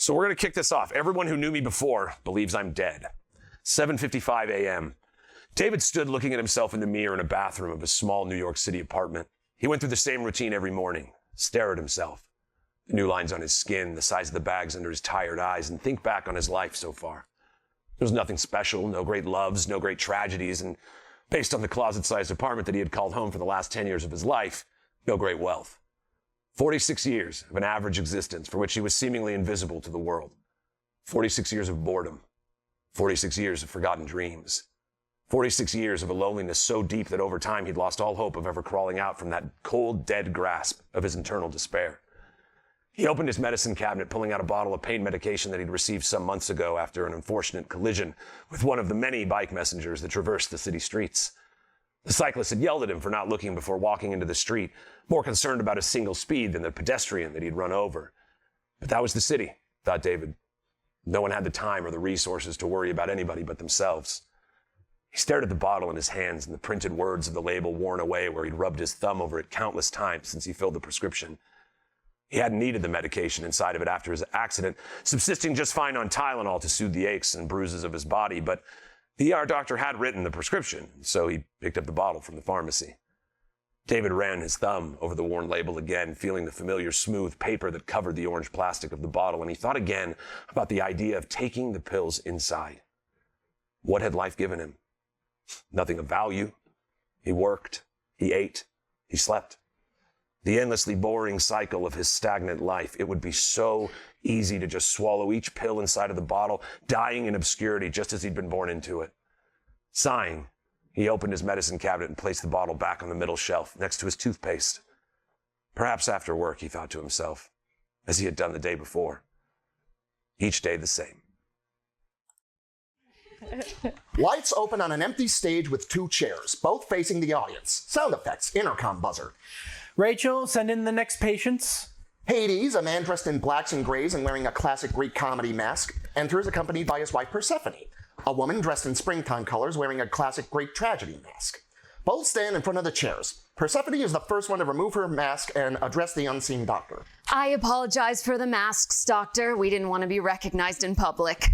So we're going to kick this off. Everyone who knew me before believes I'm dead. 7:55 a.m. David stood looking at himself in the mirror in a bathroom of a small New York City apartment. He went through the same routine every morning. Stare at himself, the new lines on his skin, the size of the bags under his tired eyes, and think back on his life so far. There was nothing special, no great loves, no great tragedies, and based on the closet-sized apartment that he had called home for the last 10 years of his life, no great wealth. 46 years of an average existence for which he was seemingly invisible to the world. 46 years of boredom. 46 years of forgotten dreams. 46 years of a loneliness so deep that over time he'd lost all hope of ever crawling out from that cold, dead grasp of his internal despair. He opened his medicine cabinet, pulling out a bottle of pain medication that he'd received some months ago after an unfortunate collision with one of the many bike messengers that traversed the city streets. The cyclist had yelled at him for not looking before walking into the street, more concerned about his single speed than the pedestrian that he'd run over. But that was the city, thought David. No one had the time or the resources to worry about anybody but themselves. He stared at the bottle in his hands and the printed words of the label worn away where he'd rubbed his thumb over it countless times since he filled the prescription. He hadn't needed the medication inside of it after his accident, subsisting just fine on Tylenol to soothe the aches and bruises of his body, but the ER doctor had written the prescription, so he picked up the bottle from the pharmacy. David ran his thumb over the worn label again, feeling the familiar smooth paper that covered the orange plastic of the bottle, and he thought again about the idea of taking the pills inside. What had life given him? Nothing of value. He worked, he ate, he slept. The endlessly boring cycle of his stagnant life. It would be so easy to just swallow each pill inside of the bottle, dying in obscurity just as he'd been born into it. Sighing, he opened his medicine cabinet and placed the bottle back on the middle shelf next to his toothpaste. Perhaps after work, he thought to himself, as he had done the day before. Each day the same. Lights open on an empty stage with two chairs, both facing the audience. Sound effects, intercom buzzer. Rachel, send in the next patients. Hades, a man dressed in blacks and grays and wearing a classic Greek comedy mask, enters accompanied by his wife Persephone, a woman dressed in springtime colors wearing a classic Greek tragedy mask. Both stand in front of the chairs. Persephone is the first one to remove her mask and address the unseen doctor. I apologize for the masks, doctor. We didn't want to be recognized in public.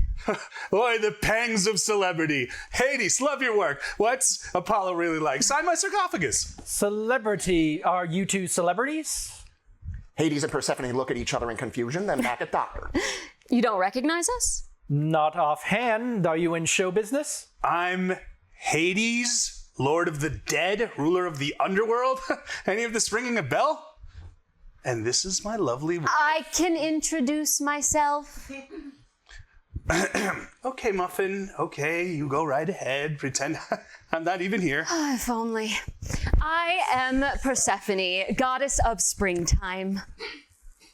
Boy, the pangs of celebrity. Hades, love your work. What's Apollo really like? Sign my sarcophagus. Celebrity. Are you two celebrities? Hades and Persephone look at each other in confusion, then back at doctor. You don't recognize us? Not offhand. Are you in show business? I'm Hades, Lord of the Dead, ruler of the underworld. Any of this ringing a bell? And this is my lovely wife. I can introduce myself. Okay, Muffin. Okay, you go right ahead. Pretend I'm not even here. If only. I am Persephone, goddess of springtime.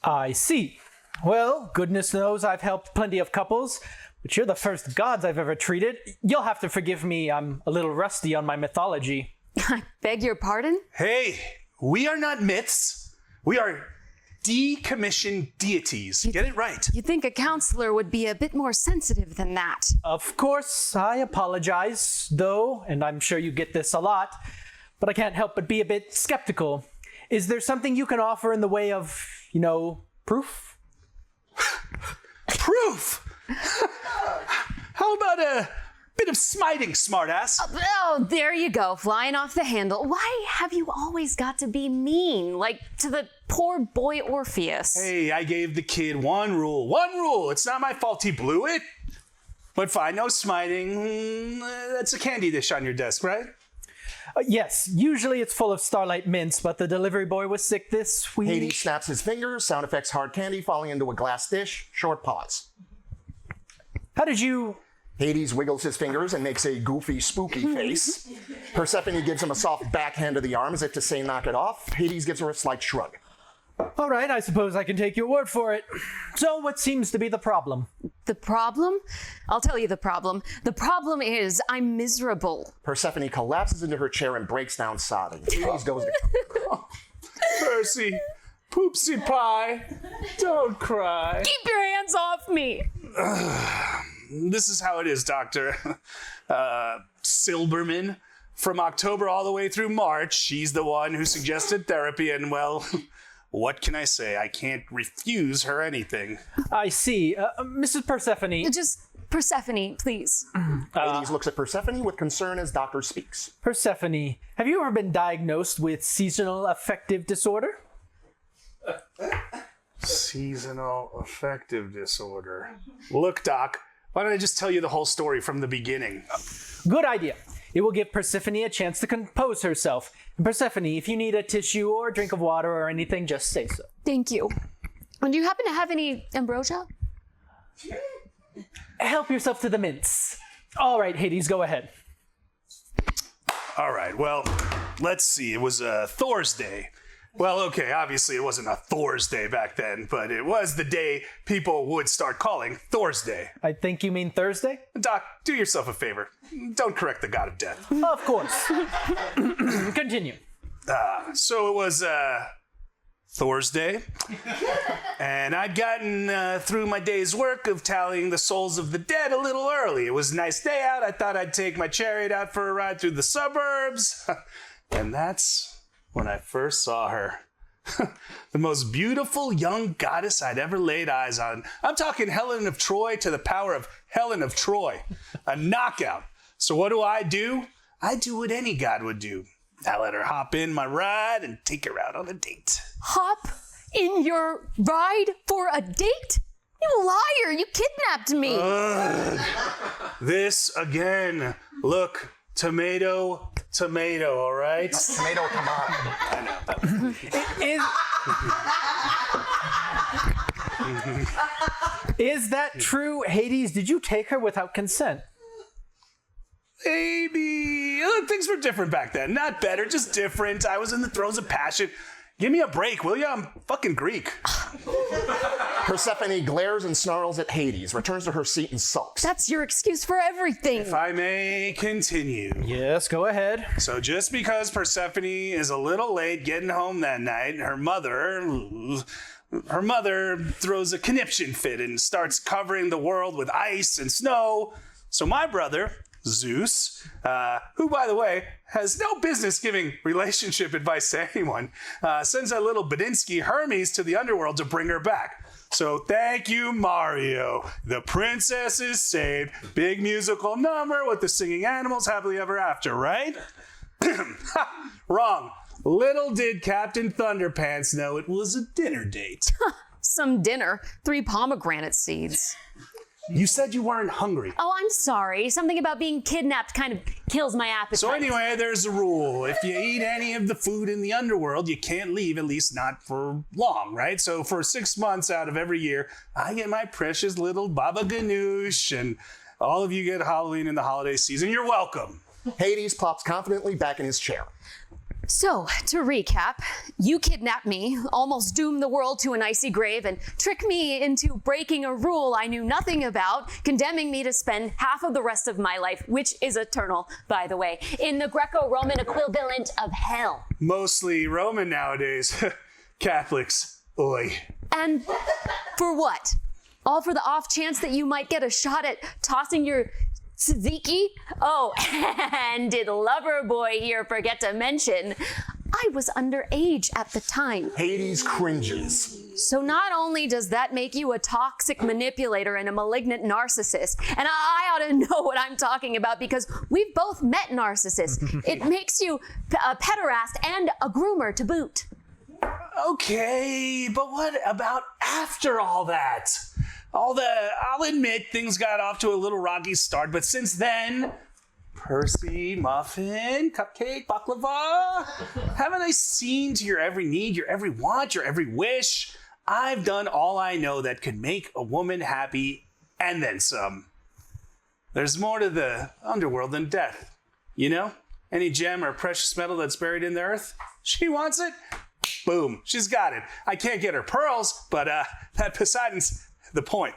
I see. Well, goodness knows I've helped plenty of couples, but you're the first gods I've ever treated. You'll have to forgive me, I'm a little rusty on my mythology. I beg your pardon? Hey, we are not myths. We are decommissioned deities. Get it right. You'd think a counselor would be a bit more sensitive than that. Of course, I apologize, though, and I'm sure you get this a lot, but I can't help but be a bit skeptical. Is there something you can offer in the way of, proof? Proof? How about a bit of smiting, smartass? Oh, there you go, flying off the handle. Why have you always got to be mean, like to the poor boy Orpheus? Hey, I gave the kid one rule. One rule. It's not my fault he blew it. But fine, no smiting. That's a candy dish on your desk, right? Yes, usually it's full of Starlight Mints, but the delivery boy was sick this week. Hades snaps his fingers, sound effects hard candy falling into a glass dish, short pause. How did you... Hades wiggles his fingers and makes a goofy, spooky face. Persephone gives him a soft backhand of the arm as if to say knock it off. Hades gives her a slight shrug. All right, I suppose I can take your word for it. So what seems to be the problem? The problem? I'll tell you the problem. The problem is I'm miserable. Persephone collapses into her chair and breaks down sobbing. Hades goes to Percy, poopsie pie, don't cry. Keep your hands off me. This is how it is, Doctor. Silberman. From October all the way through March, she's the one who suggested therapy, and well, what can I say? I can't refuse her anything. I see. Mrs. Persephone. Just Persephone, please. Hades looks at Persephone with concern as Doctor speaks. Persephone, have you ever been diagnosed with seasonal affective disorder? Seasonal affective disorder. Look, Doc, why don't I just tell you the whole story from the beginning? Good idea. It will give Persephone a chance to compose herself. And Persephone, if you need a tissue or a drink of water or anything, just say so. Thank you. And do you happen to have any ambrosia? Help yourself to the mints. All right, Hades, go ahead. All right, well, let's see. It was Thor's Day. Well, okay, obviously it wasn't a Thor's Day back then, but it was the day people would start calling Thor's Day. I think you mean Thursday? Doc, do yourself a favor. Don't correct the god of death. Of course. Continue. So it was Thor's Day, and I'd gotten through my day's work of tallying the souls of the dead a little early. It was a nice day out. I thought I'd take my chariot out for a ride through the suburbs, and that's when I first saw her. The most beautiful young goddess I'd ever laid eyes on. I'm talking Helen of Troy to the power of Helen of Troy. A knockout. So what do? I do what any god would do. I let her hop in my ride and take her out on a date. Hop in your ride for a date? You liar! You kidnapped me! This again. Look, tomato, all right? Tomato, tomato. Is that true, Hades? Did you take her without consent? Maybe. Look, things were different back then. Not better, just different. I was in the throes of passion. Give me a break, will ya? I'm fucking Greek. Persephone glares and snarls at Hades, returns to her seat and sulks. That's your excuse for everything. If I may continue. Yes, go ahead. So just because Persephone is a little late getting home that night, her mother throws a conniption fit and starts covering the world with ice and snow. So my brother, Zeus, who, by the way, has no business giving relationship advice to anyone, sends a little Badinsky Hermes to the underworld to bring her back. So thank you, Mario. The princess is saved. Big musical number with the singing animals happily ever after, right? Ha, wrong. Little did Captain Thunderpants know it was a dinner date. Some dinner. 3 pomegranate seeds. You said you weren't hungry. Oh, I'm sorry. Something about being kidnapped kind of kills my appetite. So anyway, there's a rule. If you eat any of the food in the underworld, you can't leave, at least not for long, right? So for 6 months out of every year, I get my precious little baba ganoush, and all of you get Halloween in the holiday season. You're welcome. Hades plops confidently back in his chair. So, to recap, you kidnapped me, almost doomed the world to an icy grave, and tricked me into breaking a rule I knew nothing about, condemning me to spend half of the rest of my life, which is eternal, by the way, in the Greco-Roman equivalent of hell. Mostly Roman nowadays. Catholics. Oi. And for what? All for the off chance that you might get a shot at tossing your tzatziki? Oh, and did Loverboy here forget to mention, I was underage at the time. Hades cringes. So not only does that make you a toxic manipulator and a malignant narcissist, and I ought to know what I'm talking about because we've both met narcissists. It makes you a pederast and a groomer to boot. Okay, but what about after all that? I'll admit things got off to a little rocky start, but since then, Percy, muffin, cupcake, baklava, haven't I seen to your every need, your every want, your every wish? I've done all I know that could make a woman happy, and then some. There's more to the underworld than death, you know? Any gem or precious metal that's buried in the earth, she wants it, boom, she's got it. I can't get her pearls, but that Poseidon's the point.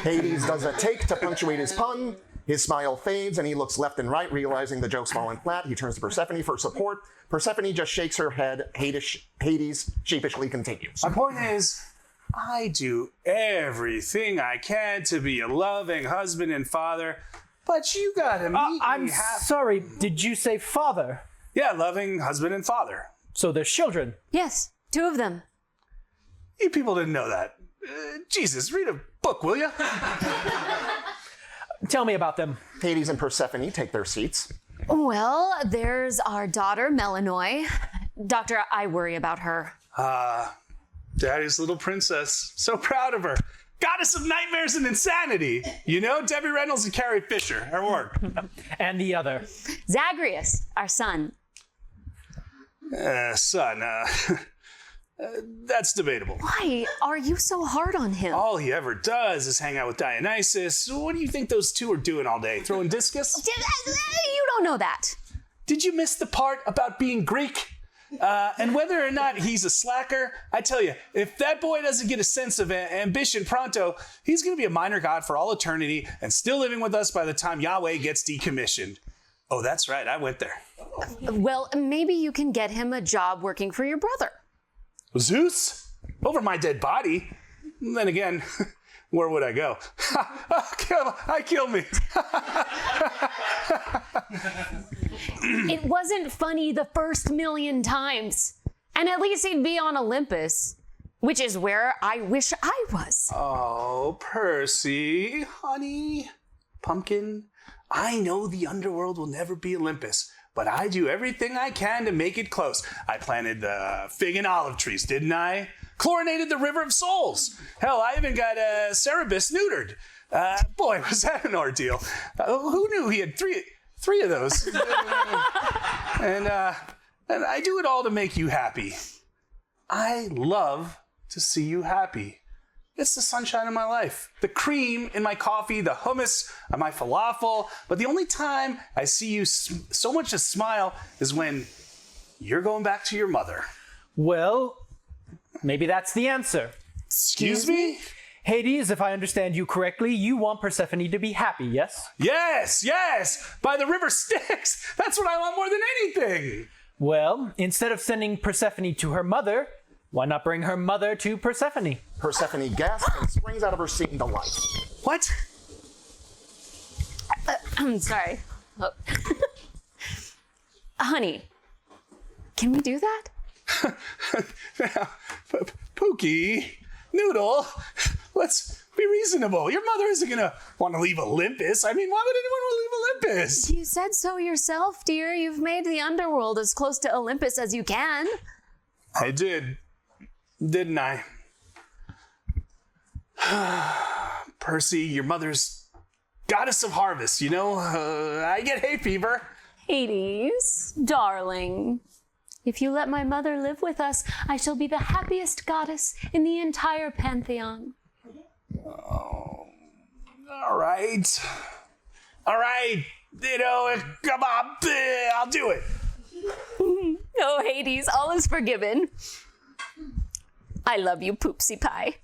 Hades does a take to punctuate his pun. His smile fades and he looks left and right, realizing the joke's fallen flat. He turns to Persephone for support. Persephone just shakes her head. Hades sheepishly continues. My point is, I do everything I can to be a loving husband and father, but you gotta meet I'm me sorry, did you say father? Yeah, loving husband and father. So there's children. Yes. 2 of them. You people didn't know that. Jesus, read a book, will you? Tell me about them. Hades and Persephone take their seats. Well, there's our daughter, Melanoy. Doctor, I worry about her. Daddy's little princess. So proud of her. Goddess of nightmares and insanity. You know, Debbie Reynolds and Carrie Fisher. Her work. And the other. Zagreus, our son. Son, that's debatable. Why are you so hard on him? All he ever does is hang out with Dionysus. What do you think those two are doing all day? Throwing discus? You don't know that. Did you miss the part about being Greek? And whether or not he's a slacker, I tell you, if that boy doesn't get a sense of ambition pronto, he's going to be a minor god for all eternity and still living with us by the time Yahweh gets decommissioned. Oh, that's right. I went there. Well, maybe you can get him a job working for your brother. Zeus? Over my dead body? Then again, where would I go? Kill me. It wasn't funny the first million times. And at least he'd be on Olympus, which is where I wish I was. Oh, Percy, honey, pumpkin. I know the underworld will never be Olympus, but I do everything I can to make it close. I planted the fig and olive trees, didn't I? Chlorinated the river of souls. Hell, I even got Cerberus neutered. Boy, was that an ordeal. Who knew he had three of those? and I do it all to make you happy. I love to see you happy. It's the sunshine of my life, the cream in my coffee, the hummus on my falafel. But the only time I see you so much as smile is when you're going back to your mother. Well, maybe that's the answer. Excuse me? Hades, if I understand you correctly, you want Persephone to be happy, yes? Yes, by the river Styx. That's what I want more than anything. Well, instead of sending Persephone to her mother, why not bring her mother to Persephone? Persephone gasps and springs out of her seat in delight. What? I'm sorry. Oh. Honey, can we do that? Pookie, Noodle, let's be reasonable. Your mother isn't going to want to leave Olympus. I mean, why would anyone want to leave Olympus? You said so yourself, dear. You've made the underworld as close to Olympus as you can. I did. Didn't I? Percy, your mother's goddess of harvest, you know? I get hay fever. Hades, darling. If you let my mother live with us, I shall be the happiest goddess in the entire pantheon. Oh, all right. You know, come on, I'll do it. Oh, Hades, all is forgiven. I love you, Poopsie Pie.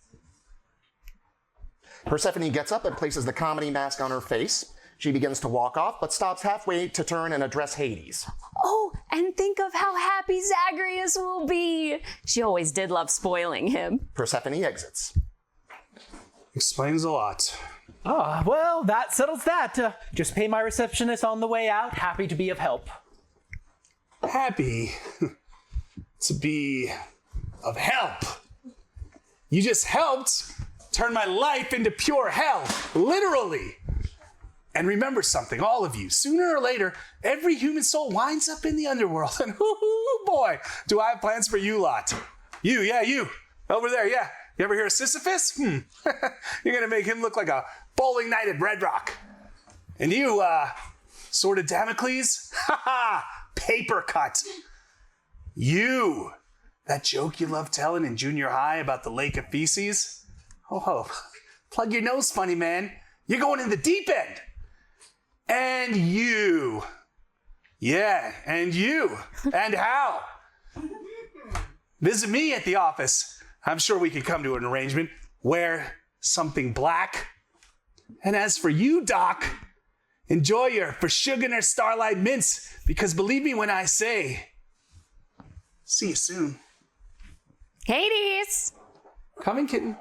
Persephone gets up and places the comedy mask on her face. She begins to walk off, but stops halfway to turn and address Hades. Oh, and think of how happy Zagreus will be. She always did love spoiling him. Persephone exits. Explains a lot. Ah, well, that settles that. Just pay my receptionist on the way out. Happy to be of help. Happy to be of help. You just helped turn my life into pure hell, literally. And remember something, all of you, sooner or later, every human soul winds up in the underworld. And boy, do I have plans for you lot. You, over there, yeah. You ever hear of Sisyphus? You're gonna make him look like a bowling night at Red Rock. And you, Sword of Damocles? Paper cut. You, that joke you love telling in junior high about the lake of feces? Oh, plug your nose, funny man. You're going in the deep end. And you. Yeah, and you. And Hal. Visit me at the office. I'm sure we could come to an arrangement. Wear something black. And as for you, Doc, enjoy your Forschugener Starlight Mints, because believe me when I say, see you soon. Hades! Coming, kitten.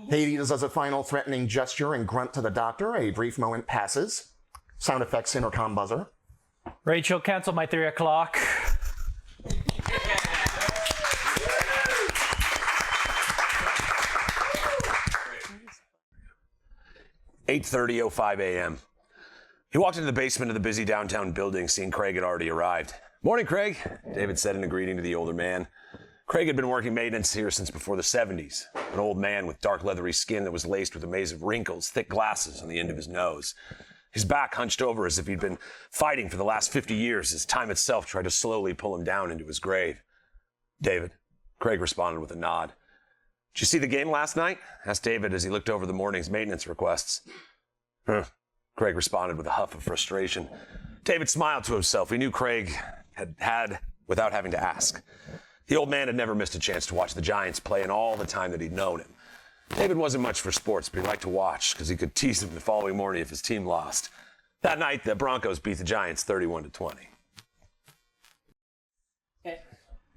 Hades does a final threatening gesture and grunt to the doctor. A brief moment passes. Sound effects intercom buzzer. Rachel, cancel my 3 o'clock. 8:30:05 a.m. He walked into the basement of the busy downtown building, seeing Craig had already arrived. "Morning, Craig," David said in a greeting to the older man. Craig had been working maintenance here since before the 70s, an old man with dark leathery skin that was laced with a maze of wrinkles, thick glasses on the end of his nose. His back hunched over as if he'd been fighting for the last 50 years as time itself tried to slowly pull him down into his grave. "David," Craig responded with a nod. "Did you see the game last night?" asked David as he looked over the morning's maintenance requests. Craig responded with a huff of frustration. David smiled to himself. He knew Craig had without having to ask. The old man had never missed a chance to watch the Giants play in all the time that he'd known him. David wasn't much for sports, but he liked to watch because he could tease him the following morning if his team lost. That night, the Broncos beat the Giants 31-20.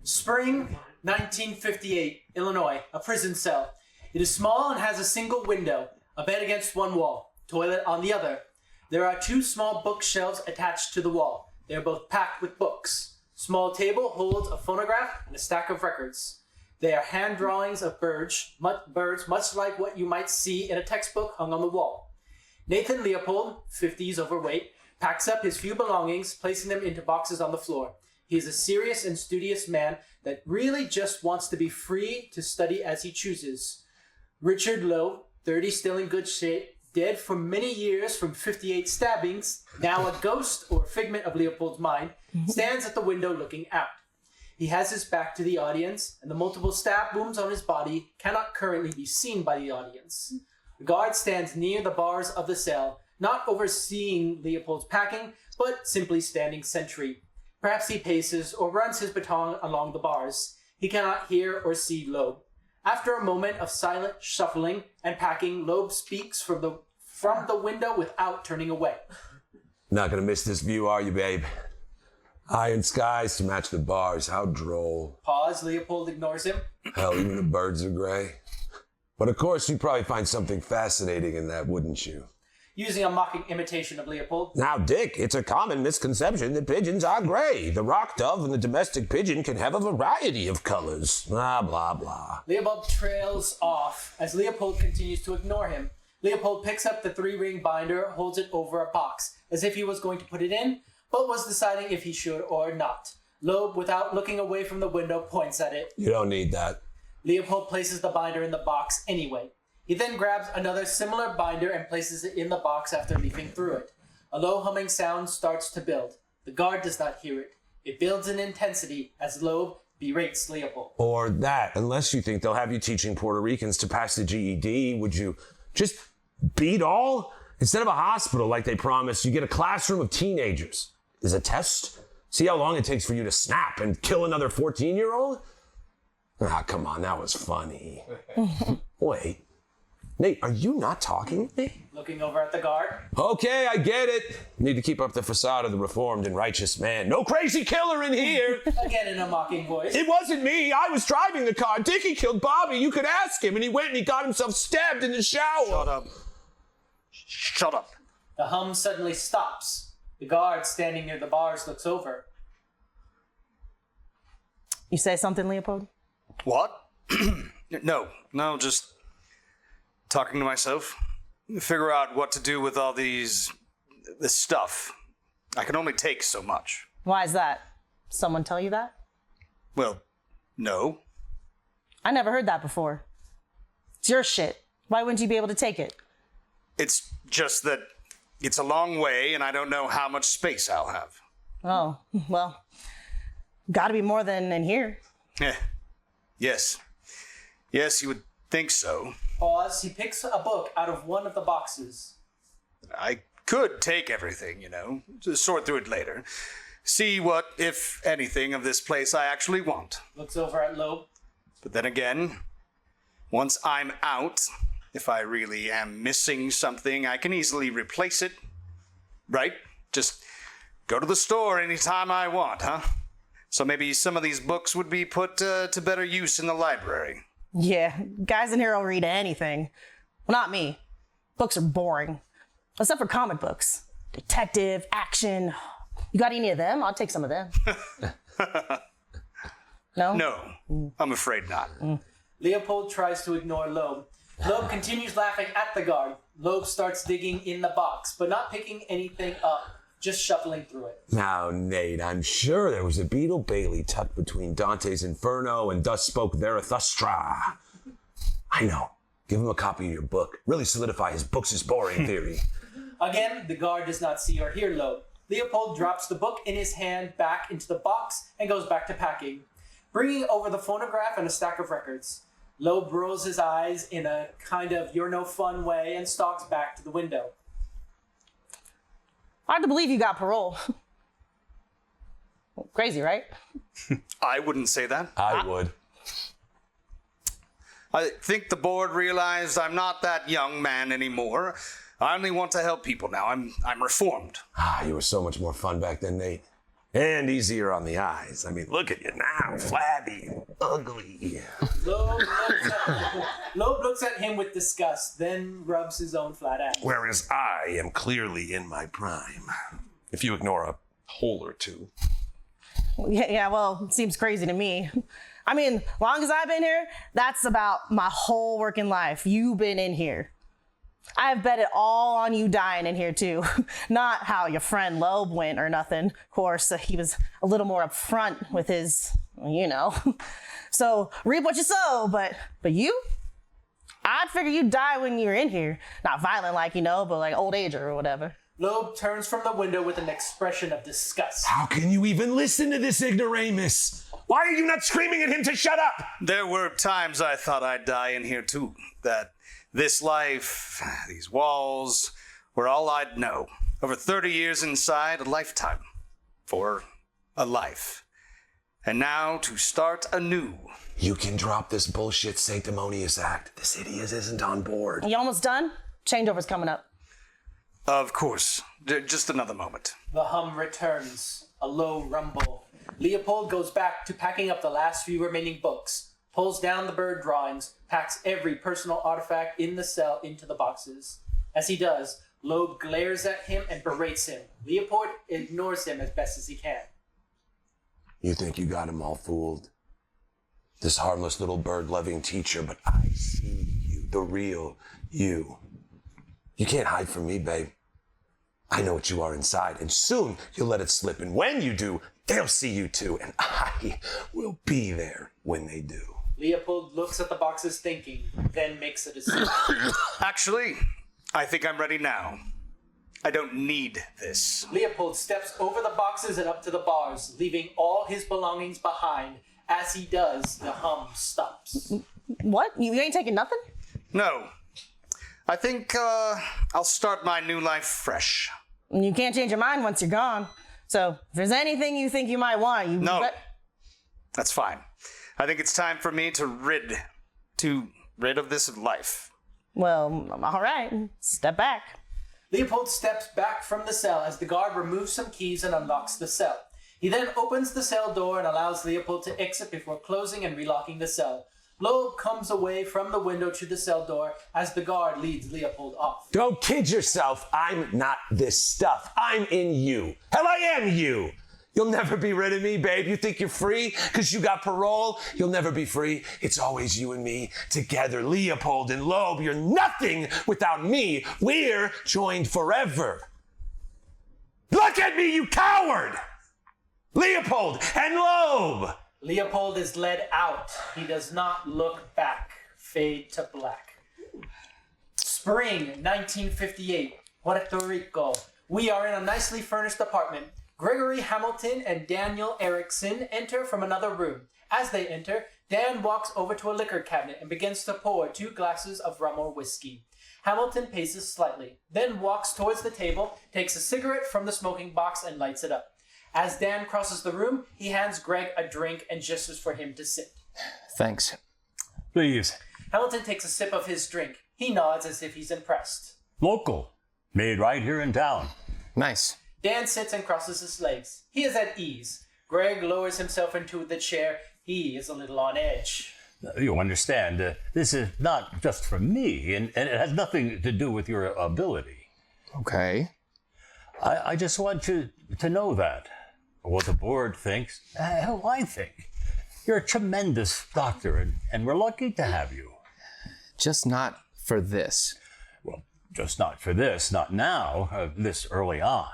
Spring 1958, Illinois, a prison cell. It is small and has a single window, a bed against one wall, toilet on the other. There are 2 small bookshelves attached to the wall. They are both packed with books. Small table holds a phonograph and a stack of records. They are hand drawings of birds, much like what you might see in a textbook hung on the wall. Nathan Leopold, 50s overweight, packs up his few belongings, placing them into boxes on the floor. He is a serious and studious man that really just wants to be free to study as he chooses. Richard Lowe, 30, still in good shape, dead for many years from 58 stabbings, now a ghost or figment of Leopold's mind, stands at the window looking out. He has his back to the audience, and the multiple stab wounds on his body cannot currently be seen by the audience. The guard stands near the bars of the cell, not overseeing Leopold's packing, but simply standing sentry. Perhaps he paces or runs his baton along the bars. He cannot hear or see Loeb. After a moment of silent shuffling and packing, Loeb speaks from the window without turning away. "Not gonna miss this view, are you, babe? Iron skies to match the bars. How droll." Pause. Leopold ignores him. "Hell, even the birds are gray. But of course, you'd probably find something fascinating in that, wouldn't you?" Using a mocking imitation of Leopold. "Now, Dick, it's a common misconception that pigeons are gray. The rock dove and the domestic pigeon can have a variety of colors. Blah, blah, blah." Leopold trails off as Leopold continues to ignore him. Leopold picks up the 3-ring binder, holds it over a box, as if he was going to put it in, but was deciding if he should or not. Loeb, without looking away from the window, points at it. "You don't need that." Leopold places the binder in the box anyway. He then grabs another similar binder and places it in the box after leafing through it. A low humming sound starts to build. The guard does not hear it. It builds in intensity as Loeb berates Leopold. Or that, unless you think they'll have you teaching Puerto Ricans to pass the GED, would you just beat all? Instead of a hospital like they promised, you get a classroom of teenagers. Is a test? See how long it takes for you to snap and kill another 14-year-old? Ah, come on, that was funny. Wait. Nate, are you not talking to me? Looking over at the guard. Okay, I get it. Need to keep up the facade of the reformed and righteous man. No crazy killer in here. Again in a mocking voice. It wasn't me. I was driving the car. Dickie killed Bobby. You could ask him. And he went and he got himself stabbed in the shower. Shut up. Shut up. The hum suddenly stops. The guard standing near the bars looks over. You say something, Leopold? What? No, just talking to myself. Figure out what to do with all this stuff. I can only take so much. Why is that? Someone tell you that? Well, no. I never heard that before. It's your shit. Why wouldn't you be able to take it? It's just that it's a long way and I don't know how much space I'll have. Oh, well, gotta be more than in here. Yes. Yes, you would think so. Pause. He picks a book out of one of the boxes. I could take everything, to sort through it later. See what, if anything, of this place I actually want. Looks over at Loeb. But then again, once I'm out, if I really am missing something, I can easily replace it. Right? Just go to the store anytime I want, huh? So maybe some of these books would be put to better use in the library. Yeah, guys in here will read anything. Well, not me. Books are boring. Except for comic books. Detective, action. You got any of them? I'll take some of them. No? No, I'm afraid not. Leopold tries to ignore Loeb. Loeb continues laughing at the guard. Loeb starts digging in the box, but not picking anything up, just shuffling through it. Now, Nate, I'm sure there was a Beetle Bailey tucked between Dante's Inferno and Thus Spoke Zarathustra. I know. Give him a copy of your book. Really solidify his books is boring theory. Again, the guard does not see or hear Loeb. Leopold drops the book in his hand back into the box and goes back to packing, bringing over the phonograph and a stack of records. Loeb rolls his eyes in a kind of you're no fun way and stalks back to the window. Hard to believe you got parole. Crazy, right? I wouldn't say that. I would. I think the board realized I'm not that young man anymore. I only want to help people now. I'm reformed. You were so much more fun back then, Nate. And easier on the eyes. I mean, look at you now, flabby, ugly. Loeb looks at him with disgust, then rubs his own flat ass. Whereas I am clearly in my prime. If you ignore a hole or two. Yeah, well, it seems crazy to me. I mean, long as I've been here, that's about my whole working life. You've been in here. I've bet it all on you dying in here too. Not how your friend Loeb went or nothing. Of course, he was a little more upfront with his, So reap what you sow, but you? I'd figure you'd die when you're in here. Not violent like, but like old age or whatever. Loeb turns from the window with an expression of disgust. How can you even listen to this ignoramus? Why are you not screaming at him to shut up? There were times I thought I'd die in here too. That this life, these walls, were all I'd know. Over 30 years inside, a lifetime. For a life. And now to start anew. You can drop this bullshit sanctimonious act. This idiot isn't on board. You almost done? Changeover's coming up. Of course. Just another moment. The hum returns, a low rumble. Leopold goes back to packing up the last few remaining books, pulls down the bird drawings, packs every personal artifact in the cell into the boxes. As he does, Loeb glares at him and berates him. Leopold ignores him as best as he can. You think you got him all fooled? This harmless little bird-loving teacher, but I see you, the real you. You can't hide from me, babe. I know what you are inside, and soon you'll let it slip, and when you do, they'll see you too, and I will be there when they do. Leopold looks at the boxes thinking, then makes a decision. Actually, I think I'm ready now. I don't need this. Leopold steps over the boxes and up to the bars, leaving all his belongings behind. As he does, the hum stops. What? You ain't taking nothing? No. I think I'll start my new life fresh. You can't change your mind once you're gone. So if there's anything you think you might want, you No. That's fine. I think it's time for me to rid of this life. Well, all right. Step back. Leopold steps back from the cell as the guard removes some keys and unlocks the cell. He then opens the cell door and allows Leopold to exit before closing and relocking the cell. Loeb comes away from the window to the cell door as the guard leads Leopold off. Don't kid yourself. I'm not this stuff. I'm in you. Hell, I am you. You'll never be rid of me, babe. You think you're free because you got parole? You'll never be free. It's always you and me together. Leopold and Loeb, you're nothing without me. We're joined forever. Look at me, you coward! Leopold and Loeb! Leopold is led out. He does not look back. Fade to black. Spring 1958, Puerto Rico. We are in a nicely furnished apartment. Gregory Hamilton and Daniel Erickson enter from another room. As they enter, Dan walks over to a liquor cabinet and begins to pour 2 glasses of rum or whiskey. Hamilton paces slightly, then walks towards the table, takes a cigarette from the smoking box and lights it up. As Dan crosses the room, he hands Greg a drink and gestures for him to sit. Thanks. Please. Hamilton takes a sip of his drink. He nods as if he's impressed. Local. Made right here in town. Nice. Dan sits and crosses his legs. He is at ease. Greg lowers himself into the chair. He is a little on edge. You understand, this is not just for me, and it has nothing to do with your ability. Okay. I just want you to know that. What the board thinks, how I think. You're a tremendous doctor, and we're lucky to have you. Just not for this. Well, just not for this, not now, this early on.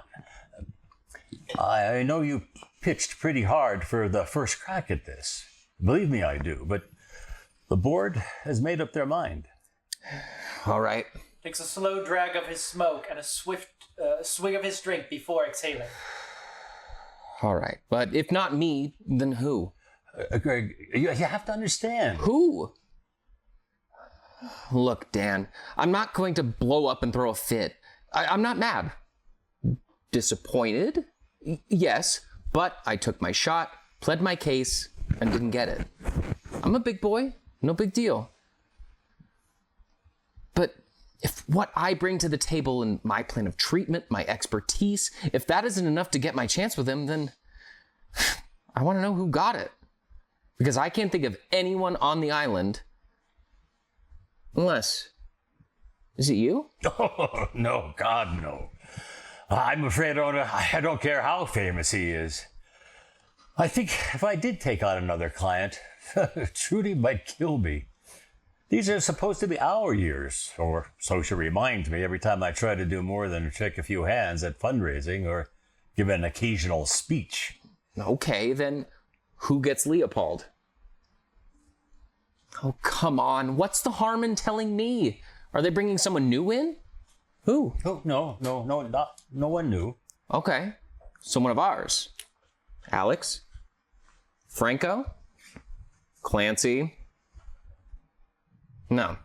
I know you pitched pretty hard for the first crack at this. Believe me, I do, but the board has made up their mind. All right. Takes a slow drag of his smoke and a swift swig of his drink before exhaling. All right. But if not me, then who? Greg, you have to understand. Who? Look, Dan, I'm not going to blow up and throw a fit. I'm not mad. Disappointed? Yes, but I took my shot, pled my case, and didn't get it. I'm a big boy, no big deal. But if what I bring to the table and my plan of treatment, my expertise, if that isn't enough to get my chance with him, then I want to know who got it. Because I can't think of anyone on the island. Unless, is it you? Oh, no, God, no. I'm afraid I don't care how famous he is. I think if I did take on another client, Trudy might kill me. These are supposed to be our years, or so she reminds me every time I try to do more than shake a few hands at fundraising or give an occasional speech. Okay, then who gets Leopold? Oh, come on. What's the harm in telling me? Are they bringing someone new in? Who? Oh, no one knew. Okay, someone of ours. Alex? Franco? Clancy? No,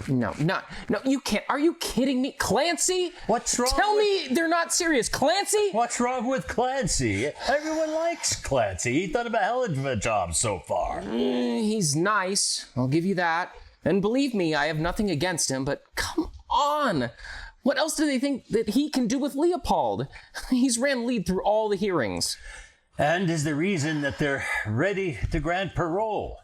you can't. Are you kidding me? Clancy? What's wrong? Tell me they're not serious. Clancy? What's wrong with Clancy? Everyone likes Clancy. He's done a hell of a job so far. He's nice. I'll give you that. And believe me, I have nothing against him, but come on. What else do they think that he can do with Leopold? He's ran lead through all the hearings. And is the reason that they're ready to grant parole.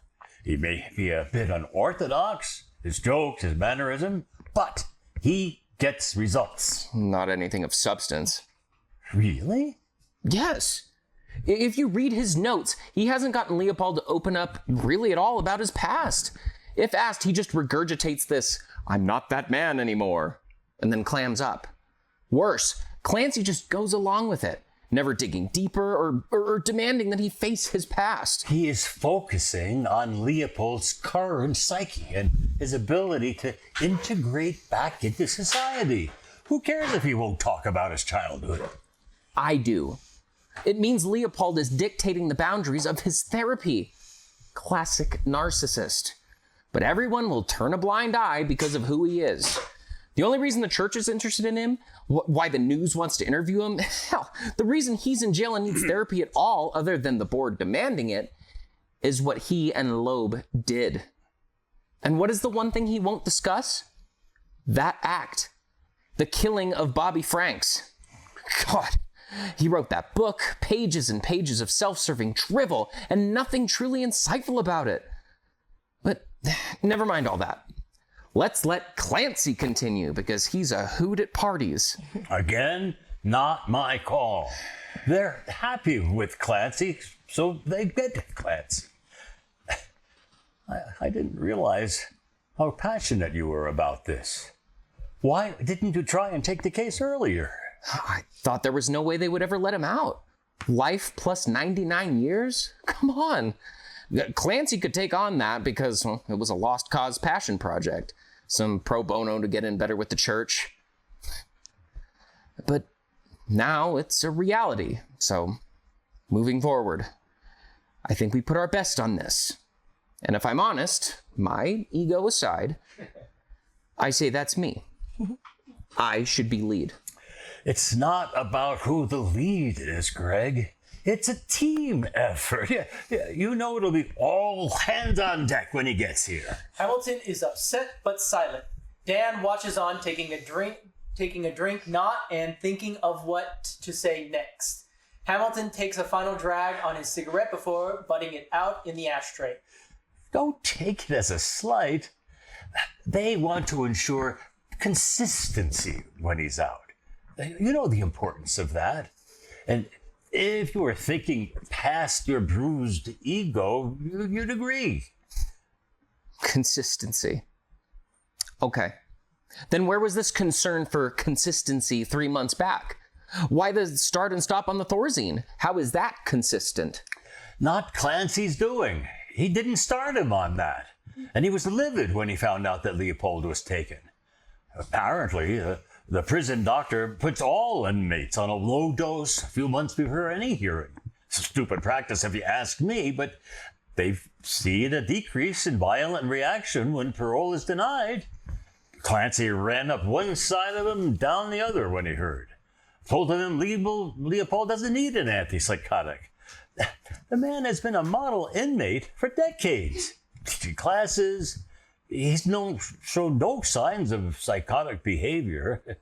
He may be a bit unorthodox, his jokes, his mannerism, but he gets results. Not anything of substance. Really? Yes. If you read his notes, he hasn't gotten Leopold to open up really at all about his past. If asked, he just regurgitates this, "I'm not that man anymore," and then clams up. Worse, Clancy just goes along with it, never digging deeper or demanding that he face his past. He is focusing on Leopold's current psyche and his ability to integrate back into society. Who cares if he won't talk about his childhood? I do. It means Leopold is dictating the boundaries of his therapy. Classic narcissist. But everyone will turn a blind eye because of who he is. The only reason the church is interested in him, why the news wants to interview him, hell, the reason he's in jail and needs therapy at all, other than the board demanding it, is what he and Loeb did. And what is the one thing he won't discuss? That act. The killing of Bobby Franks. God, he wrote that book, pages and pages of self-serving drivel, and nothing truly insightful about it. But never mind all that. Let's let Clancy continue, because he's a hoot at parties. Again, not my call. They're happy with Clancy, so they get Clancy. I didn't realize how passionate you were about this. Why didn't you try and take the case earlier? I thought there was no way they would ever let him out. Life plus 99 years? Come on. Clancy could take on that because it was a lost cause passion project. Some pro bono to get in better with the church. But now it's a reality. So, moving forward, I think we put our best on this. And if I'm honest, my ego aside, I say that's me. I should be lead. It's not about who the lead is, Greg. It's a team effort. Yeah, you know it'll be all hands on deck when he gets here. Hamilton is upset but silent. Dan watches on, taking a drink, not and thinking of what to say next. Hamilton takes a final drag on his cigarette before butting it out in the ashtray. Don't take it as a slight. They want to ensure consistency when he's out. You know the importance of that. And if you were thinking past your bruised ego, you'd agree. Consistency. Okay. Then where was this concern for consistency 3 months back? Why the start and stop on the Thorazine? How is that consistent? Not Clancy's doing. He didn't start him on that. And he was livid when he found out that Leopold was taken. Apparently, the prison doctor puts all inmates on a low dose a few months before any hearing. It's a stupid practice if you ask me, but they've seen a decrease in violent reaction when parole is denied. Clancy ran up one side of him, down the other when he heard. Told him Leopold doesn't need an antipsychotic. The man has been a model inmate for decades. Teaching classes, he's shown no signs of psychotic behavior.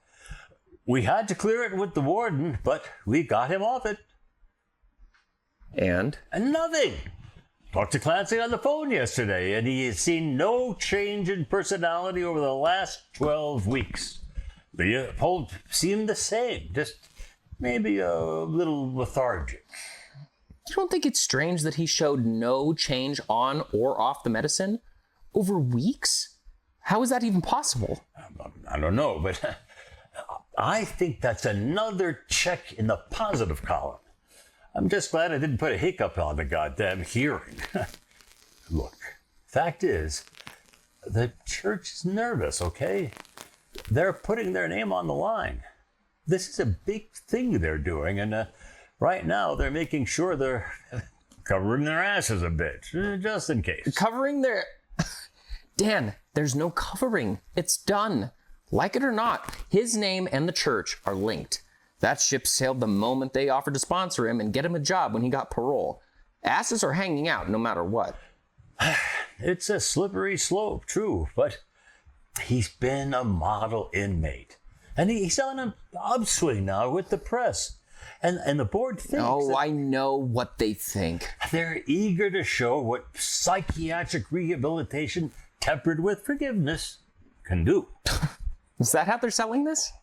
We had to clear it with the warden, but we got him off it. And? And nothing. Talked to Clancy on the phone yesterday, and he has seen no change in personality over the last 12 weeks. Leopold seemed the same, just maybe a little lethargic. You don't think it's strange that he showed no change on or off the medicine over weeks? How is that even possible? I don't know, but I think that's another check in the positive column. I'm just glad I didn't put a hiccup on the goddamn hearing. Look, fact is, the church is nervous, okay? They're putting their name on the line. This is a big thing they're doing, and right now they're making sure they're covering their asses a bit, just in case. Covering their... Dan, there's no covering. It's done. Like it or not, his name and the church are linked. That ship sailed the moment they offered to sponsor him and get him a job when he got parole. Asses are hanging out no matter what. It's a slippery slope, true, but he's been a model inmate. And he's on an upswing now with the press. And the board thinks... Oh, I know what they think. They're eager to show what psychiatric rehabilitation tempered with forgiveness can do. Is that how they're selling this?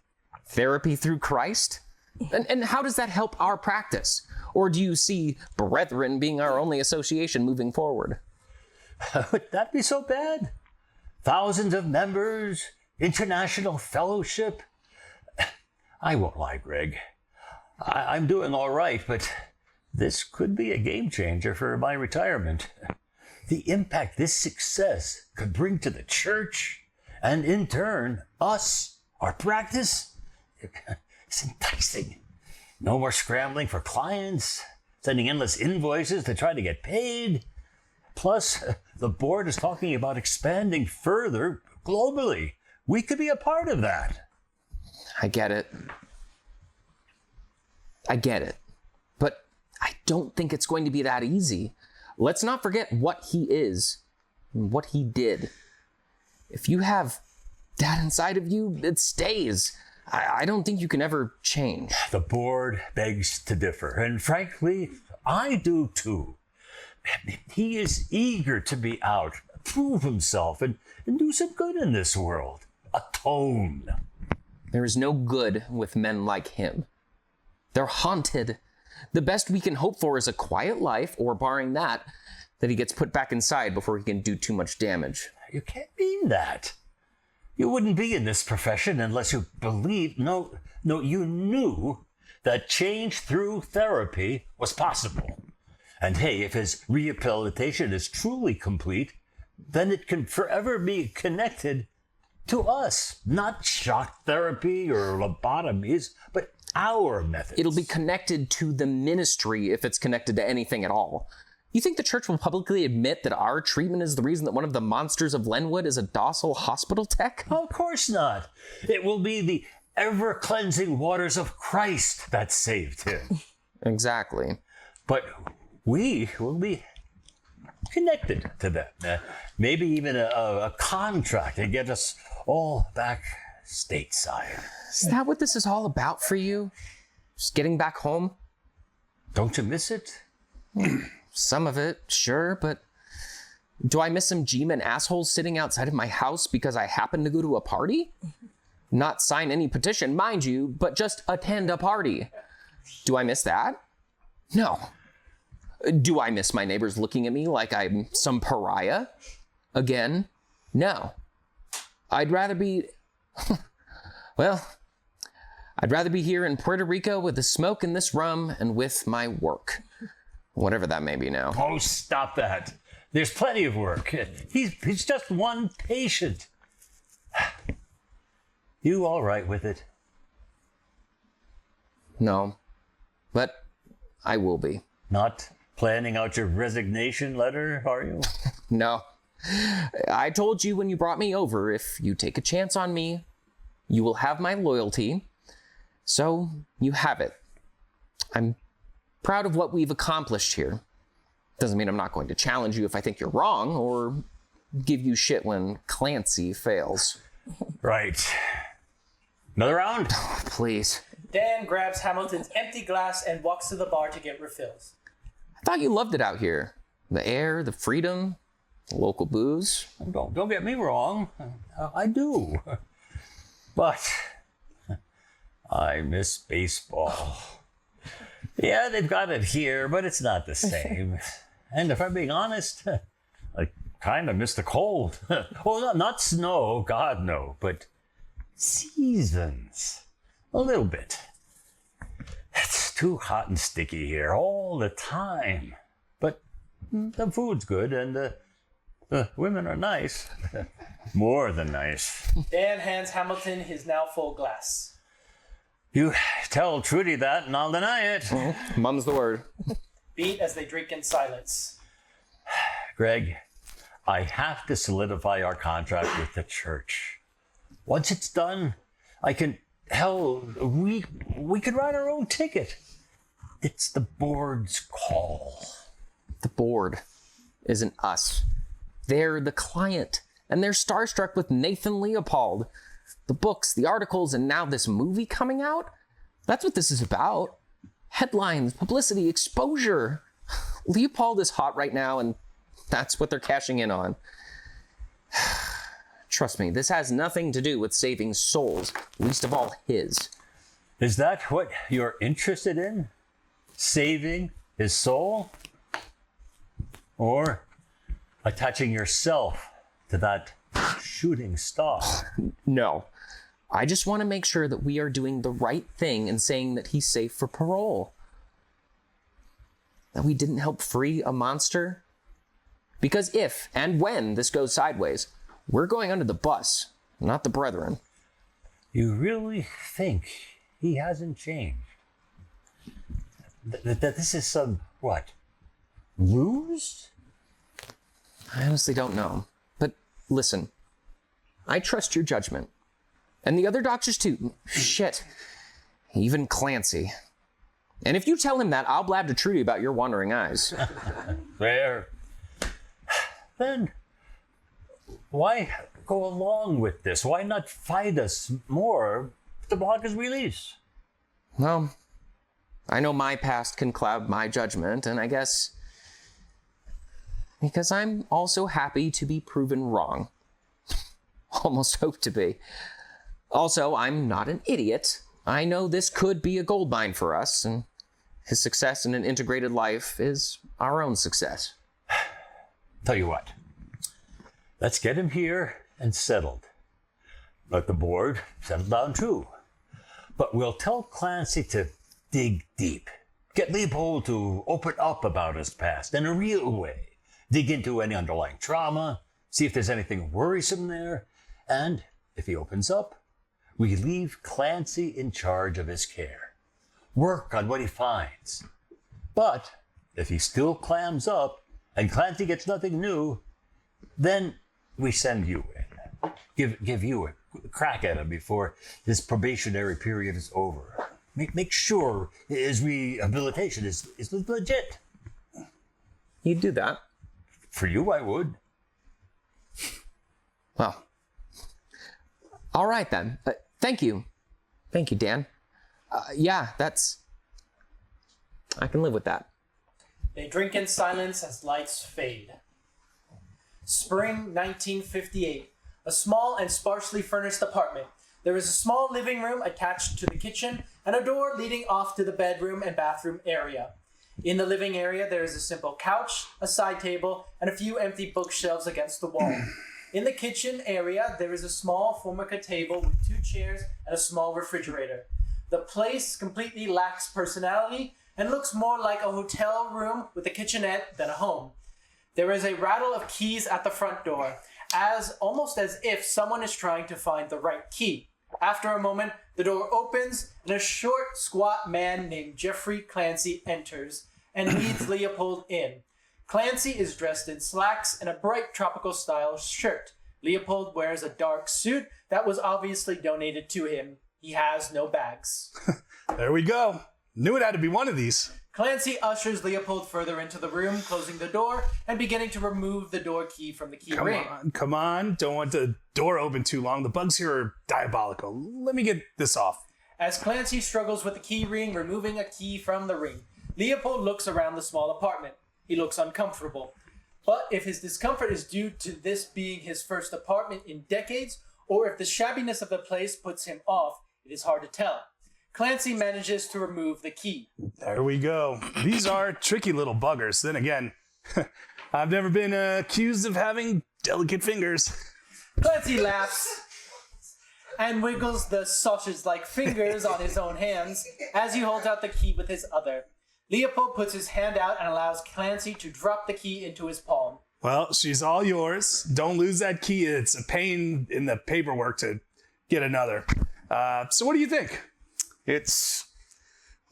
Therapy through Christ? And how does that help our practice? Or do you see Brethren being our only association moving forward? Would that be so bad? Thousands of members, international fellowship. I won't lie, Greg. I'm doing all right, but this could be a game changer for my retirement. The impact this success could bring to the church, and in turn, us, our practice, it's enticing. No more scrambling for clients, sending endless invoices to try to get paid. Plus, the board is talking about expanding further globally. We could be a part of that. I get it. But I don't think it's going to be that easy. Let's not forget what he is and what he did. If you have that inside of you, it stays. I don't think you can ever change. The board begs to differ, and frankly, I do too. He is eager to be out, prove himself, and do some good in this world. Atone. There is no good with men like him. They're haunted. The best we can hope for is a quiet life, or barring that he gets put back inside before he can do too much damage. You can't mean that. You wouldn't be in this profession unless you believed, you knew that change through therapy was possible. And hey, if his rehabilitation is truly complete, then it can forever be connected to us. Not shock therapy or lobotomies, but our methods. It'll be connected to the ministry if it's connected to anything at all. You think the church will publicly admit that our treatment is the reason that one of the monsters of Lenwood is a docile hospital tech? Of course not. It will be the ever-cleansing waters of Christ that saved him. Exactly. But we will be connected to them. Maybe even a contract to get us all back stateside. Is that what this is all about for you? Just getting back home? Don't you miss it? Some of it, sure, but do I miss some G-men assholes sitting outside of my house because I happen to go to a party? Not sign any petition, mind you, but just attend a party. Do I miss that? No. Do I miss my neighbors looking at me like I'm some pariah? Again, no. I'd rather be... well, I'd rather be here in Puerto Rico with the smoke and this rum and with my work. Whatever that may be now. Oh, stop that. There's plenty of work. He's just one patient. You all right with it? No, but I will be. Not planning out your resignation letter, are you? No. I told you when you brought me over, if you take a chance on me, you will have my loyalty. So you have it. I'm proud of what we've accomplished here. Doesn't mean I'm not going to challenge you if I think you're wrong or give you shit when Clancy fails. Right. Another round? Please. Dan grabs Hamilton's empty glass and walks to the bar to get refills. I thought you loved it out here. The air, the freedom, the local booze. Don't get me wrong. I do. But I miss baseball. Yeah, they've got it here, but it's not the same. And if I'm being honest, I kind of miss the cold. Well, not snow, God no, but seasons. A little bit. It's too hot and sticky here all the time. But the food's good and the women are nice. More than nice. Dan hands Hamilton his now full glass. You tell Trudy that and I'll deny it. Mum's the word. Beat as they drink in silence. Greg, I have to solidify our contract with the church. Once it's done, I can... Hell, we could write our own ticket. It's the board's call. The board isn't us. They're the client. And they're starstruck with Nathan Leopold. The books, the articles, and now this movie coming out? That's what this is about. Headlines, publicity, exposure. Leopold is hot right now, and that's what they're cashing in on. Trust me, this has nothing to do with saving souls, least of all his. Is that what you're interested in? Saving his soul? Or attaching yourself to that shooting star? No. I just want to make sure that we are doing the right thing in saying that he's safe for parole. That we didn't help free a monster. Because if and when this goes sideways, we're going under the bus, not the brethren. You really think he hasn't changed? That this is some, what, ruse? I honestly don't know. But listen, I trust your judgment. And the other doctors too. Shit. Even Clancy. And if you tell him that, I'll blab to Trudy about your wandering eyes. There. Then, why go along with this? Why not fight us more to block his release? Well, I know my past can cloud my judgment, and I guess because I'm also happy to be proven wrong. Almost hope to be. Also, I'm not an idiot. I know this could be a goldmine for us, and his success in an integrated life is our own success. Tell you what, let's get him here and settled. Let the board settle down too. But we'll tell Clancy to dig deep. Get Leopold to open up about his past in a real way. Dig into any underlying trauma, see if there's anything worrisome there, and if he opens up, we leave Clancy in charge of his care. Work on what he finds. But if he still clams up and Clancy gets nothing new, then we send you in. Give you a crack at him before his probationary period is over. Make sure his rehabilitation is legit. You'd do that? For you, I would. Well, all right then. Thank you. Thank you, Dan. Yeah, I can live with that. They drink in silence as lights fade. Spring 1958. A small and sparsely furnished apartment. There is a small living room attached to the kitchen and a door leading off to the bedroom and bathroom area. In the living area, there is a simple couch, a side table, and a few empty bookshelves against the wall. In the kitchen area, there is a small formica table with 2 chairs and a small refrigerator. The place completely lacks personality and looks more like a hotel room with a kitchenette than a home. There is a rattle of keys at the front door, almost as if someone is trying to find the right key. After a moment, the door opens and a short, squat man named Jeffrey Clancy enters and leads Leopold in. Clancy is dressed in slacks and a bright tropical-style shirt. Leopold wears a dark suit that was obviously donated to him. He has no bags. There we go. Knew it had to be one of these. Clancy ushers Leopold further into the room, closing the door and beginning to remove the door key from the key ring. Come on. Don't want the door open too long. The bugs here are diabolical. Let me get this off. As Clancy struggles with the key ring, removing a key from the ring, Leopold looks around the small apartment. He looks uncomfortable. But if his discomfort is due to this being his first apartment in decades, or if the shabbiness of the place puts him off, it is hard to tell. Clancy manages to remove the key. There we go. These are tricky little buggers. Then again, I've never been accused of having delicate fingers. Clancy laughs and wiggles the sausage-like fingers on his own hands as he holds out the key with his other. Leopold puts his hand out and allows Clancy to drop the key into his palm. Well, she's all yours. Don't lose that key. It's a pain in the paperwork to get another. So what do you think?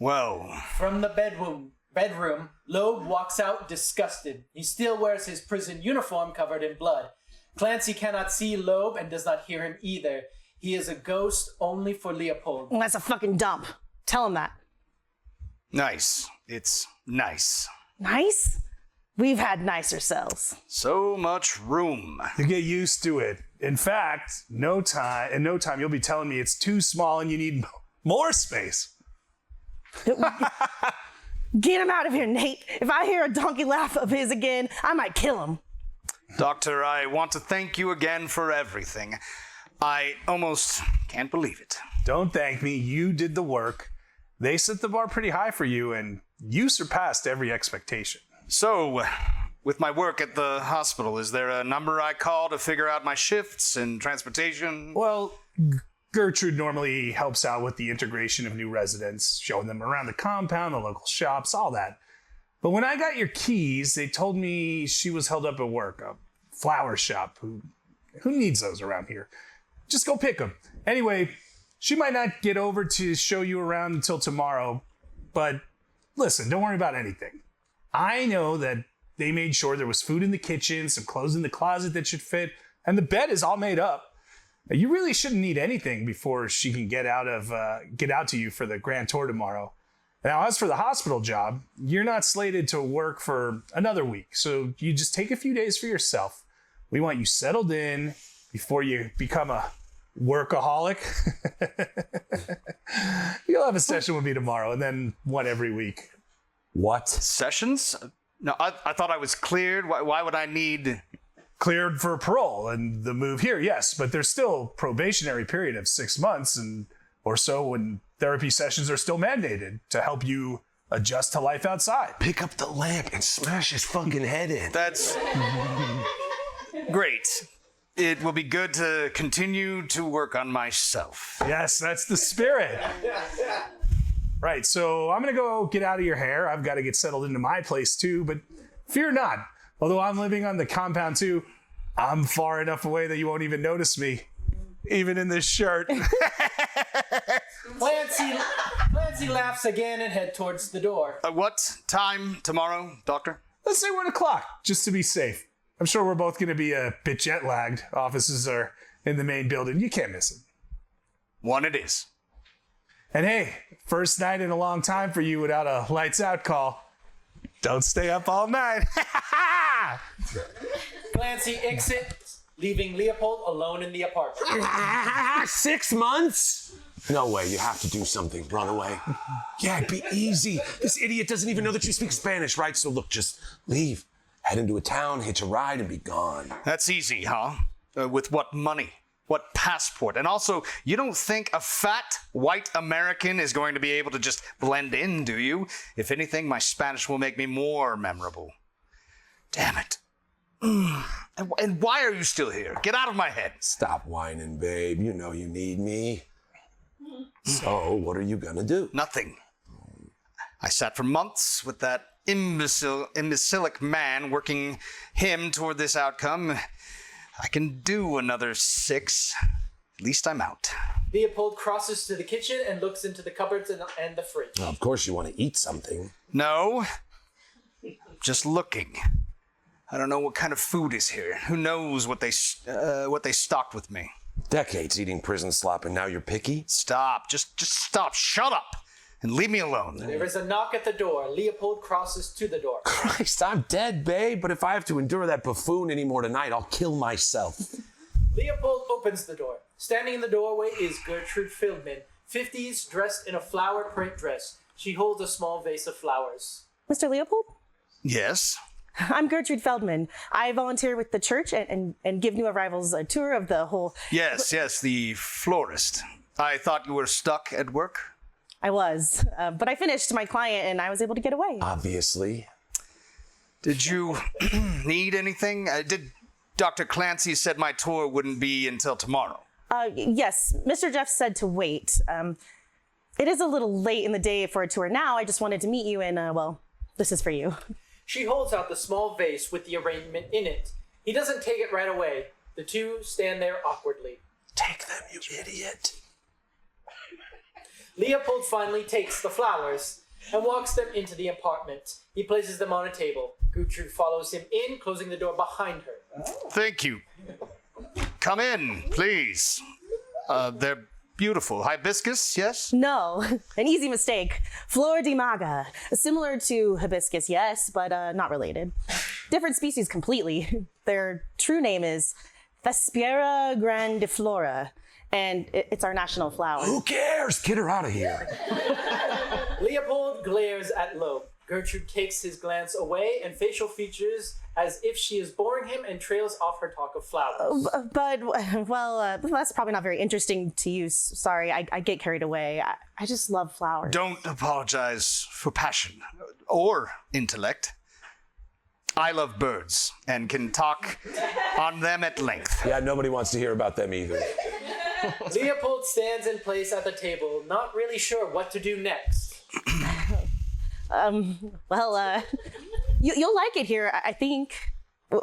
From the bedroom, Loeb walks out disgusted. He still wears his prison uniform covered in blood. Clancy cannot see Loeb and does not hear him either. He is a ghost only for Leopold. That's a fucking dump. Tell him that. Nice. It's nice. Nice? We've had nicer cells. So much room. You get used to it. In fact, in no time you'll be telling me it's too small and you need more space. Get him out of here, Nate. If I hear a donkey laugh of his again, I might kill him. Doctor, I want to thank you again for everything. I almost can't believe it. Don't thank me. You did the work. They set the bar pretty high for you, and you surpassed every expectation. So, with my work at the hospital, is there a number I call to figure out my shifts and transportation? Well, Gertrude normally helps out with the integration of new residents, showing them around the compound, the local shops, all that. But when I got your keys, they told me she was held up at work, a flower shop. Who needs those around here? Just go pick them. Anyway, she might not get over to show you around until tomorrow, but listen, don't worry about anything. I know that they made sure there was food in the kitchen, some clothes in the closet that should fit, and the bed is all made up. You really shouldn't need anything before she can get out to you for the grand tour tomorrow. Now, as for the hospital job, you're not slated to work for another week, so you just take a few days for yourself. We want you settled in before you become a workaholic. You'll have a session with me tomorrow, and then one every week. What? Sessions? No, I thought I was cleared. Why would I need... Cleared for parole and the move here, yes, but there's still probationary period of 6 months or so when therapy sessions are still mandated to help you adjust to life outside. Pick up the lamp and smash his fucking head in. That's great. It will be good to continue to work on myself. Yes, that's the spirit. Right, so I'm gonna go get out of your hair. I've got to get settled into my place too, but fear not. Although I'm living on the compound too, I'm far enough away that you won't even notice me, even in this shirt. Clancy laughs again and heads towards the door. What time tomorrow, Doctor? Let's say 1 o'clock, just to be safe. I'm sure we're both going to be a bit jet lagged. Offices are in the main building. You can't miss it. 1 it is. And hey, first night in a long time for you without a lights out call. Don't stay up all night. Clancy exits, leaving Leopold alone in the apartment. 6 months? No way, you have to do something. Run away. Yeah, be easy. This idiot doesn't even know that you speak Spanish, right? So look, just leave. Head into a town, hitch a ride, and be gone. That's easy, huh? With what money? What passport? And also, you don't think a fat white American is going to be able to just blend in, do you? If anything, my Spanish will make me more memorable. Damn it. And why are you still here? Get out of my head. Stop whining, babe. You know you need me. So, what are you gonna do? Nothing. I sat for months with that imbecilic man working him toward this outcome. I can do another 6. At least I'm out. Leopold crosses to the kitchen and looks into the cupboards and the fridge. Well, of course you want to eat something. No. Just looking. I don't know what kind of food is here. Who knows what they stocked with me. Decades eating prison slop and now you're picky? Stop. Just stop. Shut up. And leave me alone. There is a knock at the door. Leopold crosses to the door. Christ, I'm dead, babe. But if I have to endure that buffoon anymore tonight, I'll kill myself. Leopold opens the door. Standing in the doorway is Gertrude Feldman, 50s, dressed in a flower print dress. She holds a small vase of flowers. Mr. Leopold? Yes? I'm Gertrude Feldman. I volunteer with the church and give new arrivals a tour of the whole... Yes, the florist. I thought you were stuck at work. I was, but I finished my client and I was able to get away. Obviously. Did you need anything? Did Dr. Clancy said my tour wouldn't be until tomorrow? Yes, Mr. Jeff said to wait. It is a little late in the day for a tour now. I just wanted to meet you and, well, this is for you. She holds out the small vase with the arrangement in it. He doesn't take it right away. The two stand there awkwardly. Take them, you idiot. Leopold finally takes the flowers and walks them into the apartment. He places them on a table. Gertrude follows him in, closing the door behind her. Thank you. Come in, please. They're beautiful. Hibiscus, yes? No, an easy mistake. Flor de Maga. Similar to hibiscus, yes, but not related. Different species completely. Their true name is Thespera grandiflora, and it's our national flower. Who cares? Get her out of here. Leopold glares at Loeb. Gertrude takes his glance away and facial features as if she is boring him and trails off her talk of flowers. But, well, that's probably not very interesting to you. Sorry, I get carried away. I just love flowers. Don't apologize for passion or intellect. I love birds and can talk on them at length. Yeah, nobody wants to hear about them either. Leopold stands in place at the table, not really sure what to do next. Well, you'll like it here, I think.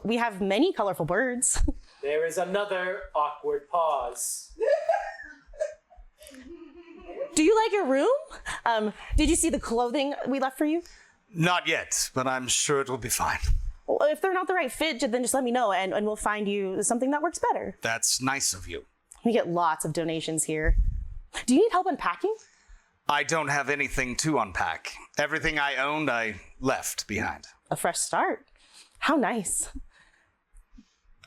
We have many colorful birds. There is another awkward pause. Do you like your room? Did you see the clothing we left for you? Not yet, but I'm sure it will be fine. Well, if they're not the right fit, then just let me know and we'll find you something that works better. That's nice of you. We get lots of donations here. Do you need help unpacking? I don't have anything to unpack. Everything I owned, I left behind. A fresh start. How nice.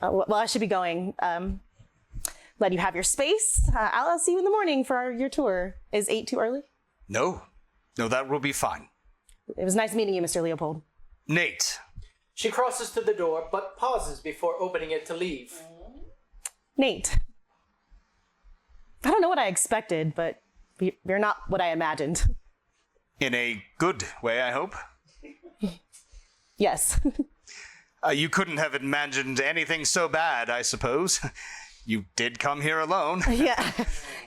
Well, I should be going. Let you have your space. I'll see you in the morning for your tour. Is 8 too early? No, that will be fine. It was nice meeting you, Mr. Leopold. Nate. She crosses to the door, but pauses before opening it to leave. Nate. I don't know what I expected, but you're not what I imagined. In a good way, I hope. Yes. You couldn't have imagined anything so bad, I suppose. You did come here alone. Yeah.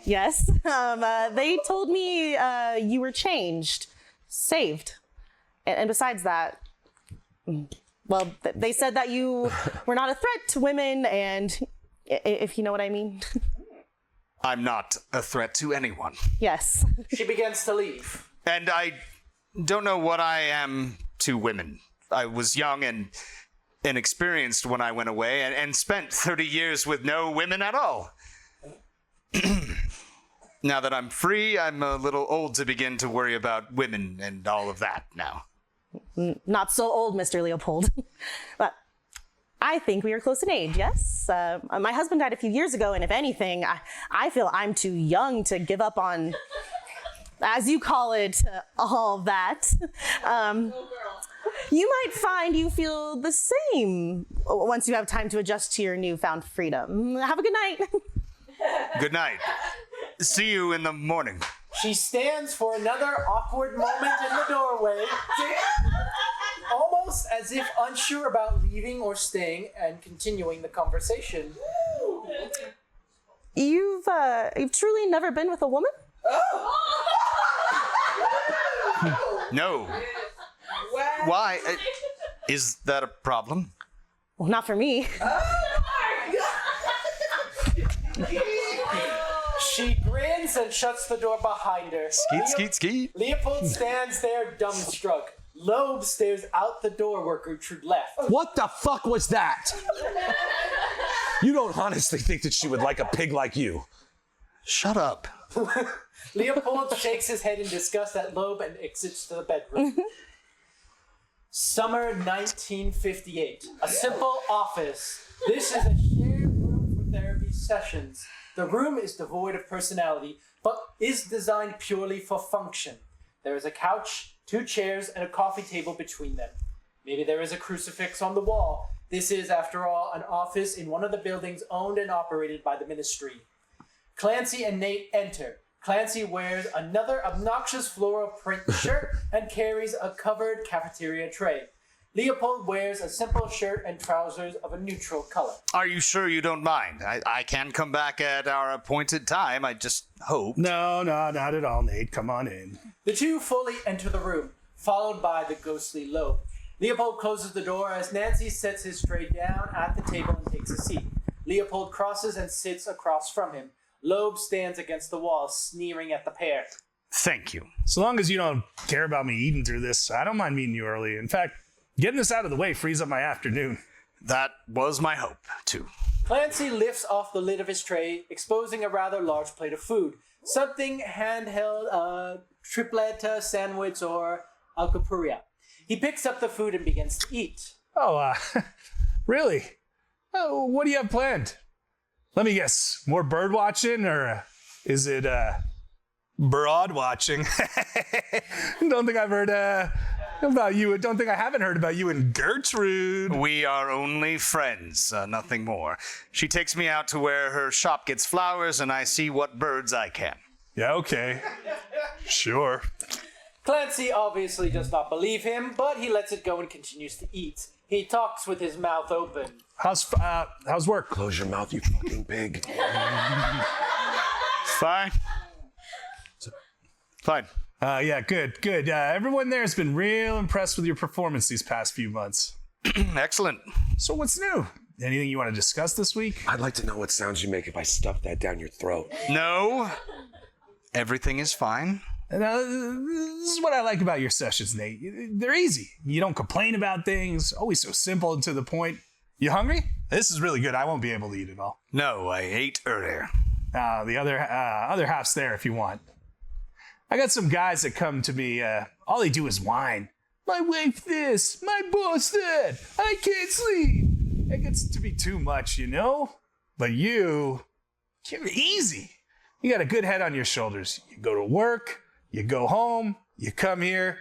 Yes. They told me you were changed, saved. And besides that, well, they said that you were not a threat to women, and if you know what I mean. I'm not a threat to anyone. Yes. She begins to leave. And I don't know what I am to women. I was young and inexperienced when I went away and spent 30 years with no women at all. Now that I'm free, I'm a little old to begin to worry about women and all of that now. Not so old, Mr. Leopold. But I think we are close in age, yes? My husband died a few years ago, and if anything, I feel I'm too young to give up on, as you call it, all that. You might find you feel the same once you have time to adjust to your newfound freedom. Have a good night. Good night. See you in the morning. She stands for another awkward moment in the doorway, almost almost as if unsure about leaving or staying and continuing the conversation. You've truly never been with a woman? No. Why? Is that a problem? Well, not for me. She grins and shuts the door behind her. Skeet. Leopold stands there dumbstruck. Loeb stares out the door where Gertrude left. What the fuck was that? You don't honestly think that she would like a pig like you? Shut up. Leopold shakes his head in disgust at Loeb and exits to the bedroom. Summer 1958. A simple office. This is a shared room for therapy sessions. The room is devoid of personality, but is designed purely for function. There is a couch, 2 chairs, and a coffee table between them. Maybe there is a crucifix on the wall. This is, after all, an office in one of the buildings owned and operated by the ministry. Clancy and Nate enter. Clancy wears another obnoxious floral print shirt and carries a covered cafeteria tray. Leopold wears a simple shirt and trousers of a neutral color. Are you sure you don't mind? I can come back at our appointed time. I just hope. No, not at all, Nate. Come on in. The two fully enter the room, followed by the ghostly Loeb. Leopold closes the door as Nancy sets his tray down at the table and takes a seat. Leopold crosses and sits across from him. Loeb stands against the wall, sneering at the pair. Thank you. So long as you don't care about me eating through this, I don't mind meeting you early. In fact, getting this out of the way frees up my afternoon. That was my hope, too. Clancy lifts off the lid of his tray, exposing a rather large plate of food. Something handheld, a tripletta sandwich or alcapuria. He picks up the food and begins to eat. Oh, really? Oh, what do you have planned? Let me guess, more bird watching, or is it broad watching? Don't think I've heard about you. Don't think I haven't heard about you and Gertrude. We are only friends, nothing more. She takes me out to where her shop gets flowers, and I see what birds I can. Yeah, okay. Sure. Clancy obviously does not believe him, but he lets it go and continues to eat. He talks with his mouth open. How's work? Close your mouth, you fucking pig. Fine. Fine. Yeah, good. Everyone there has been real impressed with your performance these past few months. Excellent. So what's new? Anything you want to discuss this week? I'd like to know what sounds you make if I stuff that down your throat. No. Everything is fine. This is what I like about your sessions, Nate. They're easy. You don't complain about things. Always so simple and to the point. You hungry? This is really good. I won't be able to eat it all. No, I ate earlier. The other half's there if you want. I got some guys that come to me. All they do is whine. My wife this, my boss that. I can't sleep. It gets to be too much, you know? But you're easy. You got a good head on your shoulders. You go to work, you go home, you come here.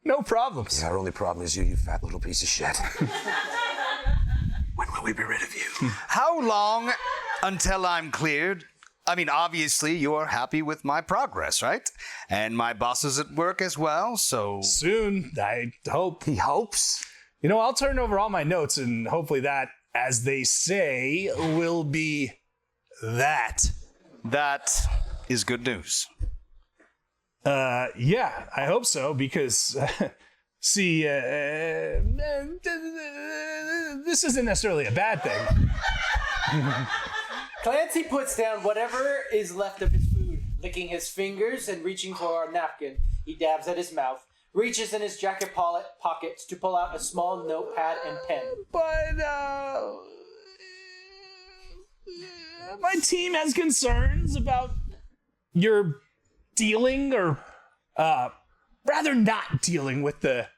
No problems. Yeah, our only problem is you fat little piece of shit. When will we be rid of you? How long until I'm cleared? I mean, obviously, you're happy with my progress, right? And my boss is at work as well, so... Soon, I hope. He hopes. You know, I'll turn over all my notes, and hopefully that, as they say, will be that. That is good news. Yeah, I hope so, because, see, this isn't necessarily a bad thing. Clancy puts down whatever is left of his food, licking his fingers and reaching for a napkin. He dabs at his mouth, reaches in his jacket pockets to pull out a small notepad and pen. But, my team has concerns about your dealing, or rather not dealing with the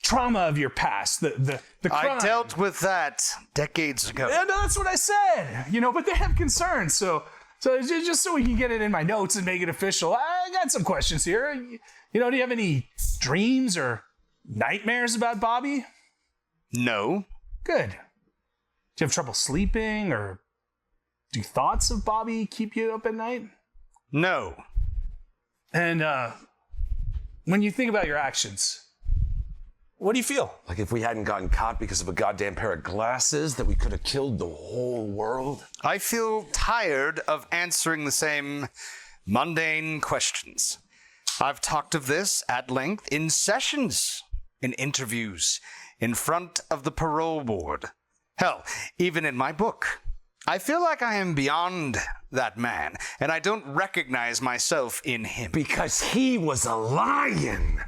trauma of your past, the crime. I dealt with that decades ago. Yeah, no, that's what I said. You know, but they have concerns, so just so we can get it in my notes and make it official, I got some questions here. You know, do you have any dreams or nightmares about Bobby? No. Good. Do you have trouble sleeping, or do thoughts of Bobby keep you up at night? What do you feel? Like if we hadn't gotten caught because of a goddamn pair of glasses, that we could have killed the whole world? I feel tired of answering the same mundane questions. I've talked of this at length in sessions, in interviews, in front of the parole board. Hell, even in my book. I feel like I am beyond that man, and I don't recognize myself in him. Because he was a lion!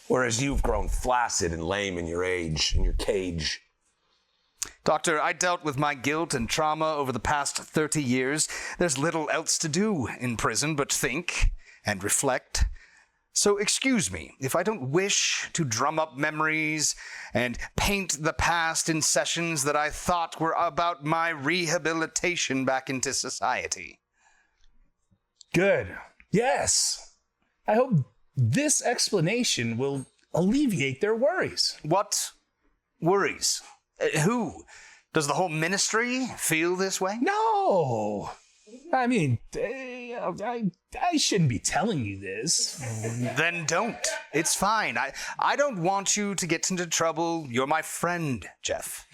Whereas you've grown flaccid and lame in your age, in your cage. Doctor, I dealt with my guilt and trauma over the past 30 years. There's little else to do in prison but think and reflect. So excuse me if I don't wish to drum up memories and paint the past in sessions that I thought were about my rehabilitation back into society. Good. Yes. I hope this explanation will alleviate their worries. What worries? Who? Does the whole ministry feel this way? No. I mean, I shouldn't be telling you this. Then don't. It's fine. I don't want you to get into trouble. You're my friend, Jeff.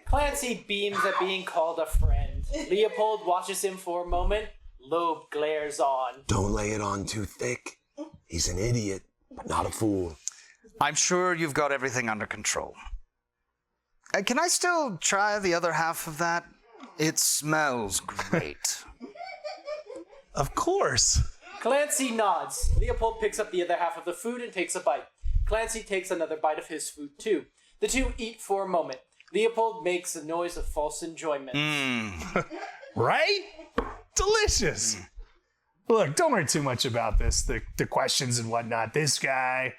Clancy beams at being called a friend. Leopold watches him for a moment. Loeb glares on. Don't lay it on too thick. He's an idiot, but not a fool. I'm sure you've got everything under control. Can I still try the other half of that? It smells great. Of course. Clancy nods. Leopold picks up the other half of the food and takes a bite. Clancy takes another bite of his food too. The two eat for a moment. Leopold makes a noise of false enjoyment. Right? Delicious. Look, don't worry too much about this, the questions and whatnot. This guy,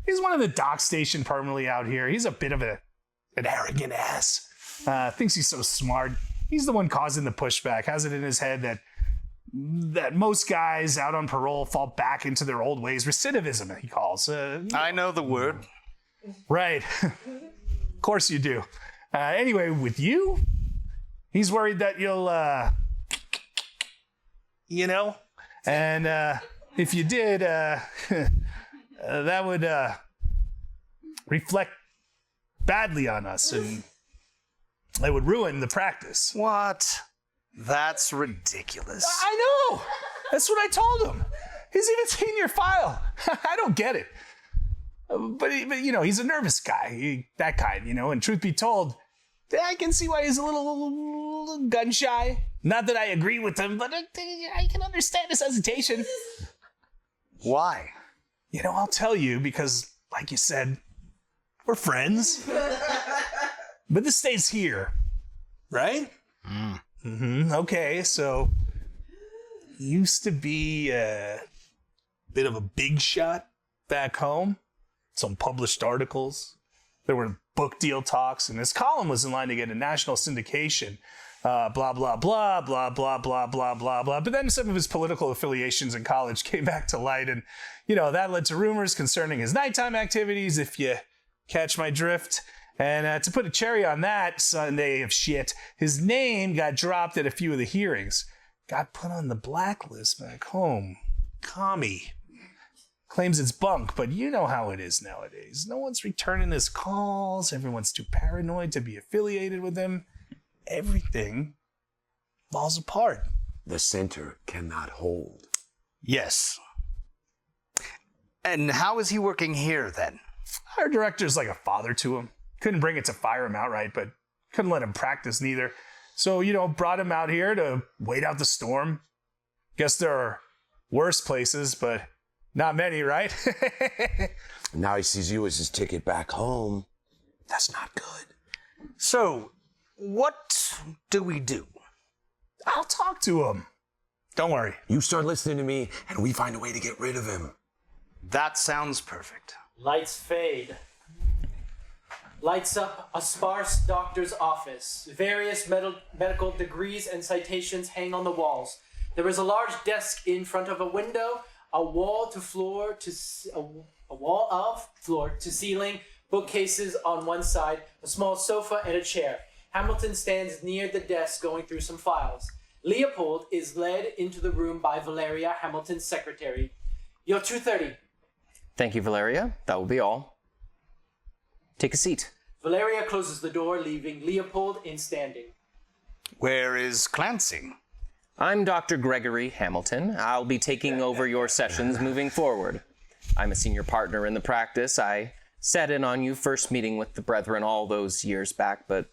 he's one of the dock station permanently out here. He's a bit of an arrogant ass. Thinks he's so smart. He's the one causing the pushback. Has it in his head that most guys out on parole fall back into their old ways. Recidivism, he calls. I know the word. Right. Of course you do. Anyway, with you, he's worried that you'll, and if you did, that would reflect badly on us, and it would ruin the practice. What? That's ridiculous. I know. That's what I told him. He's even seen your file. I don't get it. But he's a nervous guy, that kind, and truth be told, I can see why he's a little gun shy. Not that I agree with him, but I can understand his hesitation. Why? I'll tell you because, like you said, we're friends. But this stays here, right? Okay, so used to be a bit of a big shot back home. Some published articles. There were book deal talks, and his column was in line to get a national syndication. Blah, blah, blah, blah, blah, blah, blah, blah, blah. But then some of his political affiliations in college came back to light, and, that led to rumors concerning his nighttime activities, if you catch my drift. And to put a cherry on that Sunday of shit, his name got dropped at a few of the hearings. Got put on the blacklist back home. Commie. Claims it's bunk, but you know how it is nowadays. No one's returning his calls. Everyone's too paranoid to be affiliated with him. Everything falls apart. The center cannot hold. Yes. And how is he working here then? Our director's like a father to him. Couldn't bring it to fire him outright, but couldn't let him practice neither. So, brought him out here to wait out the storm. Guess there are worse places, but not many, right? Now he sees you as his ticket back home. That's not good. So, what do we do? I'll talk to him. Don't worry. You start listening to me, and we find a way to get rid of him. That sounds perfect. Lights fade. Lights up a sparse doctor's office. Various medical degrees and citations hang on the walls. There is a large desk in front of a window, a wall of floor to ceiling, bookcases on one side, a small sofa and a chair. Hamilton stands near the desk going through some files. Leopold is led into the room by Valeria, Hamilton's secretary. You're 2:30. Thank you, Valeria. That will be all. Take a seat. Valeria closes the door, leaving Leopold in standing. Where is Clancy? I'm Dr. Gregory Hamilton. I'll be taking over your sessions moving forward. I'm a senior partner in the practice. I sat in on you first meeting with the brethren all those years back, but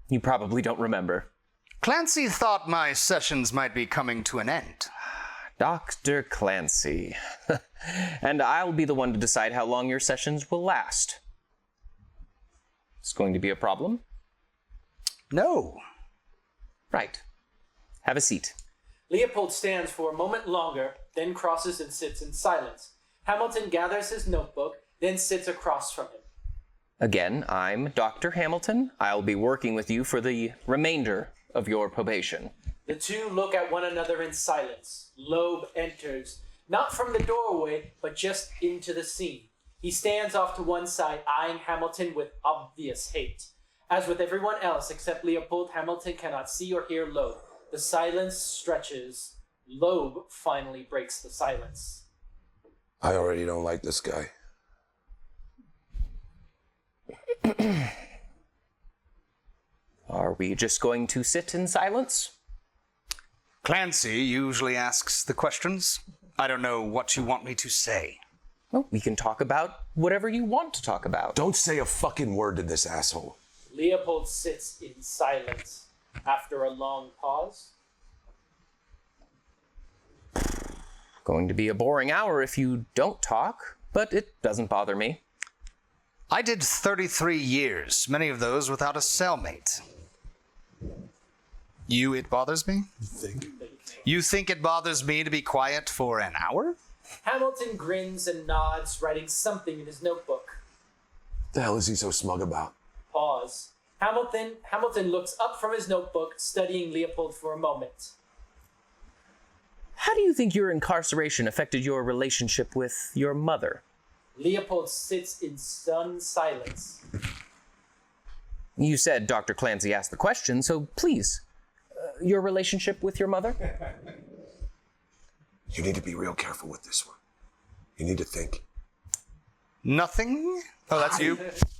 you probably don't remember. Clancy thought my sessions might be coming to an end. Dr. Clancy. And I'll be the one to decide how long your sessions will last. It's going to be a problem? No. Right. Have a seat. Leopold stands for a moment longer, then crosses and sits in silence. Hamilton gathers his notebook, then sits across from him. Again, I'm Dr. Hamilton. I'll be working with you for the remainder of your probation. The two look at one another in silence. Loeb enters, not from the doorway, but just into the scene. He stands off to one side, eyeing Hamilton with obvious hate. As with everyone else except Leopold, Hamilton cannot see or hear Loeb. The silence stretches. Loeb finally breaks the silence. I already don't like this guy. Are we just going to sit in silence? Clancy usually asks the questions. I don't know what you want me to say. Well, we can talk about whatever you want to talk about. Don't say a fucking word to this asshole. Leopold sits in silence. After a long pause, Going to be a boring hour if you don't talk, but it doesn't bother me. I did 33 years, many of those without a cellmate. It bothers me? You think it bothers me to be quiet for an hour? Hamilton grins and nods, writing something in his notebook. What the hell is he so smug about? Pause. Hamilton looks up from his notebook, studying Leopold for a moment. How do you think your incarceration affected your relationship with your mother? Leopold sits in stunned silence. You said Dr. Clancy asked the question, so please, your relationship with your mother? You need to be real careful with this one. You need to think. Nothing? Oh, that's you?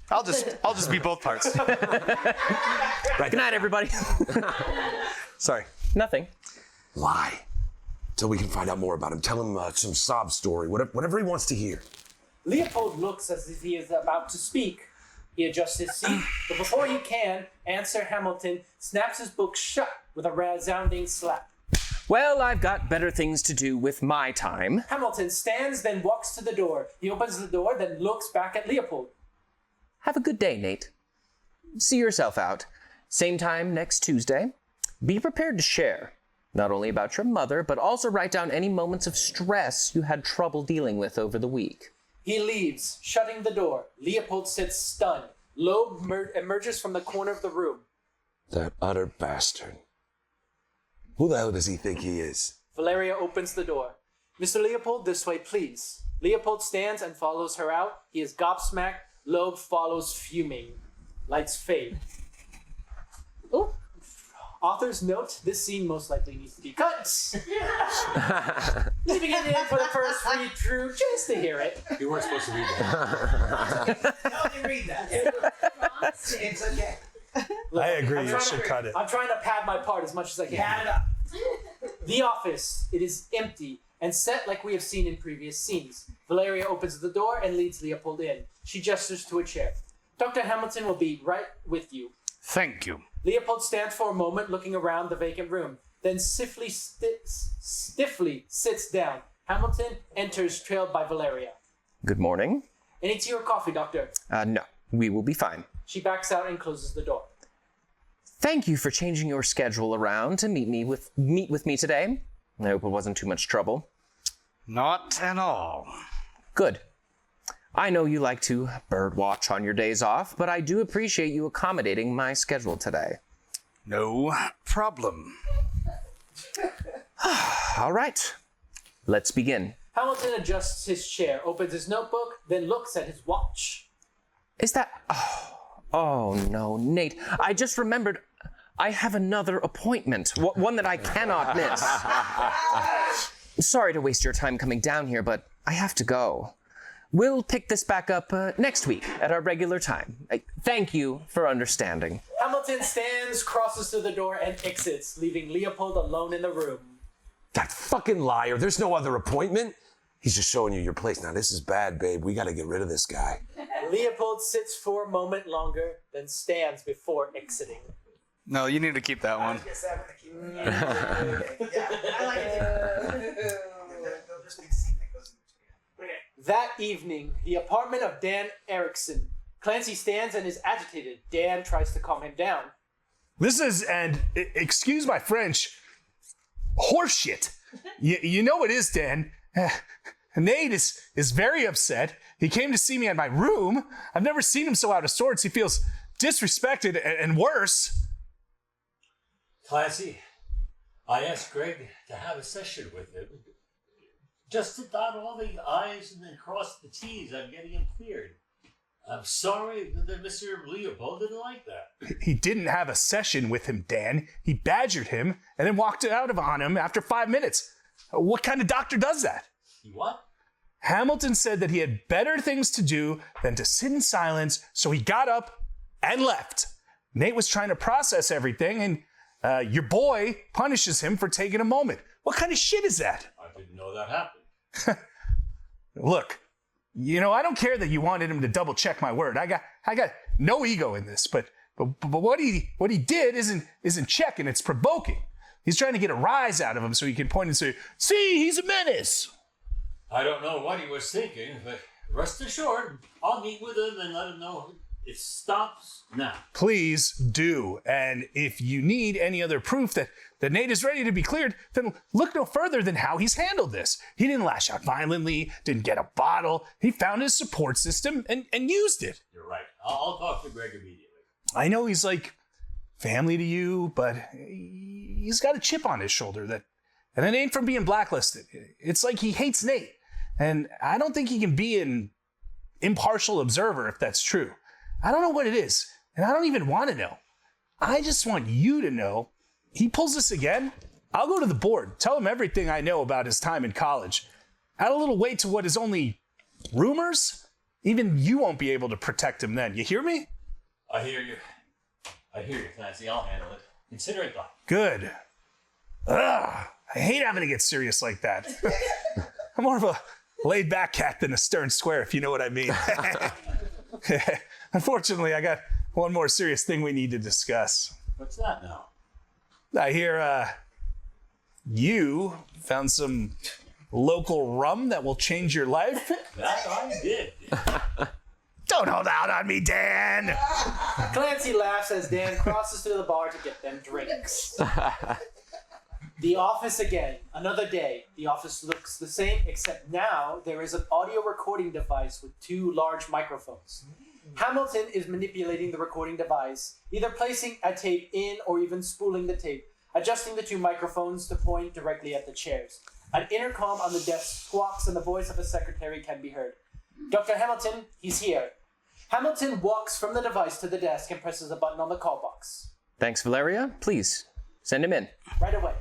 I'll just be both parts. Right. Good night, everybody. Sorry. Nothing. Lie. Till we can find out more about him. Tell him some sob story, whatever he wants to hear. Leopold looks as if he is about to speak. He adjusts his seat, but before he can answer, Hamilton snaps his book shut with a resounding slap. Well, I've got better things to do with my time. Hamilton stands, then walks to the door. He opens the door, then looks back at Leopold. Have a good day, Nate. See yourself out. Same time next Tuesday. Be prepared to share, not only about your mother, but also write down any moments of stress you had trouble dealing with over the week. He leaves, shutting the door. Leopold sits stunned. Loeb emerges from the corner of the room. That utter bastard. Who the hell does he think he is? Valeria opens the door. Mr. Leopold, this way, please. Leopold stands and follows her out. He is gobsmacked. Loeb follows fuming. Lights fade. Oh. Author's note, this scene most likely needs to be cut. Leaving it in for the first read through just to hear it. You weren't supposed to read that. Don't read that. It's okay. Look, I agree, I'm you trying should cut it. I'm trying to pad my part as much as I can. Add it up. The office. It is empty and set like we have seen in previous scenes. Valeria opens the door and leads Leopold in. She gestures to a chair. Dr. Hamilton will be right with you. Thank you. Leopold stands for a moment looking around the vacant room, then stiffly sits down. Hamilton enters, trailed by Valeria. Good morning. Any tea or coffee, Doctor? No, we will be fine. She backs out and closes the door. Thank you for changing your schedule around to meet with me today. I hope it wasn't too much trouble. Not at all. Good. I know you like to birdwatch on your days off, but I do appreciate you accommodating my schedule today. No problem. All right, let's begin. Hamilton adjusts his chair, opens his notebook, then looks at his watch. Is that... Oh no, Nate. I just remembered I have another appointment, one that I cannot miss. Sorry to waste your time coming down here, but I have to go. We'll pick this back up next week at our regular time. Thank you for understanding. Hamilton stands, crosses to the door, and exits, leaving Leopold alone in the room. That fucking liar. There's no other appointment. He's just showing you your place. Now, this is bad, babe. We got to get rid of this guy. Leopold sits for a moment longer, then stands before exiting. No, you need to keep that one. That evening, the apartment of Dan Erickson. Clancy stands and is agitated. Dan tries to calm him down. This is, and excuse my French, horseshit. You know it is, Dan. Nate is very upset. He came to see me in my room. I've never seen him so out of sorts. He feels disrespected and worse. Clancy, I asked Greg to have a session with him. Just to dot all the I's and then cross the T's on getting him cleared. I'm sorry that Mr. Leopold didn't like that. He didn't have a session with him, Dan. He badgered him and then walked out on him after 5 minutes. What kind of doctor does that? He what? Hamilton said that he had better things to do than to sit in silence, so he got up and left. Nate was trying to process everything, and your boy punishes him for taking a moment. What kind of shit is that? I didn't know that happened. Look, I don't care that you wanted him to double check my word. I got no ego in this, but what he did isn't checking. It's provoking. He's trying to get a rise out of him so he can point and say, "See, he's a menace." I don't know what he was thinking, but rest assured, I'll meet with him and let him know it stops now. Please do. And if you need any other proof that Nate is ready to be cleared, then look no further than how he's handled this. He didn't lash out violently, didn't get a bottle. He found his support system and used it. You're right. I'll talk to Greg immediately. I know he's like family to you, but he's got a chip on his shoulder and it ain't from being blacklisted. It's like he hates Nate. And I don't think he can be an impartial observer if that's true. I don't know what it is, and I don't even want to know. I just want you to know. He pulls this again, I'll go to the board, tell him everything I know about his time in college. Add a little weight to what is only rumors. Even you won't be able to protect him then. You hear me? I hear you, Clancy. I'll handle it. Consider it done. Good. Ugh, I hate having to get serious like that. I'm more of a laid-back cat than a stern square, if you know what I mean. Unfortunately, I got one more serious thing we need to discuss. What's that now? I hear you found some local rum that will change your life. That I did. Don't hold out on me, Dan. Clancy laughs as Dan crosses to the bar to get them drinks. The office again. Another day. The office looks the same, except now there is an audio recording device with 2 large microphones. Hamilton is manipulating the recording device, either placing a tape in or even spooling the tape, adjusting the 2 microphones to point directly at the chairs. An intercom on the desk squawks and the voice of a secretary can be heard. Dr. Hamilton, he's here. Hamilton walks from the device to the desk and presses a button on the call box. Thanks, Valeria. Please, send him in. Right away.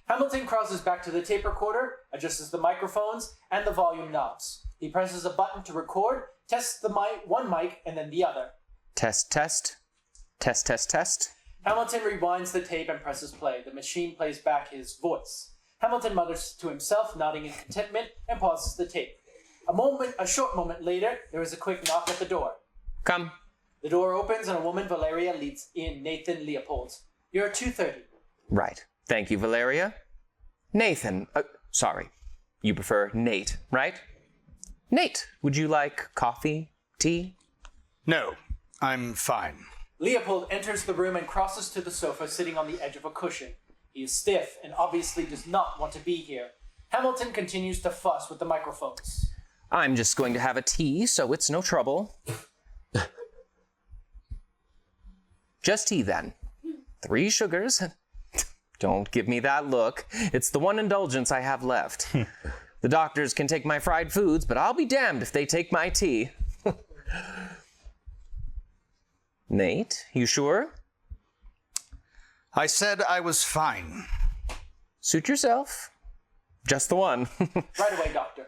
Hamilton crosses back to the tape recorder, adjusts the microphones and the volume knobs. He presses a button to record, tests the one mic and then the other. Test, test. Test, test, test. Hamilton rewinds the tape and presses play. The machine plays back his voice. Hamilton mutters to himself, nodding in contentment, and pauses the tape. A short moment later, there is a quick knock at the door. Come. The door opens and a woman, Valeria, leads in Nathan Leopold. You're at 2:30. Right. Thank you, Valeria. Nathan, sorry. You prefer Nate, right? Nate, would you like coffee, tea? No, I'm fine. Leopold enters the room and crosses to the sofa, sitting on the edge of a cushion. He is stiff and obviously does not want to be here. Hamilton continues to fuss with the microphones. I'm just going to have a tea, so it's no trouble. Just tea, then. 3 sugars. Don't give me that look. It's the one indulgence I have left. The doctors can take my fried foods, but I'll be damned if they take my tea. Nate, you sure? I said I was fine. Suit yourself. Just the one. Right away, doctor.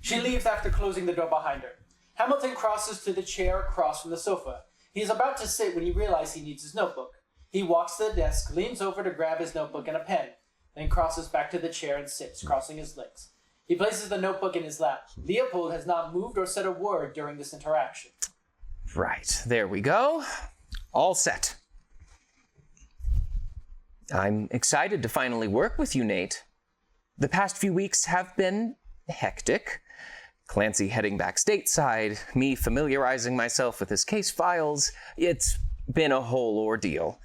She leaves after closing the door behind her. Hamilton crosses to the chair across from the sofa. He is about to sit when he realizes he needs his notebook. He walks to the desk, leans over to grab his notebook and a pen, then crosses back to the chair and sits, crossing his legs. He places the notebook in his lap. Leopold has not moved or said a word during this interaction. Right, there we go. All set. I'm excited to finally work with you, Nate. The past few weeks have been hectic. Clancy heading back stateside, me familiarizing myself with his case files. It's been a whole ordeal.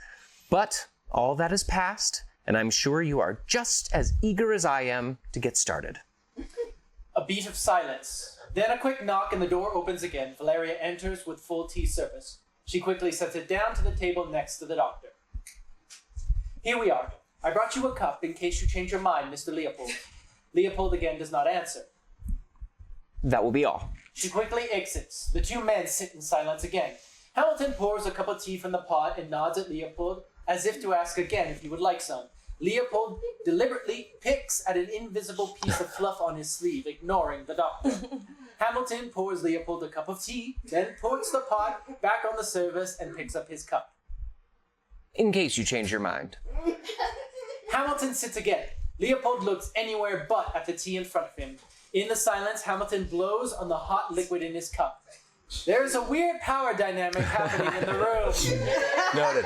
But all that is past, and I'm sure you are just as eager as I am to get started. A beat of silence. Then a quick knock and the door opens again. Valeria enters with full tea service. She quickly sets it down to the table next to the doctor. Here we are. I brought you a cup in case you change your mind, Mr. Leopold. Leopold again does not answer. That will be all. She quickly exits. The two men sit in silence again. Hamilton pours a cup of tea from the pot and nods at Leopold as if to ask again if he would like some. Leopold deliberately picks at an invisible piece of fluff on his sleeve, ignoring the doctor. Hamilton pours Leopold a cup of tea, then puts the pot back on the service and picks up his cup. In case you change your mind. Hamilton sits again. Leopold looks anywhere but at the tea in front of him. In the silence, Hamilton blows on the hot liquid in his cup. There's a weird power dynamic happening in the room. Noted.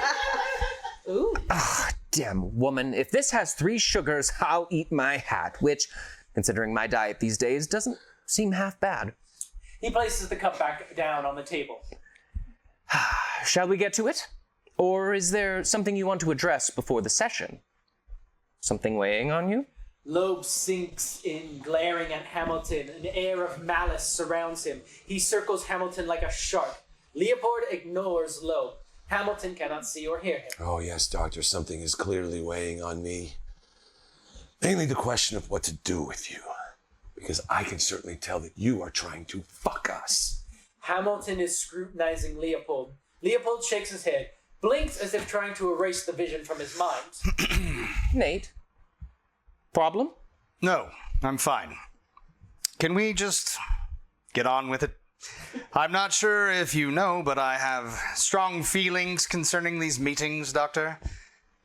Ooh. Damn woman, if this has 3 sugars, I'll eat my hat, which, considering my diet these days, doesn't seem half bad. He places the cup back down on the table. Shall we get to it? Or is there something you want to address before the session? Something weighing on you? Loeb sinks in, glaring at Hamilton. An air of malice surrounds him. He circles Hamilton like a shark. Leopold ignores Loeb. Hamilton cannot see or hear him. Oh, yes, Doctor, something is clearly weighing on me. Mainly the question of what to do with you. Because I can certainly tell that you are trying to fuck us. Hamilton is scrutinizing Leopold. Leopold shakes his head, blinks as if trying to erase the vision from his mind. Nate? Problem? No, I'm fine. Can we just get on with it? I'm not sure if you know, but I have strong feelings concerning these meetings, Doctor.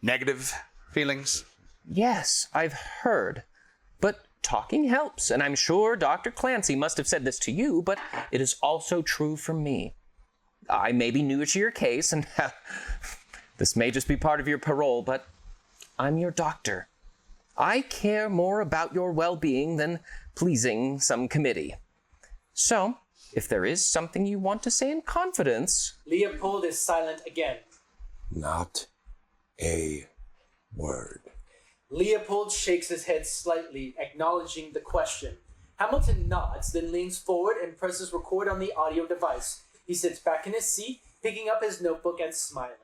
Negative feelings. Yes, I've heard. But talking helps, and I'm sure Dr. Clancy must have said this to you, but it is also true for me. I may be new to your case, and this may just be part of your parole, but I'm your doctor. I care more about your well-being than pleasing some committee. So, if there is something you want to say in confidence... Leopold is silent again. Not a word. Leopold shakes his head slightly, acknowledging the question. Hamilton nods, then leans forward and presses record on the audio device. He sits back in his seat, picking up his notebook and smiling.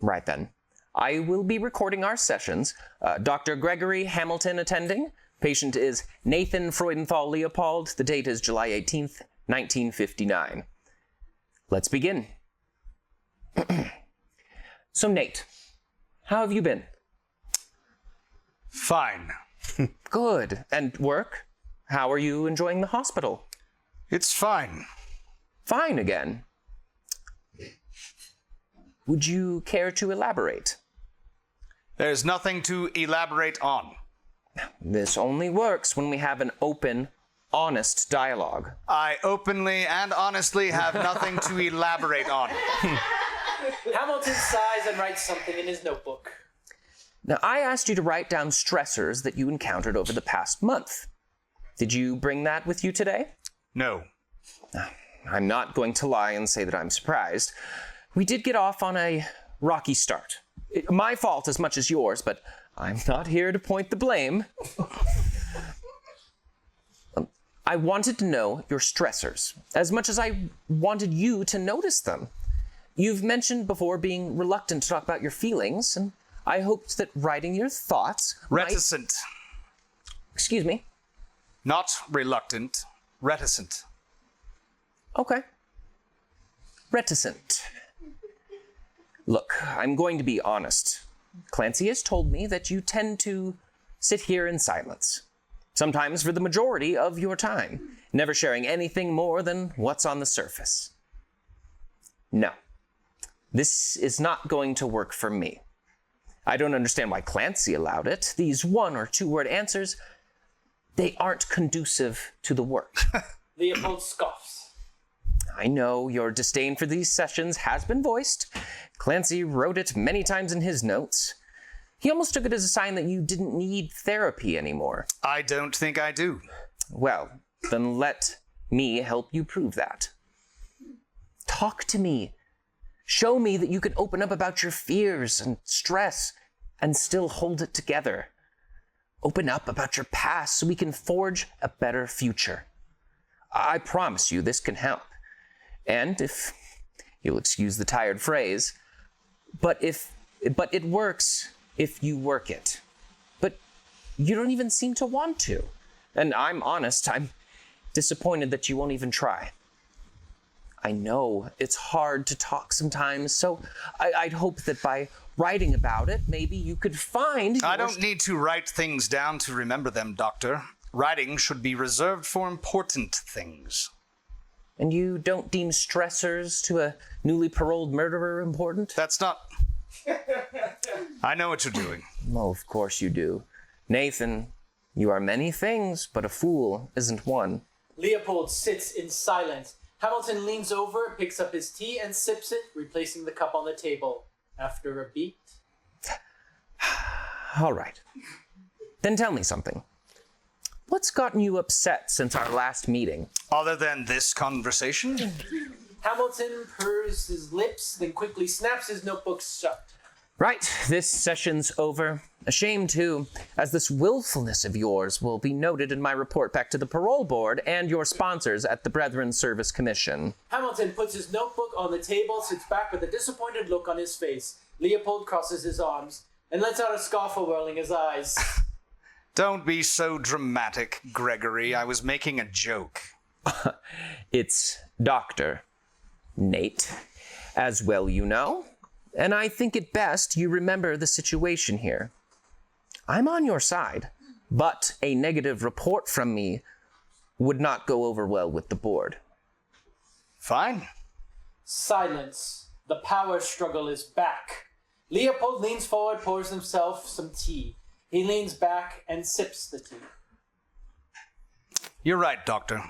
Right then. I will be recording our sessions. Dr. Gregory Hamilton attending. Patient is Nathan Freudenthal Leopold. The date is July 18th, 1959. Let's begin. So, Nate, how have you been? Fine. Good. And work? How are you enjoying the hospital? It's fine. Fine again. Would you care to elaborate? There's nothing to elaborate on. This only works when we have an open, honest dialogue. I openly and honestly have nothing to elaborate on. Hamilton sighs and writes something in his notebook. Now, I asked you to write down stressors that you encountered over the past month. Did you bring that with you today? No. I'm not going to lie and say that I'm surprised. We did get off on a rocky start. My fault as much as yours, but I'm not here to point the blame. I wanted to know your stressors, as much as I wanted you to notice them. You've mentioned before being reluctant to talk about your feelings, and I hoped that writing your thoughts Reticent. Excuse me? Not reluctant. Reticent. Okay. Reticent. Look, I'm going to be honest. Clancy has told me that you tend to sit here in silence. sometimes for the majority of your time, never sharing anything more than what's on the surface. No, this is not going to work for me. I don't understand why Clancy allowed it. These 1- or 2-word answers, they aren't conducive to the work. Leopold scoffs. I know your disdain for these sessions has been voiced. Clancy wrote it many times in his notes. He almost took it as a sign that you didn't need therapy anymore. I don't think I do. Well, then let me help you prove that. Talk to me. Show me that you can open up about your fears and stress and still hold it together. Open up about your past so we can forge a better future. I promise you this can help. And if you'll excuse the tired phrase, but it works if you work it. But you don't even seem to want to. And I'm honest, I'm disappointed that you won't even try. I know it's hard to talk sometimes, so I'd hope that by writing about it, maybe you could find... I don't need to write things down to remember them, Doctor. Writing should be reserved for important things. And you don't deem stressors to a newly paroled murderer important? That's not... I know what you're doing. Oh, of course you do. Nathan, you are many things, but a fool isn't one. Leopold sits in silence. Hamilton leans over, picks up his tea, and sips it, replacing the cup on the table. After a beat. All right. Then tell me something. What's gotten you upset since our last meeting? Other than this conversation? Hamilton purrs his lips, then quickly snaps his notebook shut. Right, this session's over. A shame, too, as this willfulness of yours will be noted in my report back to the parole board and your sponsors at the Brethren Service Commission. Hamilton puts his notebook on the table, sits back with a disappointed look on his face. Leopold crosses his arms and lets out a scoffle, rolling his eyes. Don't be so dramatic, Gregory. I was making a joke. It's Dr. Nate, as well you know. And I think it best you remember the situation here. I'm on your side, but a negative report from me would not go over well with the board. Fine. Silence. The power struggle is back. Leopold leans forward, pours himself some tea. He leans back and sips the tea. You're right, Doctor.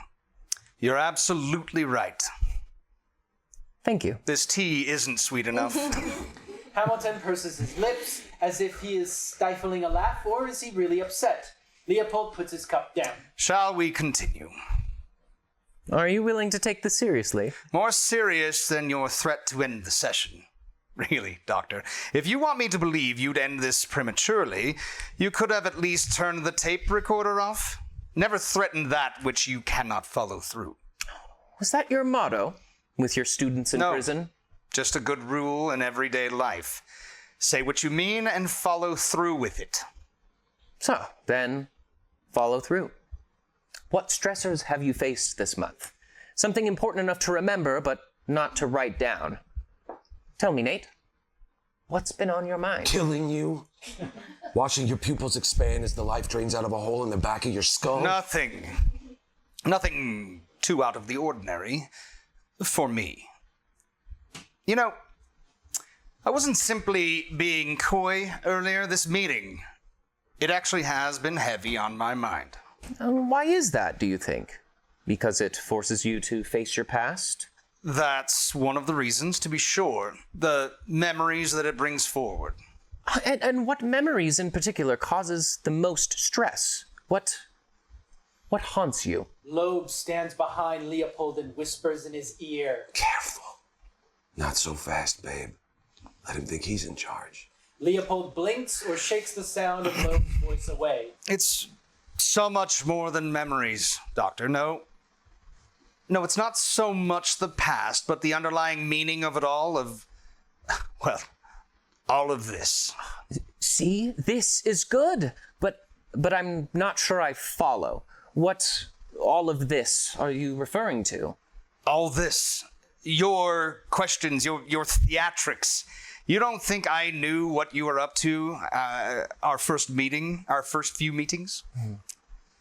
You're absolutely right. Thank you. This tea isn't sweet enough. Hamilton purses his lips as if he is stifling a laugh, or is he really upset? Leopold puts his cup down. Shall we continue? Are you willing to take this seriously? More serious than your threat to end the session. Really, Doctor. If you want me to believe you'd end this prematurely, you could have at least turned the tape recorder off. Never threaten that which you cannot follow through. Was that your motto with your students in prison? Just a good rule in everyday life. Say what you mean and follow through with it. So, then, follow through. What stressors have you faced this month? Something important enough to remember, but not to write down. Tell me, Nate, what's been on your mind? Killing you? Watching your pupils expand as the life drains out of a hole in the back of your skull? Nothing too out of the ordinary for me. You know, I wasn't simply being coy earlier. This meeting, it actually has been heavy on my mind. Why is that, do you think? Because it forces you to face your past? That's one of the reasons, to be sure. The memories that it brings forward. And what memories in particular causes the most stress? What haunts you? Loeb stands behind Leopold and whispers in his ear. Careful. Not so fast, babe. Let him think he's in charge. Leopold blinks or shakes the sound of Loeb's voice away. It's so much more than memories, Doctor. No, it's not so much the past, but the underlying meaning of it all, all of this. See, this is good, but I'm not sure I follow. What all of this are you referring to? All this. Your questions, your theatrics. You don't think I knew what you were up to our first few meetings?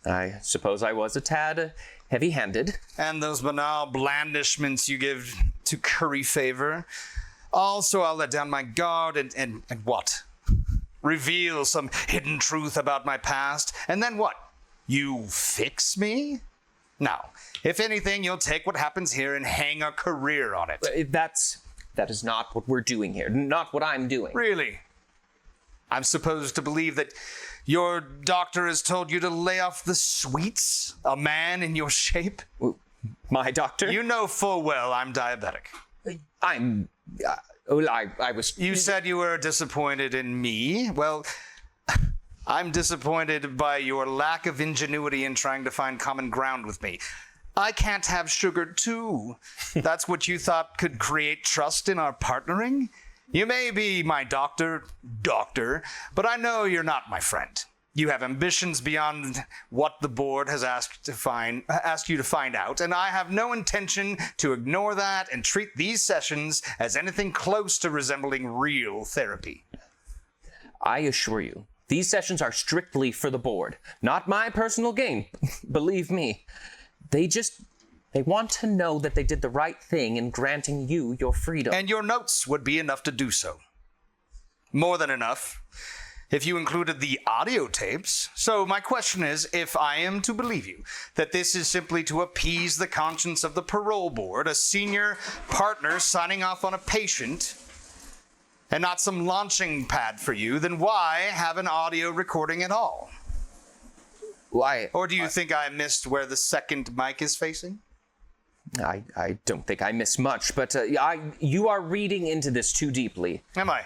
I suppose I was a tad heavy-handed. And those banal blandishments you give to curry favor. Also, I'll let down my guard and what? Reveal some hidden truth about my past. And then what? You fix me? No. If anything, you'll take what happens here and hang a career on it. That is not what we're doing here. Not what I'm doing. Really? I'm supposed to believe that your doctor has told you to lay off the sweets? A man in your shape? My doctor? You know full well I'm diabetic. I was... You said you were disappointed in me. Well, I'm disappointed by your lack of ingenuity in trying to find common ground with me. I can't have sugar too. That's what you thought could create trust in our partnering? You may be my doctor, but I know you're not my friend. You have ambitions beyond what the board has asked you to find out, and I have no intention to ignore that and treat these sessions as anything close to resembling real therapy. I assure you, these sessions are strictly for the board, not my personal gain. Believe me. They want to know that they did the right thing in granting you your freedom. And your notes would be enough to do so. More than enough, if you included the audio tapes. So my question is, if I am to believe you, that this is simply to appease the conscience of the parole board, a senior partner signing off on a patient, and not some launching pad for you, then why have an audio recording at all? Why? Or do you think I missed where the second mic is facing? I don't think I miss much, but you are reading into this too deeply. Am I?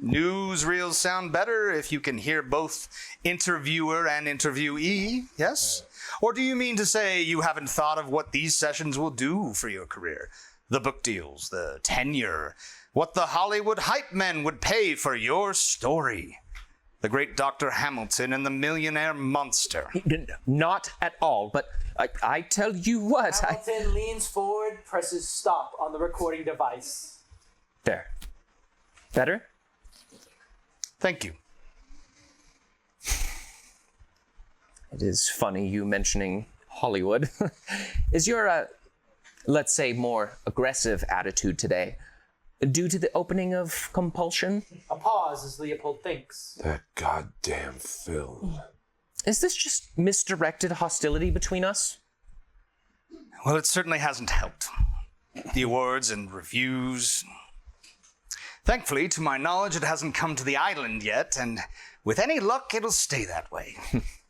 Newsreels sound better if you can hear both interviewer and interviewee, yes? Or do you mean to say you haven't thought of what these sessions will do for your career? The book deals, the tenure, what the Hollywood hype men would pay for your story. The great Dr. Hamilton and the millionaire monster. Not at all, but I tell you what. Hamilton leans forward, presses stop on the recording device. There. Better? Thank you. It is funny you mentioning Hollywood. Is your, let's say, more aggressive attitude today due to the opening of Compulsion? A pause as Leopold thinks. That goddamn film. Is this just misdirected hostility between us? Well, it certainly hasn't helped. The awards and reviews. Thankfully, to my knowledge, it hasn't come to the island yet, and with any luck, it'll stay that way.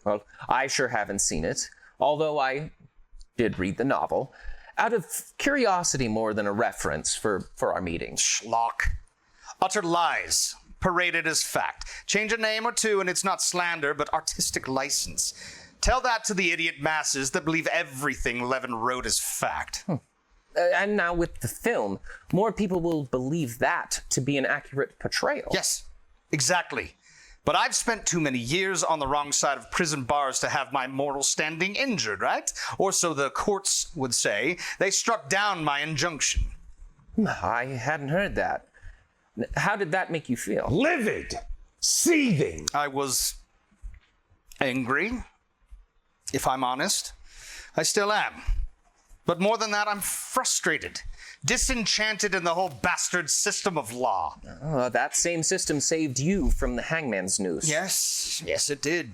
Well, I sure haven't seen it, although I did read the novel, out of curiosity more than a reference for our meeting. Schlock. Utter lies, paraded as fact. Change a name or two, and it's not slander, but artistic license. Tell that to the idiot masses that believe everything Levin wrote is fact. And now with the film, more people will believe that to be an accurate portrayal. Yes, exactly. But I've spent too many years on the wrong side of prison bars to have my moral standing injured, right? Or so the courts would say. They struck down my injunction. I hadn't heard that. How did that make you feel? Livid! Seething! I was angry, if I'm honest. I still am. But more than that, I'm frustrated, disenchanted in the whole bastard system of law. That same system saved you from the hangman's noose. Yes, it did.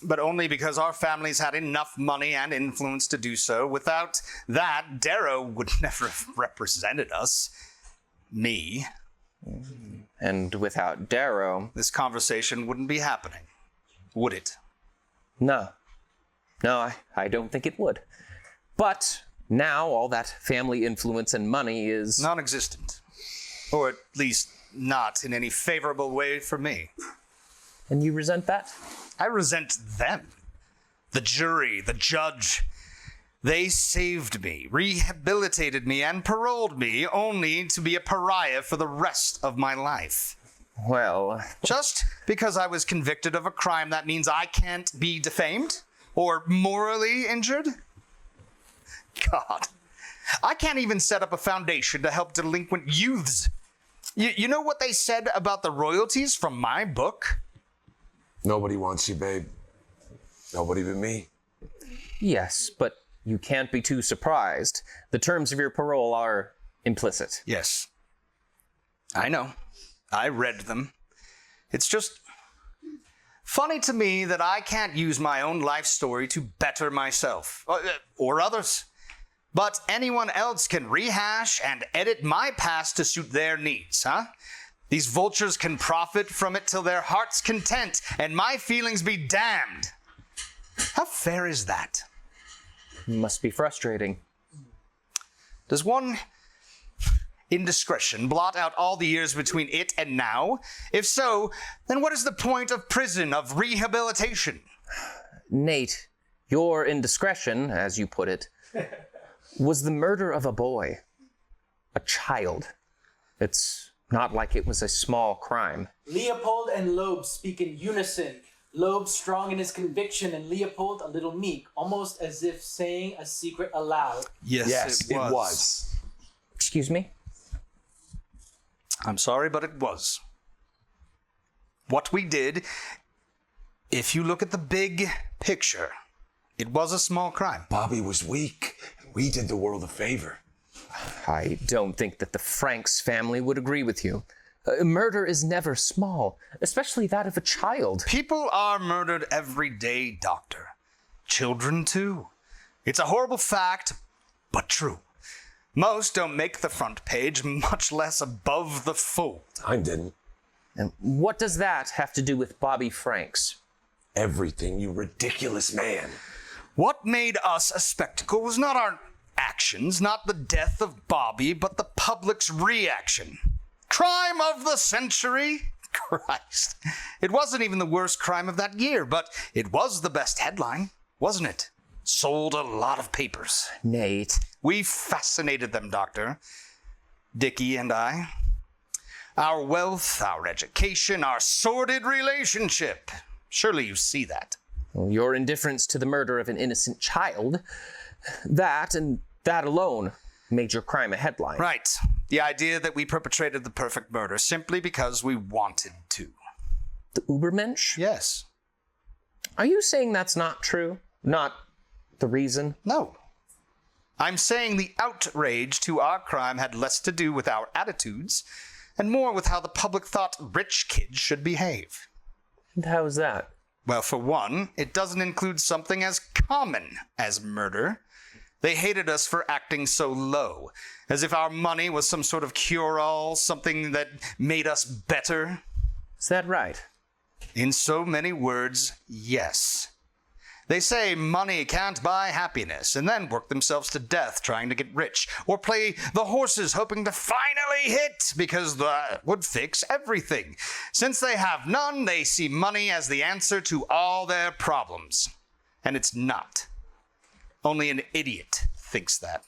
But only because our families had enough money and influence to do so. Without that, Darrow would never have represented us. Me. And without Darrow... this conversation wouldn't be happening, would it? No, I don't think it would. But now all that family influence and money is... non-existent. Or at least not in any favorable way for me. And you resent that? I resent them. The jury, the judge. They saved me, rehabilitated me, and paroled me only to be a pariah for the rest of my life. Well... just because I was convicted of a crime, that means I can't be defamed? Or morally injured? God, I can't even set up a foundation to help delinquent youths. You know what they said about the royalties from my book? Nobody wants you, babe. Nobody but me. Yes, but you can't be too surprised. The terms of your parole are implicit. Yes. I know. I read them. It's just funny to me that I can't use my own life story to better myself, or others. But anyone else can rehash and edit my past to suit their needs, huh? These vultures can profit from it till their heart's content, and my feelings be damned. How fair is that? Must be frustrating. Does one indiscretion blot out all the years between it and now? If so, then what is the point of prison, of rehabilitation? Nate, your indiscretion, as you put it, was the murder of a boy. A child. It's not like it was a small crime. Leopold and Loeb speak in unison. Loeb strong in his conviction and Leopold a little meek, almost as if saying a secret aloud. Yes, it was. Excuse me? I'm sorry, but it was. What we did, if you look at the big picture, it was a small crime. Bobby was weak. We did the world a favor. I don't think that the Franks family would agree with you. Murder is never small, especially that of a child. People are murdered every day, Doctor. Children, too. It's a horrible fact, but true. Most don't make the front page, much less above the fold. I didn't. And what does that have to do with Bobby Franks? Everything, you ridiculous man. What made us a spectacle was not our actions, not the death of Bobby, but the public's reaction. Crime of the century? Christ. It wasn't even the worst crime of that year, but it was the best headline, wasn't it? Sold a lot of papers. Nate. We fascinated them, Doctor. Dickie and I. Our wealth, our education, our sordid relationship. Surely you see that. Well, your indifference to the murder of an innocent child, that and that alone made your crime a headline. Right. The idea that we perpetrated the perfect murder simply because we wanted to. The Ubermensch? Yes. Are you saying that's not true? Not the reason? No. I'm saying the outrage to our crime had less to do with our attitudes and more with how the public thought rich kids should behave. And how is that? Well, for one, it doesn't include something as common as murder. They hated us for acting so low, as if our money was some sort of cure-all, something that made us better. Is that right? In so many words, yes. They say money can't buy happiness, and then work themselves to death trying to get rich, or play the horses hoping to finally hit, because that would fix everything. Since they have none, they see money as the answer to all their problems. And it's not. Only an idiot thinks that.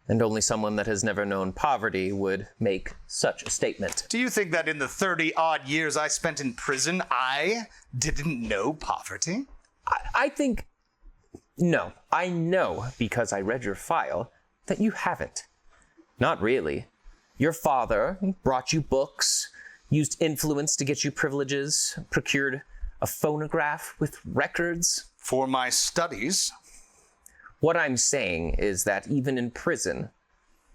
And only someone that has never known poverty would make such a statement. Do you think that in the 30-odd years I spent in prison, I didn't know poverty? I think... No, I know, because I read your file, that you haven't. Not really. Your father brought you books, used influence to get you privileges, procured a phonograph with records. For my studies. What I'm saying is that even in prison,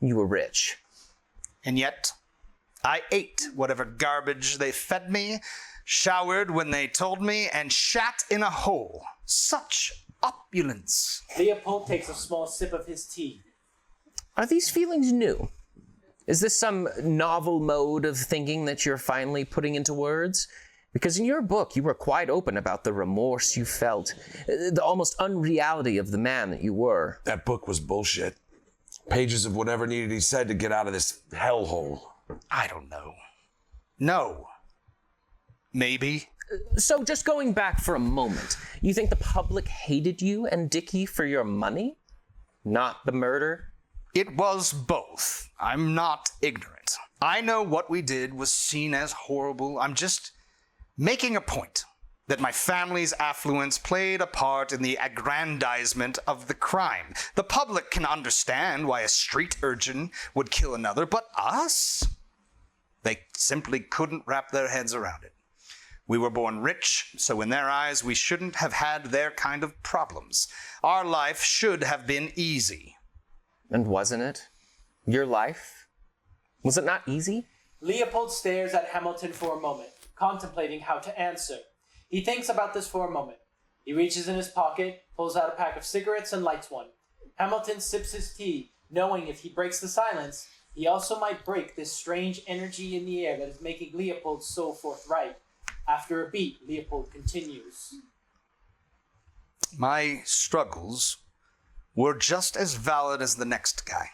you were rich. And yet, I ate whatever garbage they fed me, showered when they told me, and shat in a hole. Such opulence. Leopold takes a small sip of his tea. Are these feelings new? Is this some novel mode of thinking that you're finally putting into words? Because in your book, you were quite open about the remorse you felt, the almost unreality of the man that you were. That book was bullshit. Pages of whatever needed to be said to get out of this hellhole. I don't know. No. Maybe. So just going back for a moment, you think the public hated you and Dickie for your money? Not the murder? It was both. I'm not ignorant. I know what we did was seen as horrible. I'm just making a point that my family's affluence played a part in the aggrandizement of the crime. The public can understand why a street urchin would kill another, but us? They simply couldn't wrap their heads around it. We were born rich, so in their eyes, we shouldn't have had their kind of problems. Our life should have been easy. And wasn't it? Your life? Was it not easy? Leopold stares at Hamilton for a moment, contemplating how to answer. He thinks about this for a moment. He reaches in his pocket, pulls out a pack of cigarettes, and lights one. Hamilton sips his tea, knowing if he breaks the silence, he also might break this strange energy in the air that is making Leopold so forthright. After a beat, Leopold continues. My struggles were just as valid as the next guy.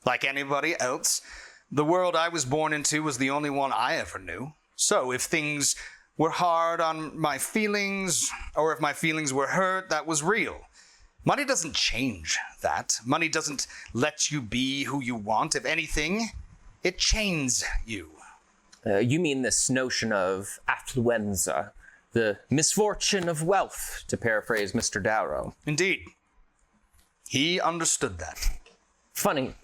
Like anybody else, the world I was born into was the only one I ever knew. So if things were hard on my feelings, or if my feelings were hurt, that was real. Money doesn't change that. Money doesn't let you be who you want. If anything, it chains you. You mean this notion of affluenza, the misfortune of wealth, to paraphrase Mr. Darrow. Indeed. He understood that. Funny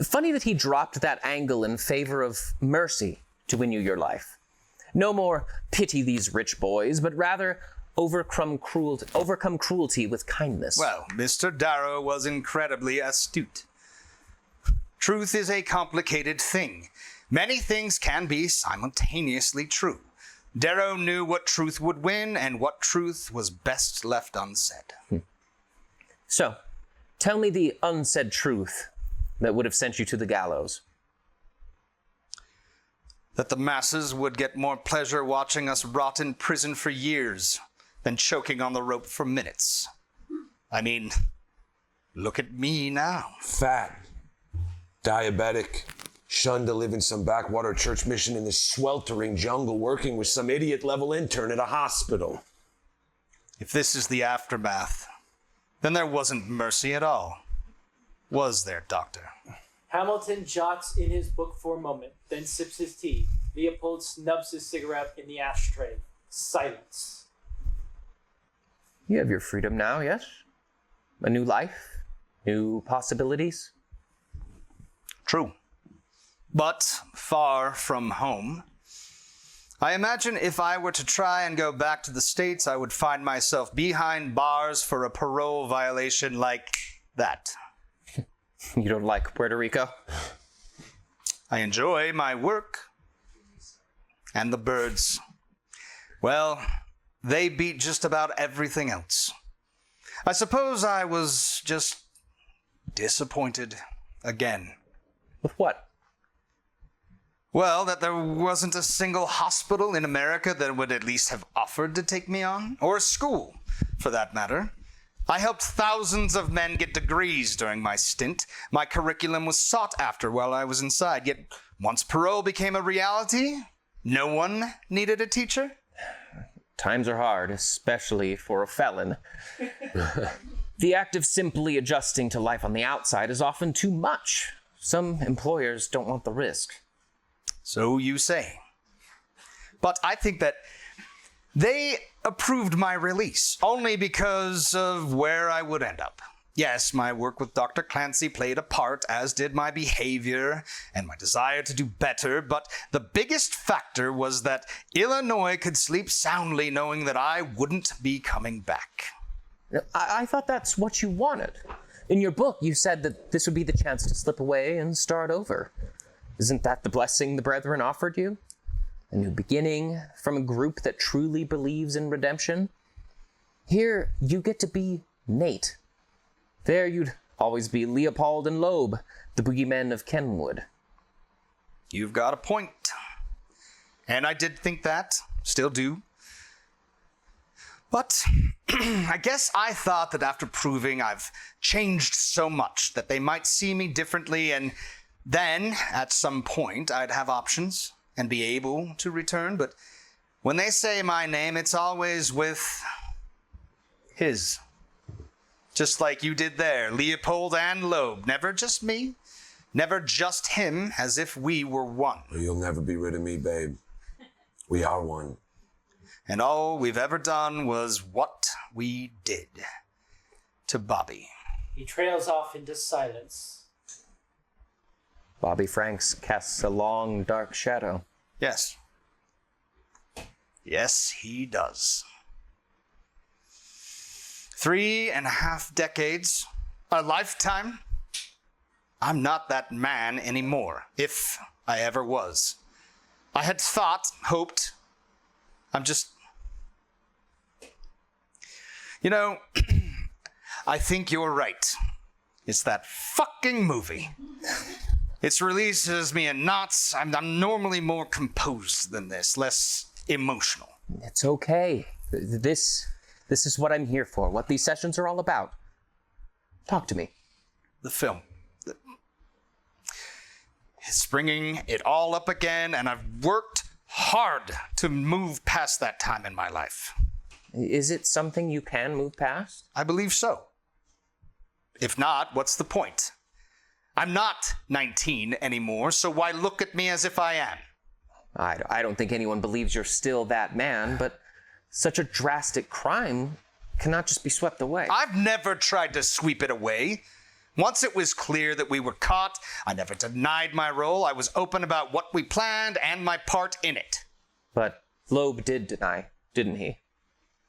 that he dropped that angle in favor of mercy to win you your life. No more pity these rich boys, but rather overcome cruelty with kindness. Well, Mr. Darrow was incredibly astute. Truth is a complicated thing. Many things can be simultaneously true. Darrow knew what truth would win and what truth was best left unsaid. So, tell me the unsaid truth that would have sent you to the gallows. That the masses would get more pleasure watching us rot in prison for years than choking on the rope for minutes. I mean, look at me now. Fat, diabetic, shunned to live in some backwater church mission in the sweltering jungle, working with some idiot-level intern at a hospital. If this is the aftermath, then there wasn't mercy at all. Was there, Doctor? Hamilton jots in his book for a moment, then sips his tea. Leopold snubs his cigarette in the ashtray. Silence. You have your freedom now, yes? A new life? New possibilities? True. But far from home. I imagine if I were to try and go back to the States, I would find myself behind bars for a parole violation like that. You don't like Puerto Rico? I enjoy my work. And the birds. Well, they beat just about everything else. I suppose I was just disappointed again. With what? Well, that there wasn't a single hospital in America that would at least have offered to take me on, or a school, for that matter. I helped thousands of men get degrees during my stint. My curriculum was sought after while I was inside, yet once parole became a reality, no one needed a teacher. Times are hard, especially for a felon. The act of simply adjusting to life on the outside is often too much. Some employers don't want the risk. So you say. But I think that they approved my release only because of where I would end up. Yes, my work with Dr. Clancy played a part, as did my behavior and my desire to do better, but the biggest factor was that Illinois could sleep soundly knowing that I wouldn't be coming back. I thought that's what you wanted. In your book, you said that this would be the chance to slip away and start over. Isn't that the blessing the brethren offered you? A new beginning from a group that truly believes in redemption? Here, you get to be Nate. There, you'd always be Leopold and Loeb, the boogeymen of Kenwood. You've got a point. And I did think that, still do. But I guess I thought that after proving I've changed so much that they might see me differently, and then, at some point, I'd have options and be able to return. But when they say my name, it's always with his. Just like you did there, Leopold and Loeb. Never just me, never just him, as if we were one. You'll never be rid of me, babe. We are one. And all we've ever done was what we did to Bobby. He trails off into silence. Bobby Franks casts a long, dark shadow. Yes. Yes, he does. 3.5 decades, a lifetime. I'm not that man anymore, if I ever was. I had thought, hoped. I'm just... You know, I think you're right. It's that fucking movie. Its releases me in knots. I'm normally more composed than this, less emotional. It's okay. This is what I'm here for, what these sessions are all about. Talk to me. The film. It's bringing it all up again, and I've worked hard to move past that time in my life. Is it something you can move past? I believe so. If not, what's the point? I'm not 19 anymore, so why look at me as if I am? I don't think anyone believes you're still that man, but such a drastic crime cannot just be swept away. I've never tried to sweep it away. Once it was clear that we were caught, I never denied my role. I was open about what we planned and my part in it. But Loeb did deny, didn't he?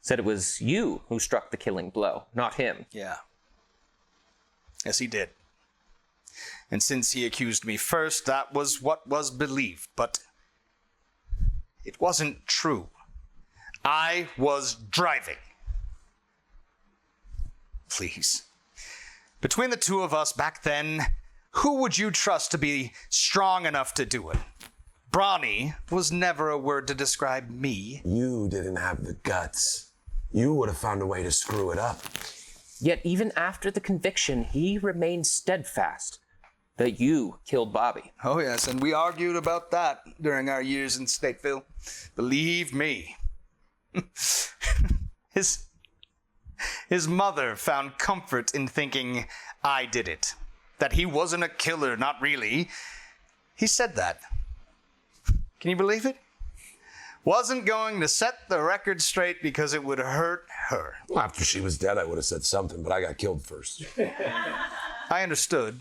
Said it was you who struck the killing blow, not him. Yeah. Yes, he did. And since he accused me first, that was what was believed. But it wasn't true. I was driving. Please. Between the two of us back then, who would you trust to be strong enough to do it? Brawny was never a word to describe me. You didn't have the guts. You would have found a way to screw it up. Yet even after the conviction, he remained steadfast that you killed Bobby. Oh, yes, and we argued about that during our years in Stateville. Believe me. His mother found comfort in thinking I did it. That he wasn't a killer, not really. He said that. Can you believe it? Wasn't going to set the record straight because it would hurt her. Well, after she was dead, I would have said something, but I got killed first. I understood.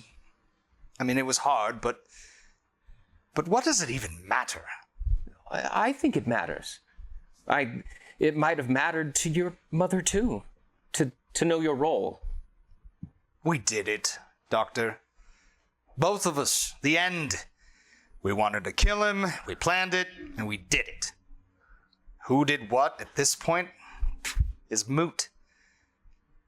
I mean, it was hard, but what does it even matter? I think it matters. It might have mattered to your mother too, to know your role. We did it, Doctor. Both of us. The end. We wanted to kill him, we planned it, and we did it. Who did what at this point is moot.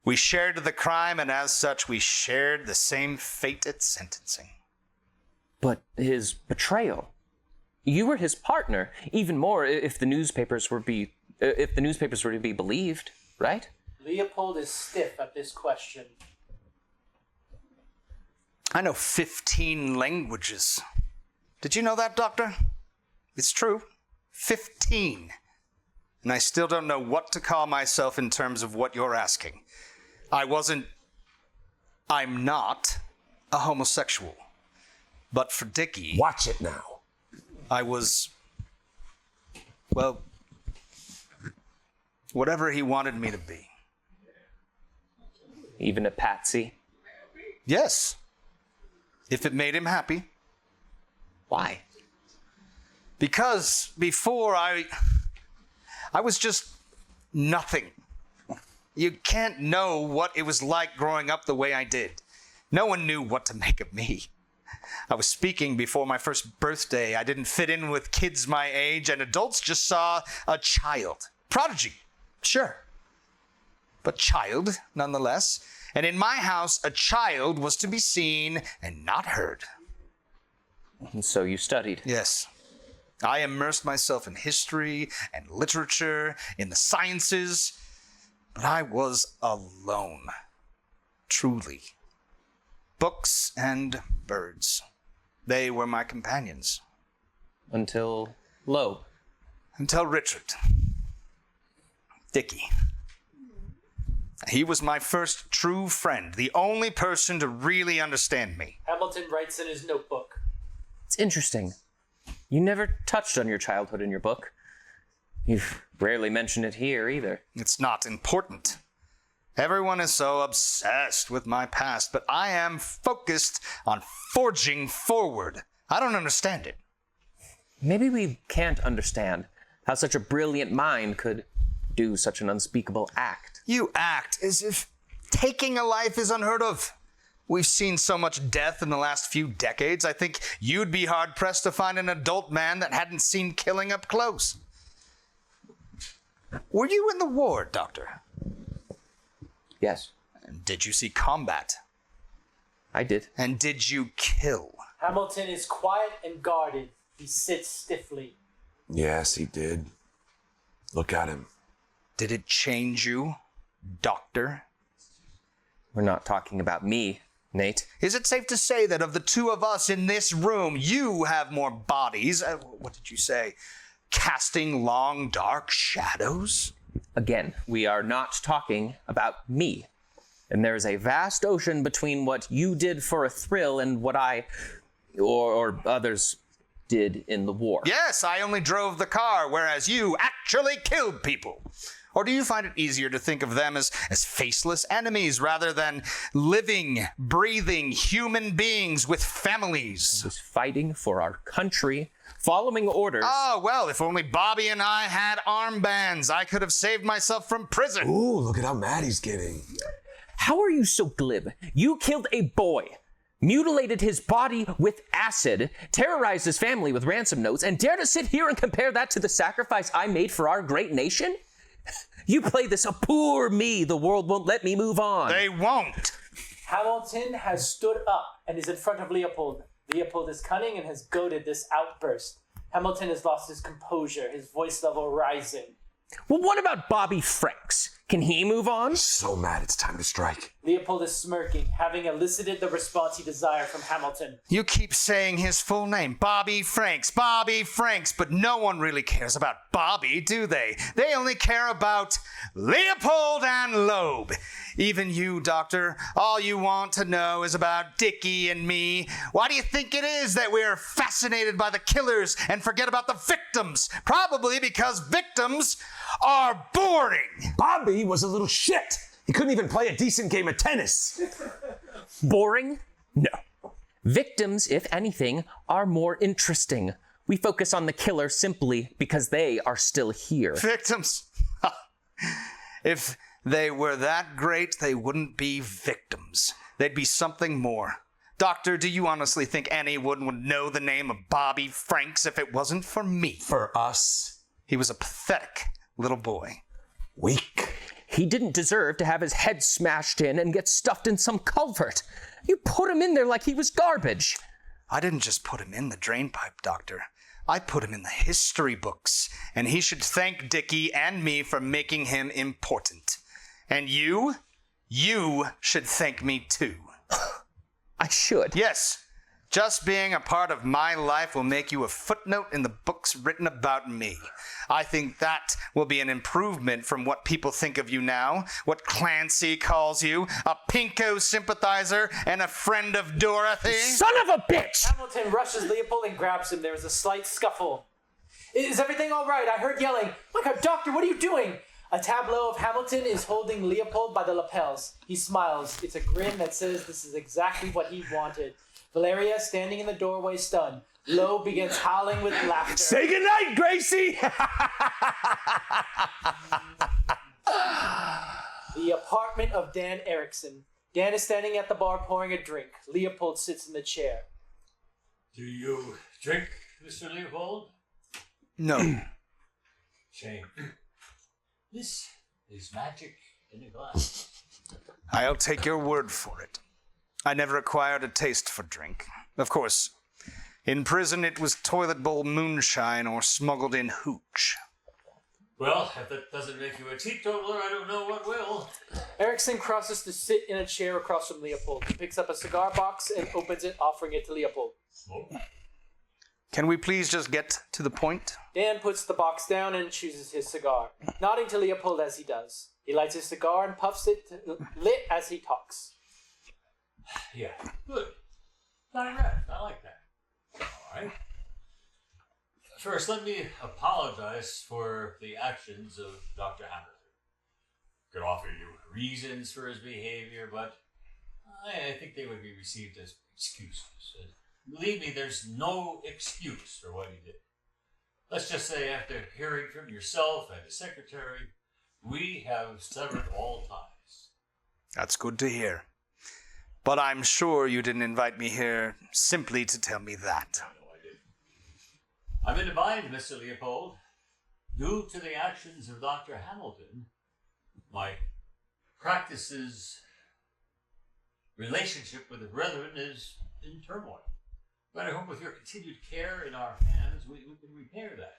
We shared the crime, and as such, we shared the same fate at sentencing. But his betrayal. You were his partner, even more if the newspapers were to be believed, right? Leopold is stiff at this question. I know 15 languages. Did you know that, Doctor? It's true. 15. And I still don't know what to call myself in terms of what you're asking. I'm not a homosexual. But for Dickie... Watch it now. I was... well... whatever he wanted me to be. Even a patsy? Yes. If it made him happy. Why? Because before I was just nothing. You can't know what it was like growing up the way I did. No one knew what to make of me. I was speaking before my first birthday. I didn't fit in with kids my age, and adults just saw a child. Prodigy, sure. But child, nonetheless. And in my house, a child was to be seen and not heard. And so you studied. Yes. I immersed myself in history and literature, in the sciences, but I was alone. Truly. Books and birds. They were my companions. Until Loeb. Until Richard. Dickie. He was my first true friend, the only person to really understand me. Hamilton writes in his notebook. It's interesting. You never touched on your childhood in your book. You've rarely mentioned it here either. It's not important. Everyone is so obsessed with my past, but I am focused on forging forward. I don't understand it. Maybe we can't understand how such a brilliant mind could do such an unspeakable act. You act as if taking a life is unheard of. We've seen so much death in the last few decades, I think you'd be hard-pressed to find an adult man that hadn't seen killing up close. Were you in the war, Doctor? Yes, And did you see combat? I did. And did you kill? Hamilton is quiet and guarded. He sits stiffly. Yes, he did. Look at him. Did it change you, Doctor? We're not talking about me, Nate. Is it safe to say that of the two of us in this room, you have more bodies, what did you say, casting long, dark shadows? Again, we are not talking about me. And there is a vast ocean between what you did for a thrill and what I, or others, did in the war. Yes, I only drove the car, whereas you actually killed people. Or do you find it easier to think of them as faceless enemies rather than living, breathing human beings with families? I was fighting for our country, following orders. Oh, well, if only Bobby and I had armbands, I could have saved myself from prison. Ooh, look at how mad he's getting. How are you so glib? You killed a boy, mutilated his body with acid, terrorized his family with ransom notes, and dare to sit here and compare that to the sacrifice I made for our great nation? You play this a poor me. The world won't let me move on. They won't. Hamilton has stood up and is in front of Leopold. Leopold is cunning and has goaded this outburst. Hamilton has lost his composure, his voice level rising. Well, what about Bobby Franks? Can he move on? So mad it's time to strike. Leopold is smirking, having elicited the response he desired from Hamilton. You keep saying his full name, Bobby Franks, but no one really cares about Bobby, do they? They only care about Leopold and Loeb. Even you, Doctor, all you want to know is about Dickie and me. Why do you think it is that we're fascinated by the killers and forget about the victims? Probably because victims are boring. Bobby was a little shit. He couldn't even play a decent game of tennis. Boring? No. Victims, if anything, are more interesting. We focus on the killer simply because they are still here. Victims? If they were that great, they wouldn't be victims. They'd be something more. Doctor, do you honestly think anyone would know the name of Bobby Franks if it wasn't for me? For us. He was a pathetic little boy. Weak. He didn't deserve to have his head smashed in and get stuffed in some culvert. You put him in there like he was garbage. I didn't just put him in the drain pipe, Doctor. I put him in the history books, and he should thank Dickie and me for making him important. And you should thank me too. I should. Yes, just being a part of my life will make you a footnote in the books written about me. I think that will be an improvement from what people think of you now, what Clancy calls you, a Pinko sympathizer and a friend of Dorothy. Son of a bitch! Hamilton rushes Leopold and grabs him. There is a slight scuffle. Is everything all right? I heard yelling. My God, Doctor, what are you doing? A tableau of Hamilton is holding Leopold by the lapels. He smiles. It's a grin that says this is exactly what he wanted. Valeria, standing in the doorway, stunned. Lowe begins howling with laughter. Say goodnight, Gracie! The apartment of Dan Erickson. Dan is standing at the bar pouring a drink. Leopold sits in the chair. Do you drink, Mr. Leopold? No. Shame. This is magic in a glass. I'll take your word for it. I never acquired a taste for drink. Of course, in prison it was toilet bowl moonshine or smuggled in hooch. Well, if that doesn't make you a teetotaler, I don't know what will. Erickson crosses to sit in a chair across from Leopold. He picks up a cigar box and opens it, offering it to Leopold. Smoke? Can we please just get to the point? Dan puts the box down and chooses his cigar, nodding to Leopold as he does. He lights his cigar and puffs it, lit as he talks. Yeah, good. Not red. I like that. All right. First, let me apologize for the actions of Dr. Hamilton. Could offer you reasons for his behavior, but I think they would be received as excuses. Believe me, there's no excuse for what he did. Let's just say after hearing from yourself and the secretary, we have severed all ties. That's good to hear. But I'm sure you didn't invite me here simply to tell me that. No, I didn't. I'm in a bind, Mr. Leopold. Due to the actions of Dr. Hamilton, my practice's relationship with the brethren is in turmoil. But I hope with your continued care in our hands, we can repair that.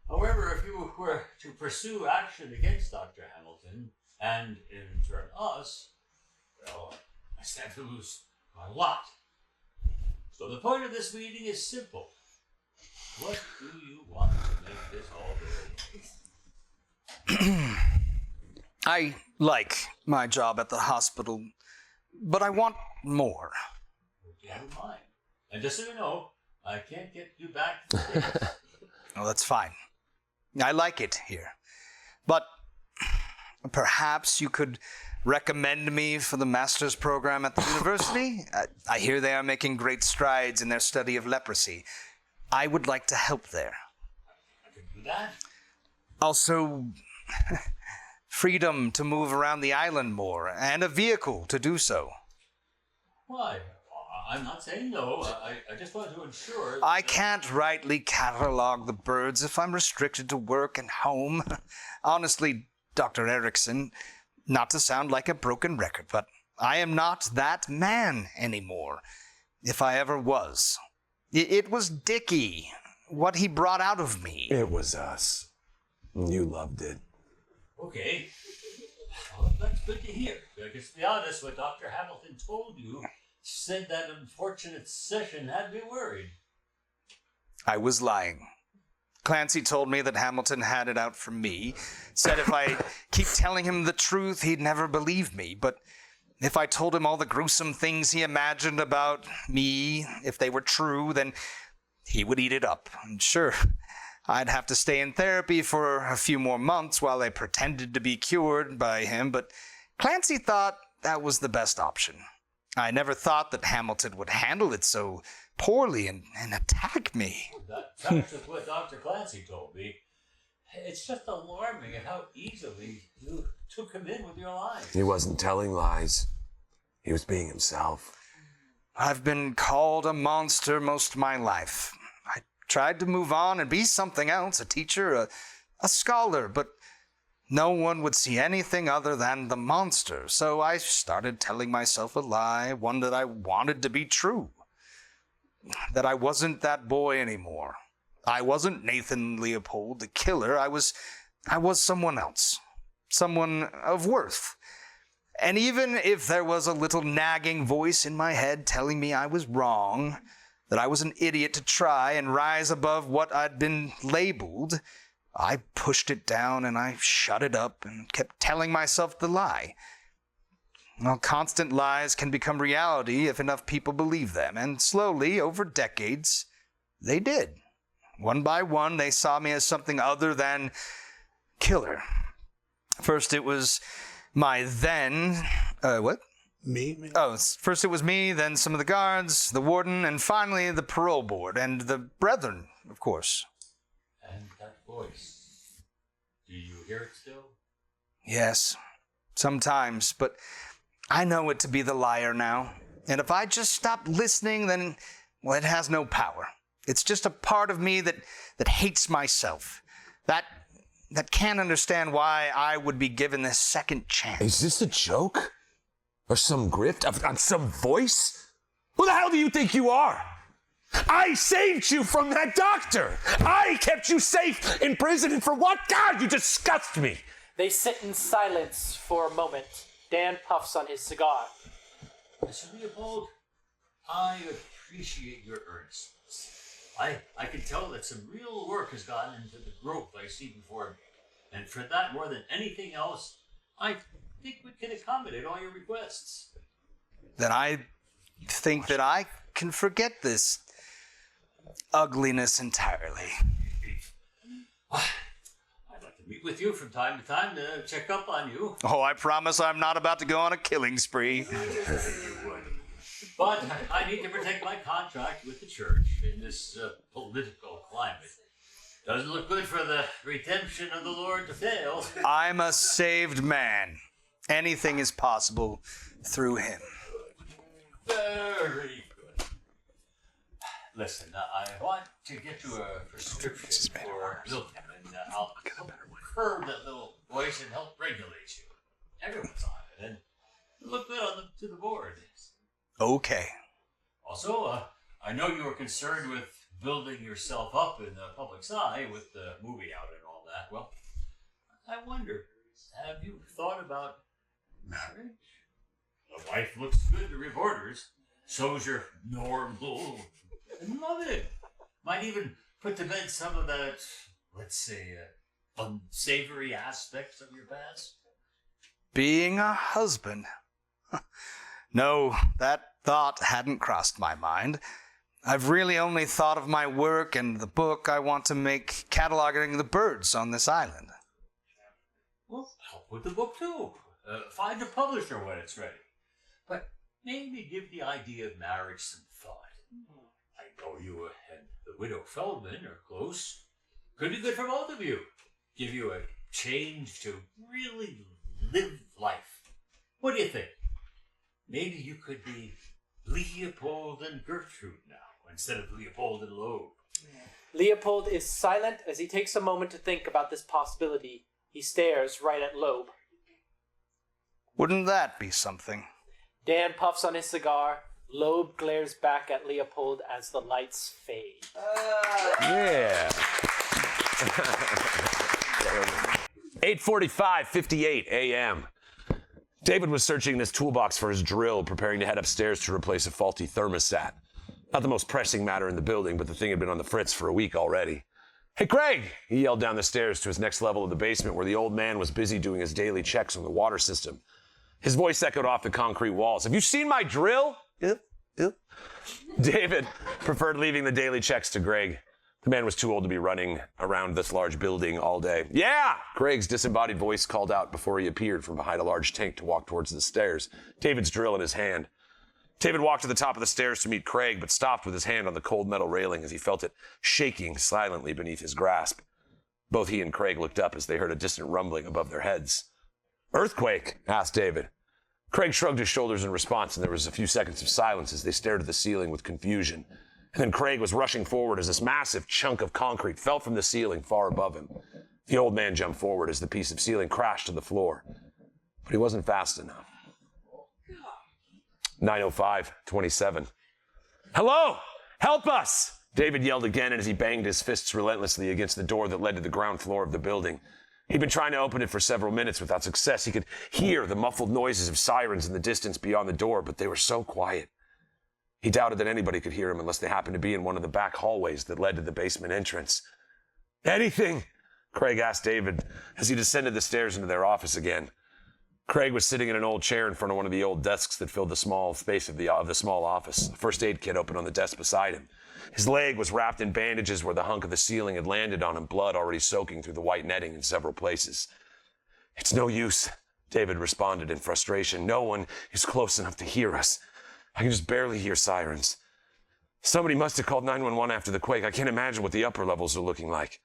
However, if you were to pursue action against Dr. Hamilton, and in turn us, well, I stand to lose a lot. So the point of this meeting is simple. What do you want to make this all good? I like my job at the hospital, but I want more. Never mind. And just so you know, I can't get you back to the States. Oh, that's fine. I like it here. But perhaps you could recommend me for the master's program at the university? I hear they are making great strides in their study of leprosy. I would like to help there. I can do that. Also, freedom to move around the island more, and a vehicle to do so. Why? I'm not saying no. I just want to ensure... I can't rightly catalog the birds if I'm restricted to work and home. Honestly, Dr. Erickson, not to sound like a broken record, but I am not that man anymore, if I ever was. It was Dickie, what he brought out of me. It was us. You loved it. Okay. Well, that's good to hear. Because to be honest, what Dr. Hamilton told you said that unfortunate session had me worried. I was lying. Clancy told me that Hamilton had it out for me, said if I keep telling him the truth, he'd never believe me, but if I told him all the gruesome things he imagined about me, if they were true, then he would eat it up. And sure, I'd have to stay in therapy for a few more months while I pretended to be cured by him, but Clancy thought that was the best option. I never thought that Hamilton would handle it so poorly and attack me. That's just what Dr. Clancy told me. It's just alarming at how easily you took him in with your lies. He wasn't telling lies. He was being himself. I've been called a monster most of my life. I tried to move on and be something else, a teacher, a scholar, but no one would see anything other than the monster. So I started telling myself a lie, one that I wanted to be true. That I wasn't that boy anymore. I wasn't Nathan Leopold, the killer. I was someone else. Someone of worth. And even if there was a little nagging voice in my head telling me I was wrong, that I was an idiot to try and rise above what I'd been labeled, I pushed it down and I shut it up and kept telling myself the lie. Well, constant lies can become reality if enough people believe them, and slowly, over decades, they did. One by one, they saw me as something other than killer. First, it was my then... what? Me? Oh, first it was me, then some of the guards, the warden, and finally the parole board, and the brethren, of course. And that voice, do you hear it still? Yes, sometimes, but I know it to be the liar now. And if I just stop listening, then, well, it has no power. It's just a part of me that hates myself. That can't understand why I would be given this second chance. Is this a joke? Or some grift? On some voice? Who the hell do you think you are? I saved you from that doctor! I kept you safe in prison, and for what? God, you disgust me! They sit in silence for a moment. Dan puffs on his cigar. Mr. Leopold, I appreciate your earnestness. I can tell that some real work has gone into the growth I see before me. And for that, more than anything else, I think we can accommodate all your requests. Then I think that I can forget this ugliness entirely. I'd like to meet with you from time to time to check up on you. Oh, I promise I'm not about to go on a killing spree. But I need to protect my contract with the church in this political climate. Doesn't look good for the redemption of the Lord to fail. I'm a saved man. Anything is possible through him. Very good. Listen, I want to get you a prescription for Milton, and I'll curb that little voice and help regulate you. Everyone's on it, and look good on to the board. Okay. Also, I know you were concerned with building yourself up in the public's eye with the movie out and all that. Well, I wonder, have you thought about marriage? The wife looks good to reporters. So's your normal. I love it. Might even put to bed some of that, let's say, unsavory aspects of your past. Being a husband. No, that thought hadn't crossed my mind. I've really only thought of my work and the book I want to make cataloging the birds on this island. Well, help with the book too. Find a publisher when it's ready. But maybe give the idea of marriage some thought. I know you and the widow Feldman are close. Could be good for both of you. Give you a change to really live life. What do you think? Maybe you could be Leopold and Gertrude now, instead of Leopold and Loeb. Leopold is silent as he takes a moment to think about this possibility. He stares right at Loeb. Wouldn't that be something? Dan puffs on his cigar. Loeb glares back at Leopold as the lights fade. Yeah. 8:45, 58 a.m. David was searching in his toolbox for his drill, preparing to head upstairs to replace a faulty thermostat. Not the most pressing matter in the building, but the thing had been on the fritz for a week already. "Hey, Craig!" he yelled down the stairs to his next level of the basement, where the old man was busy doing his daily checks on the water system. His voice echoed off the concrete walls. "Have you seen my drill?" Yep. David preferred leaving the daily checks to Greg. The man was too old to be running around this large building all day. "Yeah!" Greg's disembodied voice called out before he appeared from behind a large tank to walk towards the stairs, David's drill in his hand. David walked to the top of the stairs to meet Craig, but stopped with his hand on the cold metal railing as he felt it shaking silently beneath his grasp. Both he and Craig looked up as they heard a distant rumbling above their heads. "Earthquake?" asked David. Craig shrugged his shoulders in response, and there was a few seconds of silence as they stared at the ceiling with confusion. And then Craig was rushing forward as this massive chunk of concrete fell from the ceiling far above him. The old man jumped forward as the piece of ceiling crashed to the floor. But he wasn't fast enough. 9:05:27. "Hello! Help us!" David yelled again as he banged his fists relentlessly against the door that led to the ground floor of the building. He'd been trying to open it for several minutes without success. He could hear the muffled noises of sirens in the distance beyond the door, but they were so quiet. He doubted that anybody could hear him unless they happened to be in one of the back hallways that led to the basement entrance. "Anything?" Craig asked David as he descended the stairs into their office again. Craig was sitting in an old chair in front of one of the old desks that filled the small space of the small office. A first aid kit open on the desk beside him. His leg was wrapped in bandages where the hunk of the ceiling had landed on him, blood already soaking through the white netting in several places. "It's no use," David responded in frustration. "No one is close enough to hear us. I can just barely hear sirens. Somebody must have called 911 after the quake. I can't imagine what the upper levels are looking like."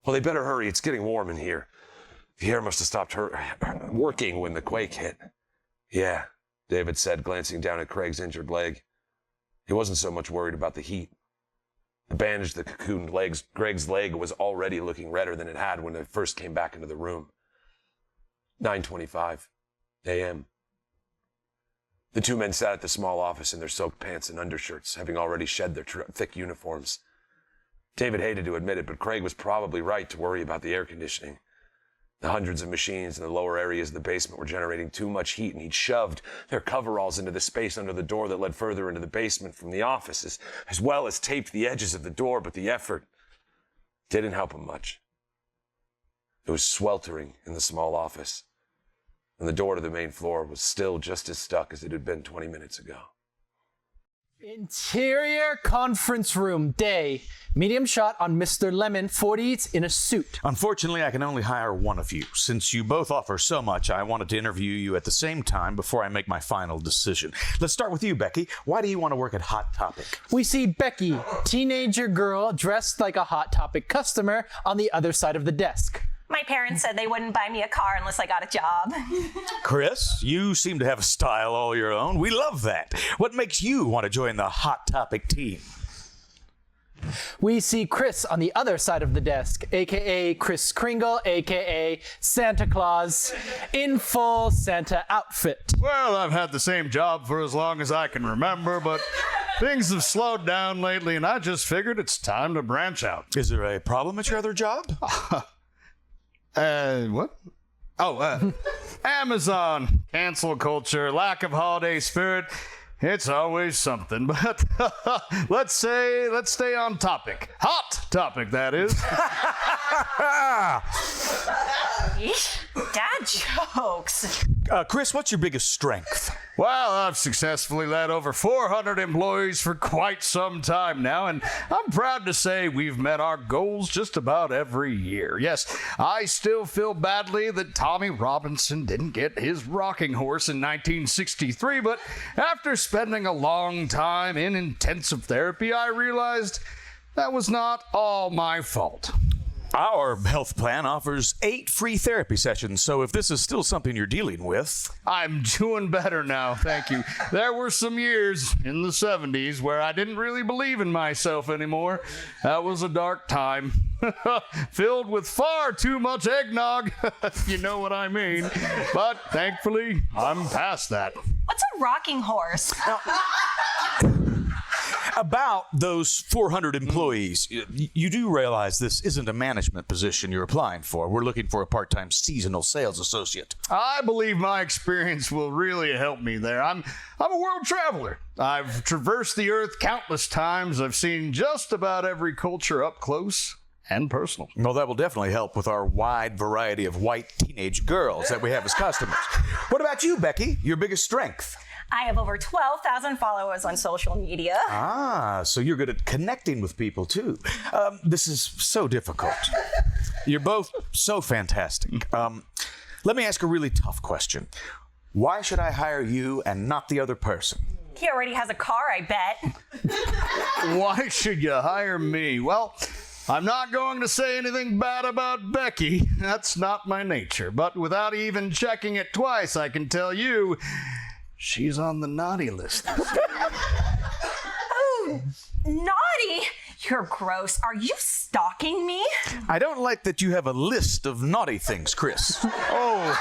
"Well, they better hurry. It's getting warm in here. The air must have stopped working when the quake hit." "Yeah," David said, glancing down at Craig's injured leg. He wasn't so much worried about the heat. The bandage that cocooned Greg's leg was already looking redder than it had when they first came back into the room. 9:25 a.m. The two men sat at the small office in their soaked pants and undershirts, having already shed their thick uniforms. David hated to admit it, but Craig was probably right to worry about the air conditioning. The hundreds of machines in the lower areas of the basement were generating too much heat, and he'd shoved their coveralls into the space under the door that led further into the basement from the office, as well as taped the edges of the door, but the effort didn't help him much. It was sweltering in the small office, and the door to the main floor was still just as stuck as it had been 20 minutes ago. Interior conference room, day. Medium shot on Mr. Lemon, 40s in a suit. Unfortunately, I can only hire one of you. Since you both offer so much, I wanted to interview you at the same time before I make my final decision. Let's start with you, Becky. Why do you want to work at Hot Topic? We see Becky, teenager girl dressed like a Hot Topic customer, on the other side of the desk. My parents said they wouldn't buy me a car unless I got a job. Chris, you seem to have a style all your own. We love that. What makes you want to join the Hot Topic team? We see Chris on the other side of the desk, aka Kris Kringle, aka Santa Claus, in full Santa outfit. Well, I've had the same job for as long as I can remember, but things have slowed down lately, and I just figured it's time to branch out. Is there a problem at your other job? What? Amazon, cancel culture, lack of holiday spirit. It's always something, but let's stay on topic. Hot topic, that is. Dad jokes. Chris, what's your biggest strength? Well, I've successfully led over 400 employees for quite some time now, and I'm proud to say we've met our goals just about every year. Yes, I still feel badly that Tommy Robinson didn't get his rocking horse in 1963, but after spending a long time in intensive therapy, I realized that was not all my fault. Our health plan offers 8 free therapy sessions, so if this is still something you're dealing with... I'm doing better now, thank you. There were some years in the 70s where I didn't really believe in myself anymore. That was a dark time, filled with far too much eggnog, if you know what I mean. But thankfully, I'm past that. What's a rocking horse? About those 400 employees, you do realize this isn't a management position you're applying for. We're looking for a part-time seasonal sales associate. I believe my experience will really help me there. I'm a world traveler. I've traversed the earth countless times. I've seen just about every culture up close and personal. Well, that will definitely help with our wide variety of white teenage girls that we have as customers. What about you, Becky? Your biggest strength? I have over 12,000 followers on social media. Ah, so you're good at connecting with people, too. This is so difficult. You're both so fantastic. Let me ask a really tough question. Why should I hire you and not the other person? He already has a car, I bet. Why should you hire me? Well, I'm not going to say anything bad about Becky. That's not my nature. But without even checking it twice, I can tell you... she's on the naughty list. Oh, naughty? You're gross. Are you stalking me? I don't like that you have a list of naughty things, Chris. Oh,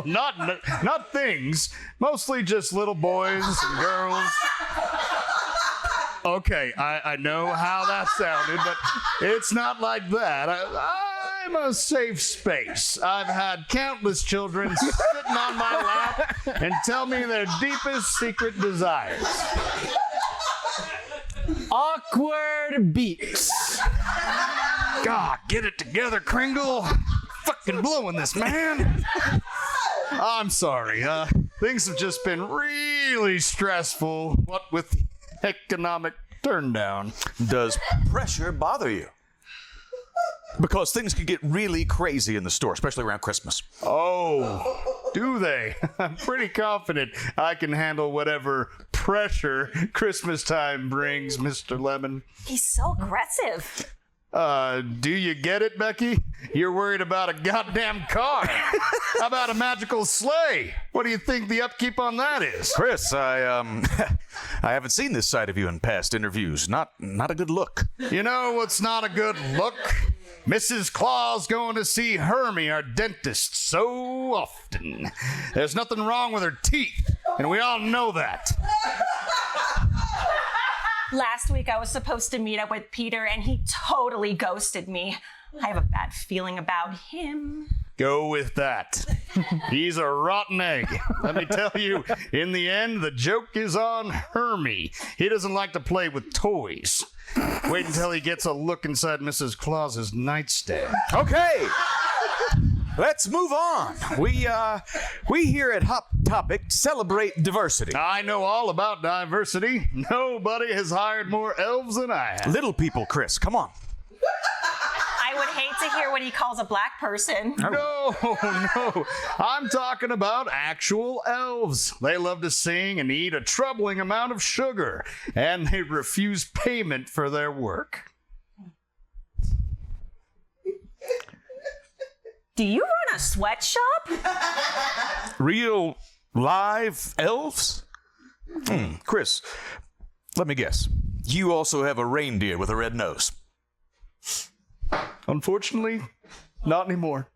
not things. Mostly just little boys and girls. Okay, I know how that sounded, but it's not like that. I'm a safe space. I've had countless children sitting on my lap and tell me their deepest secret desires. Awkward beats. God, get it together, Kringle. Fucking blowing this, man. I'm sorry. Things have just been really stressful, what with the economic turndown. Does pressure bother you? Because things can get really crazy in the store, especially around Christmas. Oh, do they? I'm pretty confident I can handle whatever pressure Christmas time brings, Mr. Lemon. He's so aggressive. Do you get it, Becky? You're worried about a goddamn car. How about a magical sleigh? What do you think the upkeep on that is? Chris, I haven't seen this side of you in past interviews. Not a good look. You know what's not a good look? Mrs. Claus going to see Hermie, our dentist, so often. There's nothing wrong with her teeth, and we all know that. Last week I was supposed to meet up with Peter and he totally ghosted me. I have a bad feeling about him. Go with that. He's a rotten egg. Let me tell you, in the end, the joke is on Hermie. He doesn't like to play with toys. Wait until he gets a look inside Mrs. Claus's nightstand. Okay. Let's move on. We here at Hot Topic celebrate diversity. I know all about diversity. Nobody has hired more elves than I have. Little people, Chris, come on. I would hate to hear what he calls a black person. No. I'm talking about actual elves. They love to sing and eat a troubling amount of sugar, and they refuse payment for their work. Do you run a sweatshop? Real live elves? Chris, let me guess. You also have a reindeer with a red nose. Unfortunately, not anymore.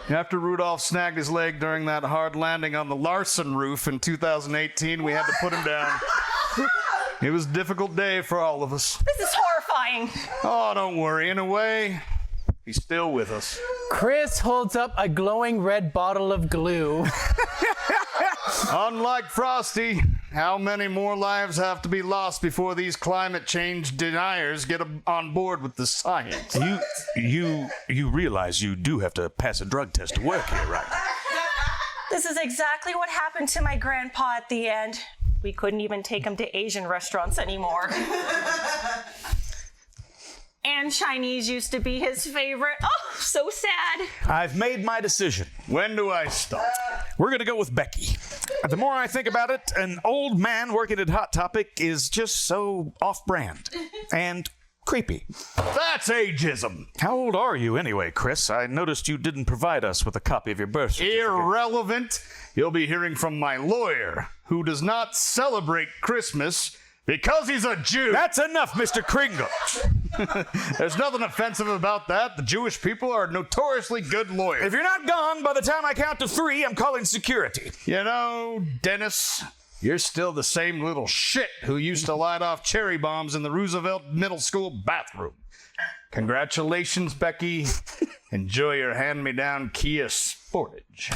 After Rudolph snagged his leg during that hard landing on the Larson roof in 2018, we had to put him down. It was a difficult day for all of us. This is horrifying. Oh, don't worry. In a way, he's still with us. Chris holds up a glowing red bottle of glue. Unlike Frosty, how many more lives have to be lost before these climate change deniers get on board with the science? You realize you do have to pass a drug test to work here, right? This is exactly what happened to my grandpa at the end. We couldn't even take him to Asian restaurants anymore. And Chinese used to be his favorite. Oh, so sad. I've made my decision. When do I start? We're going to go with Becky. The more I think about it, an old man working at Hot Topic is just so off-brand and creepy. That's ageism. How old are you anyway, Chris? I noticed you didn't provide us with a copy of your birth certificate. Irrelevant. You'll be hearing from my lawyer, who does not celebrate Christmas because he's a Jew. That's enough, Mr. Kringle. There's nothing offensive about that. The Jewish people are notoriously good lawyers. If you're not gone by the time I count to 3, I'm calling security. You know, Dennis, you're still the same little shit who used to light off cherry bombs in the Roosevelt Middle School bathroom. Congratulations, Becky. Enjoy your hand-me-down Kia Sportage.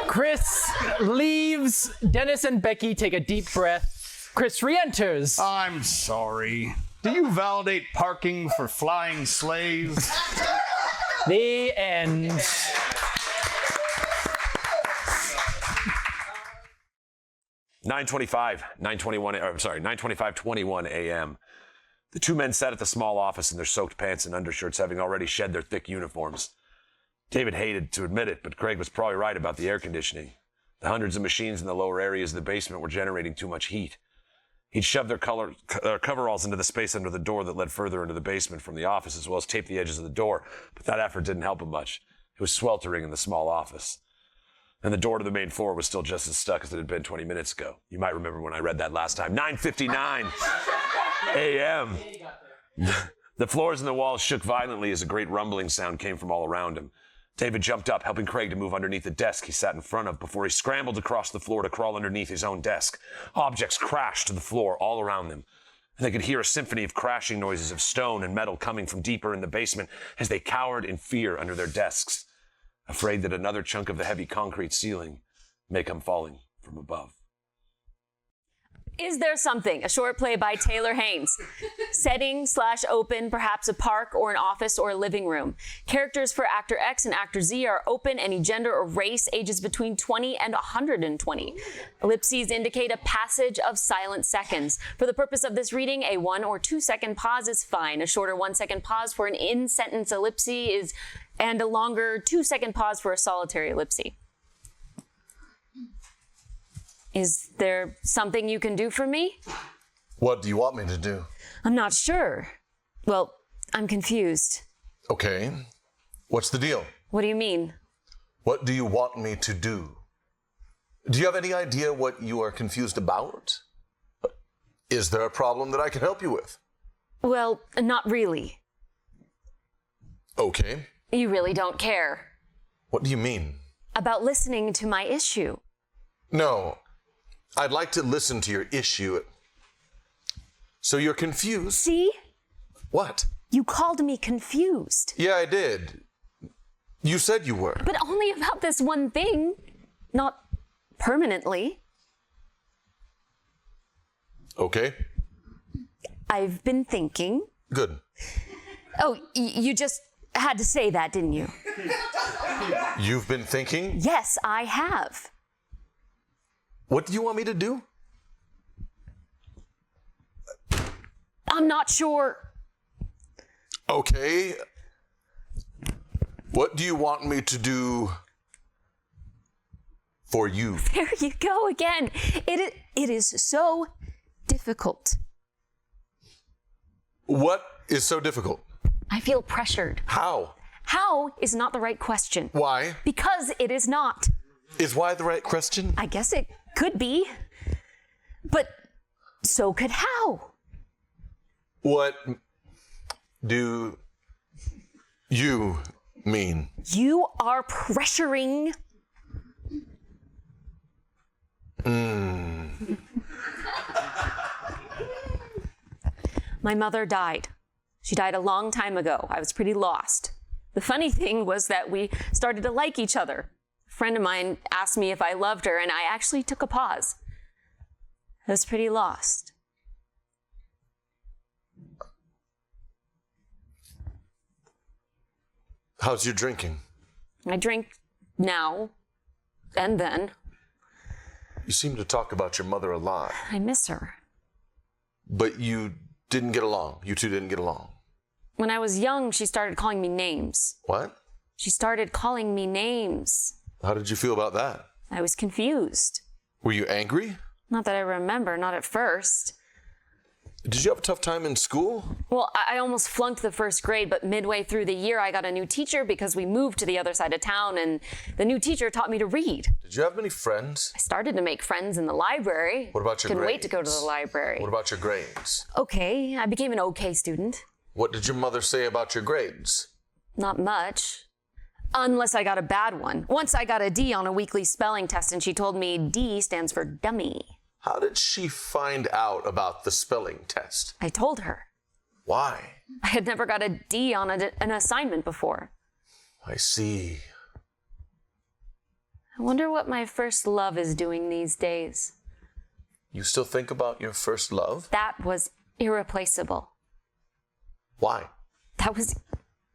Chris leaves. Dennis and Becky take a deep breath. Chris re-enters. I'm sorry. Do you validate parking for flying slaves? The end. (9:21 a.m. The two men sat at the small office in their soaked pants and undershirts, having already shed their thick uniforms. David hated to admit it, but Craig was probably right about the air conditioning. The hundreds of machines in the lower areas of the basement were generating too much heat. He'd shoved their coveralls into the space under the door that led further into the basement from the office, as well as taped the edges of the door, but that effort didn't help him much. It was sweltering in the small office. And the door to the main floor was still just as stuck as it had been 20 minutes ago. You might remember when I read that last time. 9:59 a.m. The floors and the walls shook violently as a great rumbling sound came from all around him. David jumped up, helping Craig to move underneath the desk he sat in front of before he scrambled across the floor to crawl underneath his own desk. Objects crashed to the floor all around them, and they could hear a symphony of crashing noises of stone and metal coming from deeper in the basement as they cowered in fear under their desks, afraid that another chunk of the heavy concrete ceiling may come falling from above. Is There Something? A short play by Taylor Haynes. Setting / open, perhaps a park or an office or a living room. Characters for actor X and actor Z are open, any gender or race, ages between 20 and 120. Ellipses indicate a passage of silent seconds. For the purpose of this reading, a 1 or 2 second pause is fine. A shorter 1 second pause for an in-sentence ellipse and a longer 2 second pause for a solitary ellipse. Is there something you can do for me? What do you want me to do? I'm not sure. Well, I'm confused. Okay. What's the deal? What do you mean? What do you want me to do? Do you have any idea what you are confused about? Is there a problem that I can help you with? Well, not really. Okay. You really don't care. What do you mean? About listening to my issue. No. I'd like to listen to your issue. So you're confused? See? What? You called me confused. Yeah, I did. You said you were. But only about this one thing. Not permanently. Okay. I've been thinking. Good. Oh, you just had to say that, didn't you? You've been thinking? Yes, I have. What do you want me to do? I'm not sure. Okay. What do you want me to do for you? There you go again. It is so difficult. What is so difficult? I feel pressured. How? How is not the right question. Why? Because it is not. Is why the right question? I guess it could be. But so could how. What do you mean? You are pressuring. My mother died. She died a long time ago. I was pretty lost. The funny thing was that we started to like each other. A friend of mine asked me if I loved her, and I actually took a pause. I was pretty lost. How's your drinking? I drink now and then. You seem to talk about your mother a lot. I miss her. But you didn't get along. You two didn't get along. When I was young, she started calling me names. What? She started calling me names. How did you feel about that? I was confused. Were you angry? Not that I remember, not at first. Did you have a tough time in school? Well, I almost flunked the first grade, but midway through the year, I got a new teacher because we moved to the other side of town, and the new teacher taught me to read. Did you have many friends? I started to make friends in the library. What about your Couldn't grades? wait to go to the library. What about your grades? Okay, I became an okay student. What did your mother say about your grades? Not much. Unless I got a bad one. Once I got a D on a weekly spelling test, and she told me D stands for dummy. How did she find out about the spelling test? I told her. Why? I had never got a D on an assignment before. I see. I wonder what my first love is doing these days. You still think about your first love? That was irreplaceable. Why? That was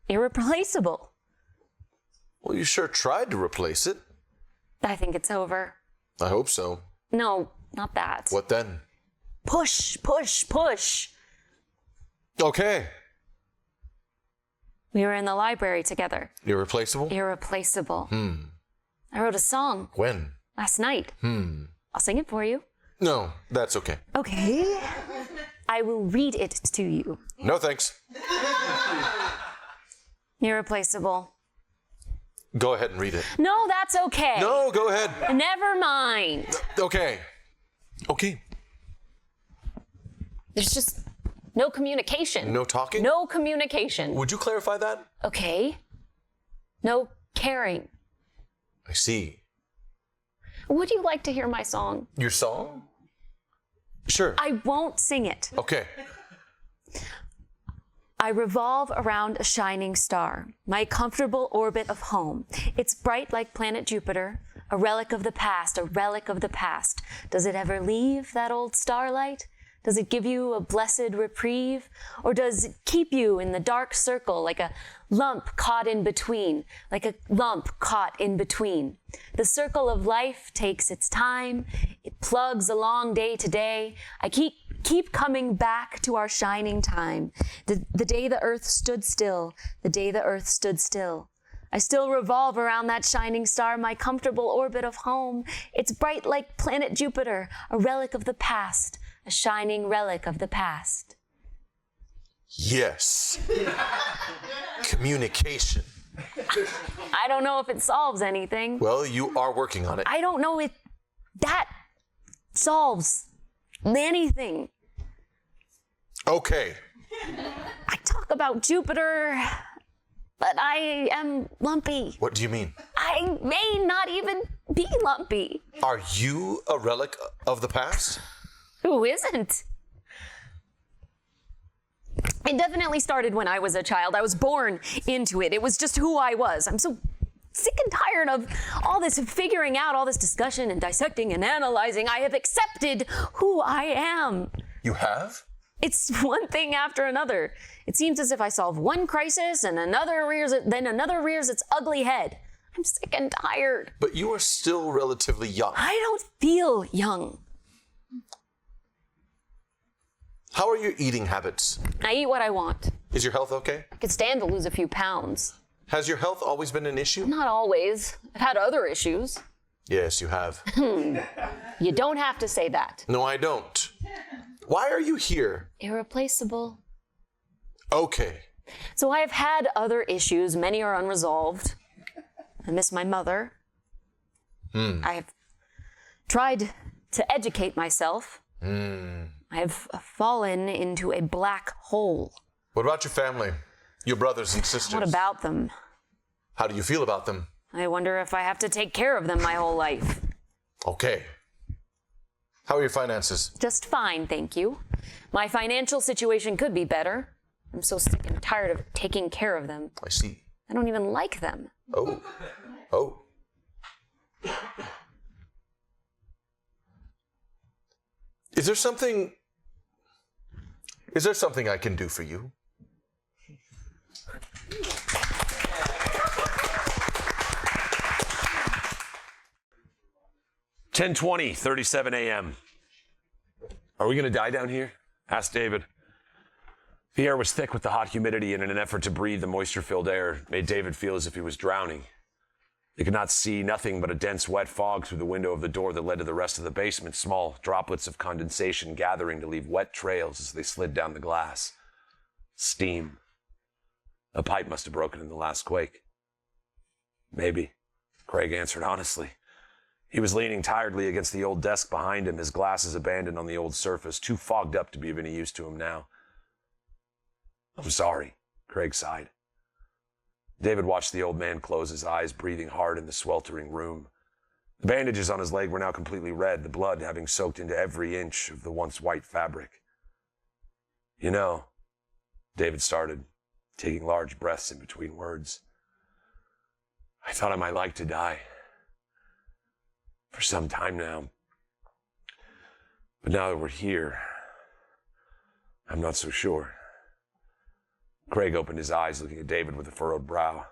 irreplaceable. Well, you sure tried to replace it. I think it's over. I hope so. No, not that. What then? Push, push, push. Okay. We were in the library together. Irreplaceable? Irreplaceable. I wrote a song. When? Last night. I'll sing it for you. No, that's okay. Okay. I will read it to you. No thanks. Irreplaceable. Go ahead and read it. No, that's okay. No, go ahead. Never mind. Okay. Okay. There's just no communication. No talking? No communication. Would you clarify that? Okay. No caring. I see. Would you like to hear my song? Your song? Sure. I won't sing it. Okay. I revolve around a shining star, my comfortable orbit of home. It's bright like planet Jupiter, a relic of the past, a relic of the past. Does it ever leave, that old starlight? Does it give you a blessed reprieve? Or does it keep you in the dark circle like a lump caught in between, like a lump caught in between? The circle of life takes its time. It plugs along day to day. I keep coming back to our shining time. The day the earth stood still, the day the earth stood still. I still revolve around that shining star, my comfortable orbit of home. It's bright like planet Jupiter, a relic of the past, a shining relic of the past. Yes. Communication. I don't know if it solves anything. Well, you are working on it. I don't know if that solves anything. Okay. I talk about Jupiter, but I am lumpy. What do you mean? I may not even be lumpy. Are you a relic of the past? Who isn't? It definitely started when I was a child. I was born into it. It was just who I was. I'm so sick and tired of all this figuring out, all this discussion and dissecting and analyzing. I have accepted who I am. You have? It's one thing after another. It seems as if I solve one crisis and another rears its ugly head. I'm sick and tired. But you are still relatively young. I don't feel young. How are your eating habits? I eat what I want. Is your health okay? I could stand to lose a few pounds. Has your health always been an issue? Not always. I've had other issues. Yes, you have. You don't have to say that. No, I don't. Why are you here? Irreplaceable. Okay. So I have had other issues. Many are unresolved. I miss my mother. I have tried to educate myself. I have fallen into a black hole. What about your family? Your brothers and sisters? What about them? How do you feel about them? I wonder if I have to take care of them my whole life. Okay. How are your finances? Just fine, thank you. My financial situation could be better. I'm so sick and tired of taking care of them. I see. I don't even like them. Oh. Oh. Is there something I can do for you? (10:20, 37 a.m.) Are we going to die down here? Asked David. The air was thick with the hot humidity, and in an effort to breathe the moisture-filled air, made David feel as if he was drowning. They could not see nothing but a dense, wet fog through the window of the door that led to the rest of the basement, small droplets of condensation gathering to leave wet trails as they slid down the glass. Steam. A pipe must have broken in the last quake. Maybe, Craig answered honestly. He was leaning tiredly against the old desk behind him, his glasses abandoned on the old surface, too fogged up to be of any use to him now. I'm sorry, Craig sighed. David watched the old man close his eyes, breathing hard in the sweltering room. The bandages on his leg were now completely red, the blood having soaked into every inch of the once white fabric. You know, David started, taking large breaths in between words. I thought I might like to die. For some time now. But now that we're here, I'm not so sure. Craig opened his eyes, looking at David with a furrowed brow.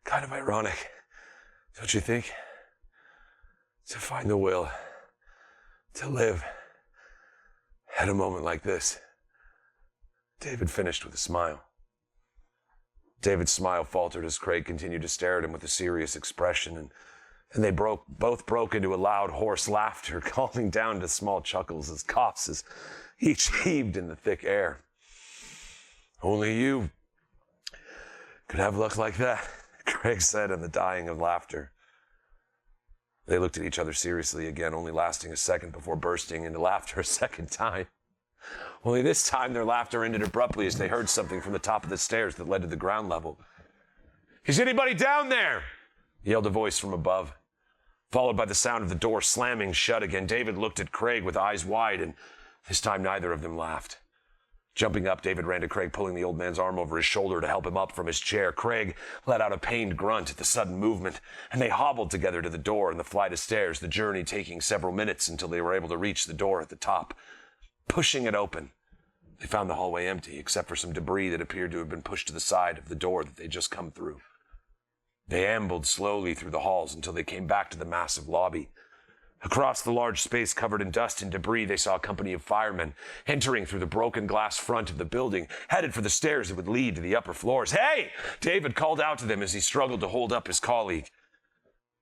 Kind of ironic, don't you think? To find the will to live at a moment like this. David finished with a smile. David's smile faltered as Craig continued to stare at him with a serious expression, and they both broke into a loud, hoarse laughter, calming down to small chuckles as coughs as each heaved in the thick air. Only you could have luck like that, Craig said in the dying of laughter. They looked at each other seriously again, only lasting a second before bursting into laughter a second time. Only this time their laughter ended abruptly as they heard something from the top of the stairs that led to the ground level. Is anybody down there? Yelled a voice from above. Followed by the sound of the door slamming shut again, David looked at Craig with eyes wide, and this time neither of them laughed. Jumping up, David ran to Craig, pulling the old man's arm over his shoulder to help him up from his chair. Craig let out a pained grunt at the sudden movement, and they hobbled together to the door and the flight of stairs, the journey taking several minutes until they were able to reach the door at the top. Pushing it open, they found the hallway empty, except for some debris that appeared to have been pushed to the side of the door that they'd just come through. They ambled slowly through the halls until they came back to the massive lobby. Across the large space covered in dust and debris, they saw a company of firemen entering through the broken glass front of the building, headed for the stairs that would lead to the upper floors. Hey! David called out to them as he struggled to hold up his colleague.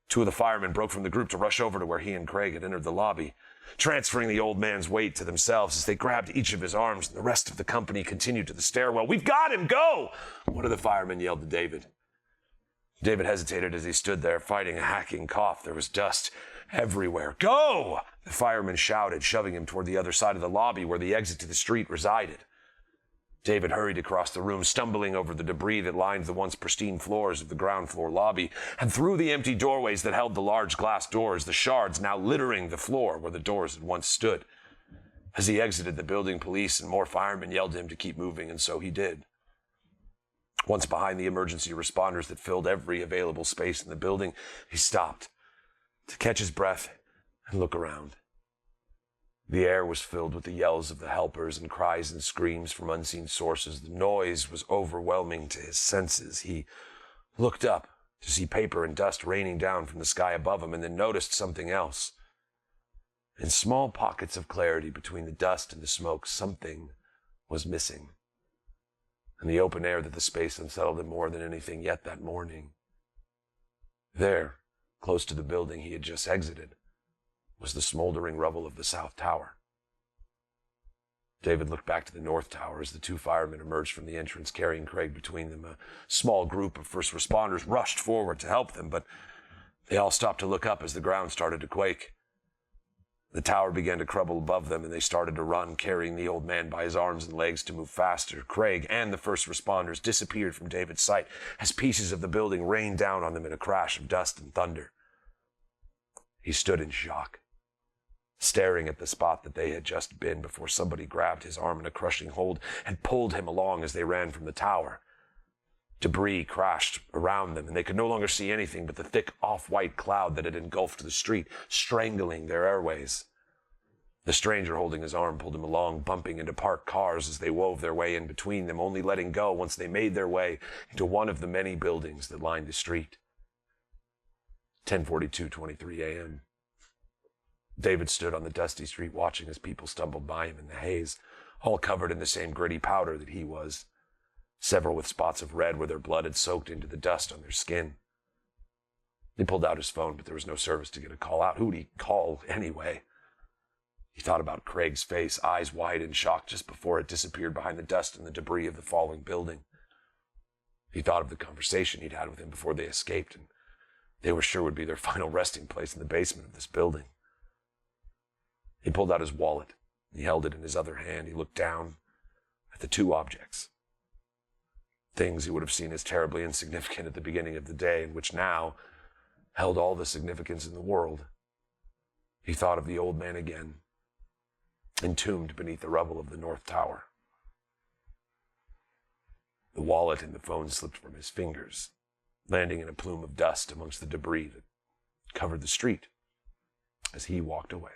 Two of the firemen broke from the group to rush over to where he and Craig had entered the lobby, transferring the old man's weight to themselves as they grabbed each of his arms, and the rest of the company continued to the stairwell. We've got him! Go! One of the firemen yelled to David. David hesitated as he stood there, fighting a hacking cough. There was dust everywhere. Go! The fireman shouted, shoving him toward the other side of the lobby where the exit to the street resided. David hurried across the room, stumbling over the debris that lined the once pristine floors of the ground floor lobby, and through the empty doorways that held the large glass doors, the shards now littering the floor where the doors had once stood. As he exited the building, police and more firemen yelled to him to keep moving, and so he did. Once behind the emergency responders that filled every available space in the building, he stopped to catch his breath and look around. The air was filled with the yells of the helpers and cries and screams from unseen sources. The noise was overwhelming to his senses. He looked up to see paper and dust raining down from the sky above him, and then noticed something else. In small pockets of clarity between the dust and the smoke, something was missing. And the open air that the space unsettled him more than anything yet that morning. There, close to the building he had just exited, was the smoldering rubble of the South Tower. David looked back to the North Tower as the two firemen emerged from the entrance, carrying Craig between them. A small group of first responders rushed forward to help them, but they all stopped to look up as the ground started to quake. The tower began to crumble above them, and they started to run, carrying the old man by his arms and legs to move faster. Craig and the first responders disappeared from David's sight as pieces of the building rained down on them in a crash of dust and thunder. He stood in shock, staring at the spot that they had just been before somebody grabbed his arm in a crushing hold and pulled him along as they ran from the tower. Debris crashed around them, and they could no longer see anything but the thick off-white cloud that had engulfed the street, strangling their airways. The stranger holding his arm pulled him along, bumping into parked cars as they wove their way in between them, only letting go once they made their way into one of the many buildings that lined the street. 10:42:23 a.m. David stood on the dusty street watching as people stumbled by him in the haze, all covered in the same gritty powder that he was, several with spots of red where their blood had soaked into the dust on their skin. He pulled out his phone, but there was no service to get a call out. Who would he call anyway? He thought about Craig's face, eyes wide in shock just before it disappeared behind the dust and the debris of the falling building. He thought of the conversation he'd had with him before they escaped, and they were sure would be their final resting place in the basement of this building. He pulled out his wallet. He held it in his other hand. He looked down at the two objects. Things he would have seen as terribly insignificant at the beginning of the day, and which now held all the significance in the world. He thought of the old man again, entombed beneath the rubble of the North Tower. The wallet and the phone slipped from his fingers, landing in a plume of dust amongst the debris that covered the street as he walked away.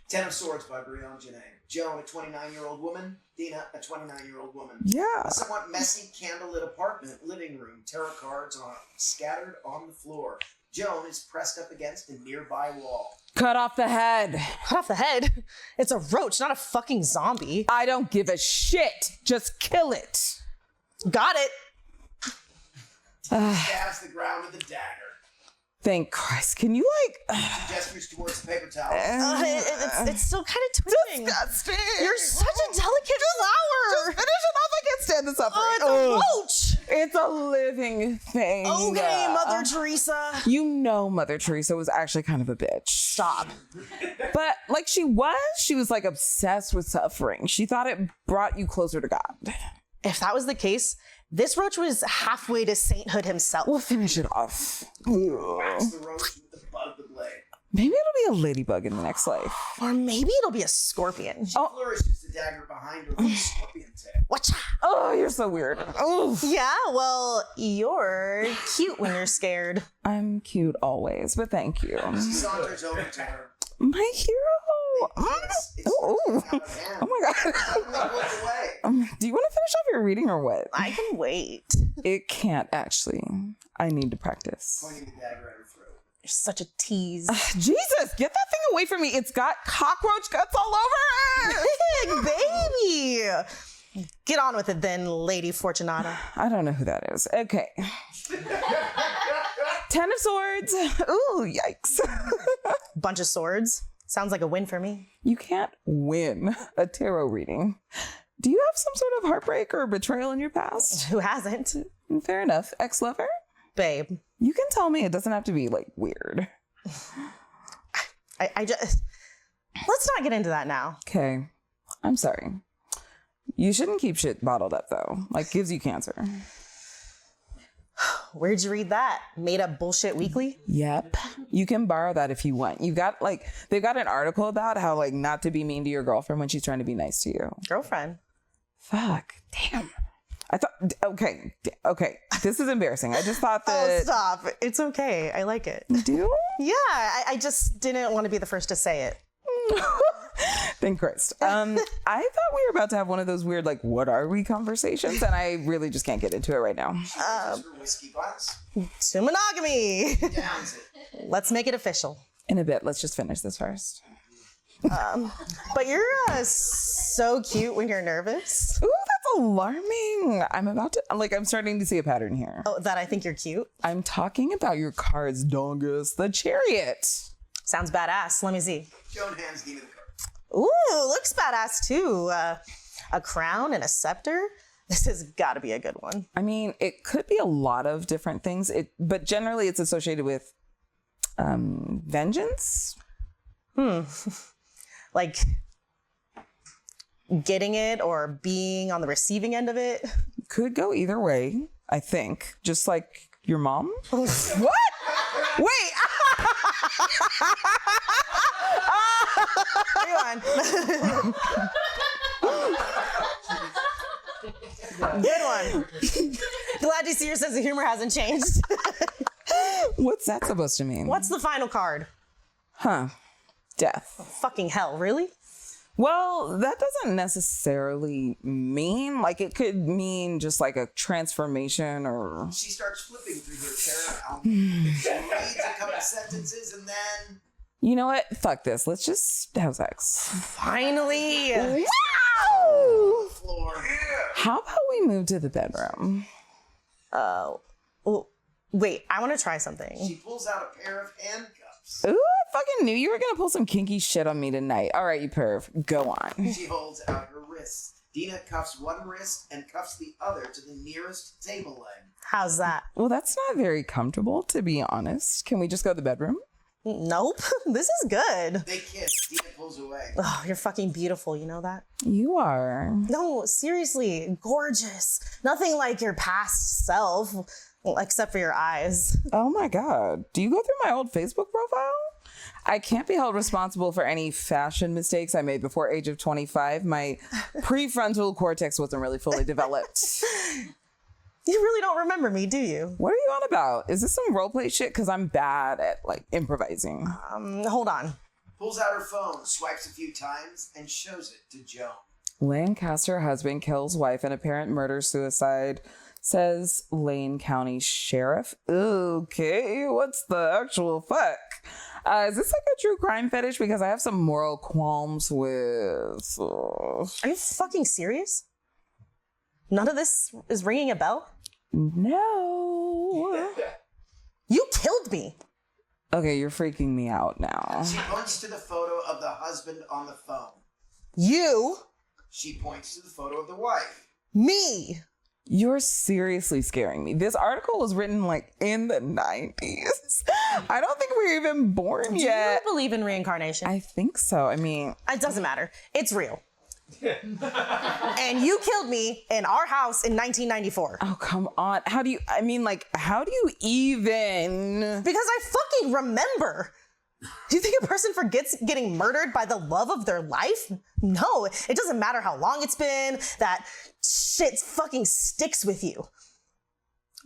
Ten of Swords by Brianne Janae. Joan, a 29-year-old woman. Dina, a 29-year-old woman. Yeah. A somewhat messy, candlelit apartment, living room, tarot cards scattered on the floor. Joan is pressed up against a nearby wall. Cut off the head. Cut off the head? It's a roach, not a fucking zombie. I don't give a shit. Just kill it. Got it. Stabs the ground with a dagger. Thank Christ. Can you She gestures towards the paper towel. It's still kind of twitching. Disgusting. You're such a delicate flower. Just finish it off. I can't stand the suffering. It's a roach. It's a living thing. Okay, Mother Teresa. You know Mother Teresa was actually kind of a bitch. Stop. But she was obsessed with suffering. She thought it brought you closer to God. If that was the case, this roach was halfway to sainthood himself. We'll finish it off. Whacks the roach with the butt of the blade. Maybe it'll be a ladybug in the next life. Or maybe it'll be a scorpion. She flourishes the dagger behind her with a scorpion tail. Watcha. Oh, you're so weird. Oof. Yeah, well, you're cute when you're scared. I'm cute always, but thank you. She saunters over to her. My hero. Oh my God. Do you want to finish off your reading or what? I can wait. It can't actually. I need to practice. Pointing the dagger at her throat. You're such a tease. Jesus, get that thing away from me. It's got cockroach guts all over it. Big baby. Get on with it then, Lady Fortunata. I don't know who that is. Okay. 10 of Swords. Ooh, yikes. Bunch of swords. Sounds like a win for me. You can't win a tarot reading. Do you have some sort of heartbreak or betrayal in your past? Who hasn't? Fair enough. Ex-lover? Babe. You can tell me. It doesn't have to be weird. I just... Let's not get into that now. Okay. I'm sorry. You shouldn't keep shit bottled up though. Gives you cancer. Where'd you read that? Made Up Bullshit Weekly? Yep. You can borrow that if you want. You've got they've got an article about how not to be mean to your girlfriend when she's trying to be nice to you. Girlfriend. Fuck. Damn. I thought, okay. This is embarrassing. I just thought that. Oh, stop. It's okay. I like it. You do? Yeah, I just didn't want to be the first to say it. Thank Christ. I thought we were about to have one of those weird, like, what are we conversations? And I really just can't get into it right now. Whiskey glass. To monogamy. Downs it. Let's make it official. In a bit. Let's just finish this first. But you're so cute when you're nervous. Ooh, that's alarming. I'm starting to see a pattern here. Oh, that I think you're cute? I'm talking about your cards, Dongus, the chariot. Sounds badass. Let me see. Joan hands Dina the card. Ooh, looks badass too. A crown and a scepter. This has got to be a good one. I mean, it could be a lot of different things, but generally it's associated with vengeance. Like getting it or being on the receiving end of it. Could go either way, I think. Just like your mom. What? Wait. Rewind. Good one. Glad to see your sense of humor hasn't changed. What's that supposed to mean? What's the final card? Huh. Death. Fucking hell, really? Well, that doesn't necessarily mean, like, it could mean just like a transformation or... She starts flipping through her tarot album. She reads a couple sentences and then... You know what? Fuck this. Let's just have sex. Finally! Wow! Floor. How about we move to the bedroom? Well, wait, I want to try something. She pulls out a pair of handcuffs. Ooh, I fucking knew you were gonna pull some kinky shit on me tonight. All right, you perv. Go on. She holds out her wrists. Dina cuffs one wrist and cuffs the other to the nearest table leg. How's that? Well, that's not very comfortable, to be honest. Can we just go to the bedroom? Nope. This is good. They kiss. Dina pulls away. Oh, you're fucking beautiful. You know that? You are. No, seriously. Gorgeous. Nothing like your past self, well, except for your eyes. Oh my God. Do you go through my old Facebook profile? I can't be held responsible for any fashion mistakes I made before age of 25. My prefrontal cortex wasn't really fully developed. You really don't remember me, do you? What are you on about? Is this some roleplay shit? Because I'm bad at, like, improvising. Hold on. Pulls out her phone, swipes a few times, and shows it to Joan. Lancaster husband kills wife in apparent murder-suicide, says Lane County Sheriff. Okay, what's the actual fuck? Is this like a true crime fetish? Because I have some moral qualms with... Are you fucking serious? None of this is ringing a bell? No. You killed me. Okay, you're freaking me out now. She points to the photo of the husband on the phone. You? She points to the photo of the wife. Me. You're seriously scaring me. This article was written like in the 90s. I don't think we were even born yet. Do you believe in reincarnation? I think so. I mean... It doesn't matter. It's real. And you killed me in our house in 1994. Oh, come on. How do you even? Because I fucking remember. Do you think a person forgets getting murdered by the love of their life? No, it doesn't matter how long it's been. That shit fucking sticks with you.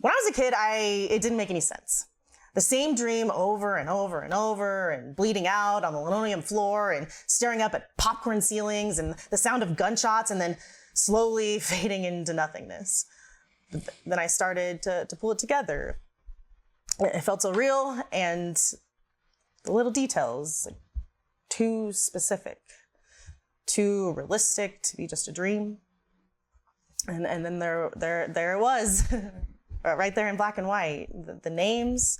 When I was a kid, it didn't make any sense. The same dream over and over and over, and bleeding out on the linoleum floor, and staring up at popcorn ceilings, and the sound of gunshots, and then slowly fading into nothingness. But then I started to pull it together. It felt so real, and the little details, too specific, too realistic to be just a dream. And then there it was, right there in black and white. The names,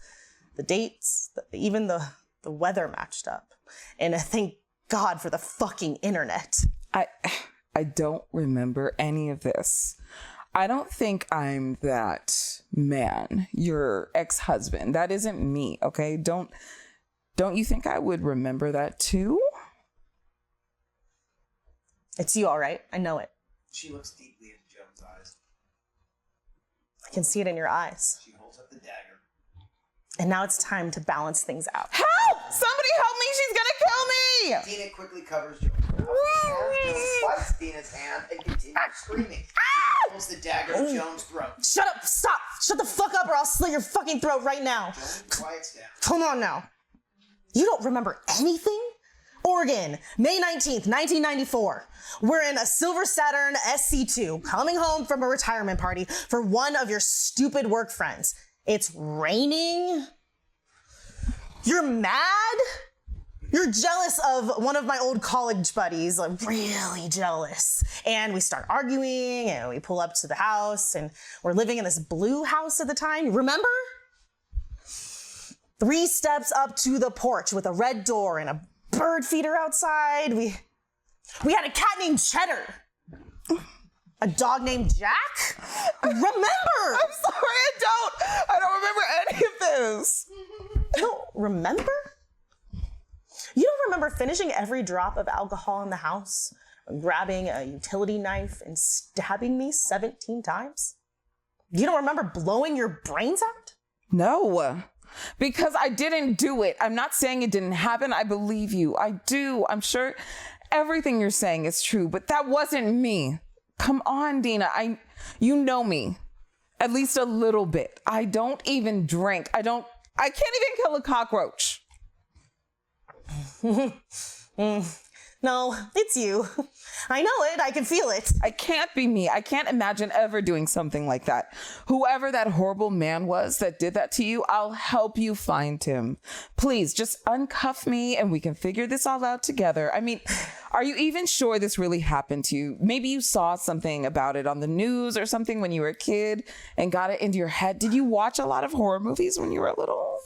the dates, even the weather matched up. And I thank God for the fucking internet. I don't remember any of this. I don't think I'm that man, your ex-husband. That isn't me, okay? Don't you think I would remember that too? It's you, all right. I know it. She looks deeply into Joan's eyes. I can see it in your eyes. She holds up the dagger. And now it's time to balance things out. Help! Somebody help me! She's gonna kill me! Dina quickly covers Joan's hand, bites Dina's hand, and continues screaming. Pulls the dagger to Joan's throat. Shut up! Stop! Shut the fuck up, or I'll slit your fucking throat right now. Joan quiets down. Come on now. You don't remember anything? Oregon, May 19th, 1994. We're in a Silver Saturn SC2, coming home from a retirement party for one of your stupid work friends. It's raining. You're mad. You're jealous of one of my old college buddies, like really jealous. And we start arguing and we pull up to the house and we're living in this blue house at the time. Remember? 3 steps up to the porch with a red door and a bird feeder outside. We had a cat named Cheddar. A dog named Jack? Remember? I'm sorry, I don't remember any of this. You don't remember? You don't remember finishing every drop of alcohol in the house, grabbing a utility knife and stabbing me 17 times? You don't remember blowing your brains out? No, because I didn't do it. I'm not saying it didn't happen. I believe you. I do. I'm sure everything you're saying is true, but that wasn't me. Come on, Dina. You know me. At least a little bit. I don't even drink. I can't even kill a cockroach. No, it's you. I know it. I can feel it. I can't be me. I can't imagine ever doing something like that. Whoever that horrible man was that did that to you, I'll help you find him. Please, just uncuff me and we can figure this all out together. I mean, are you even sure this really happened to you? Maybe you saw something about it on the news or something when you were a kid and got it into your head. Did you watch a lot of horror movies when you were little?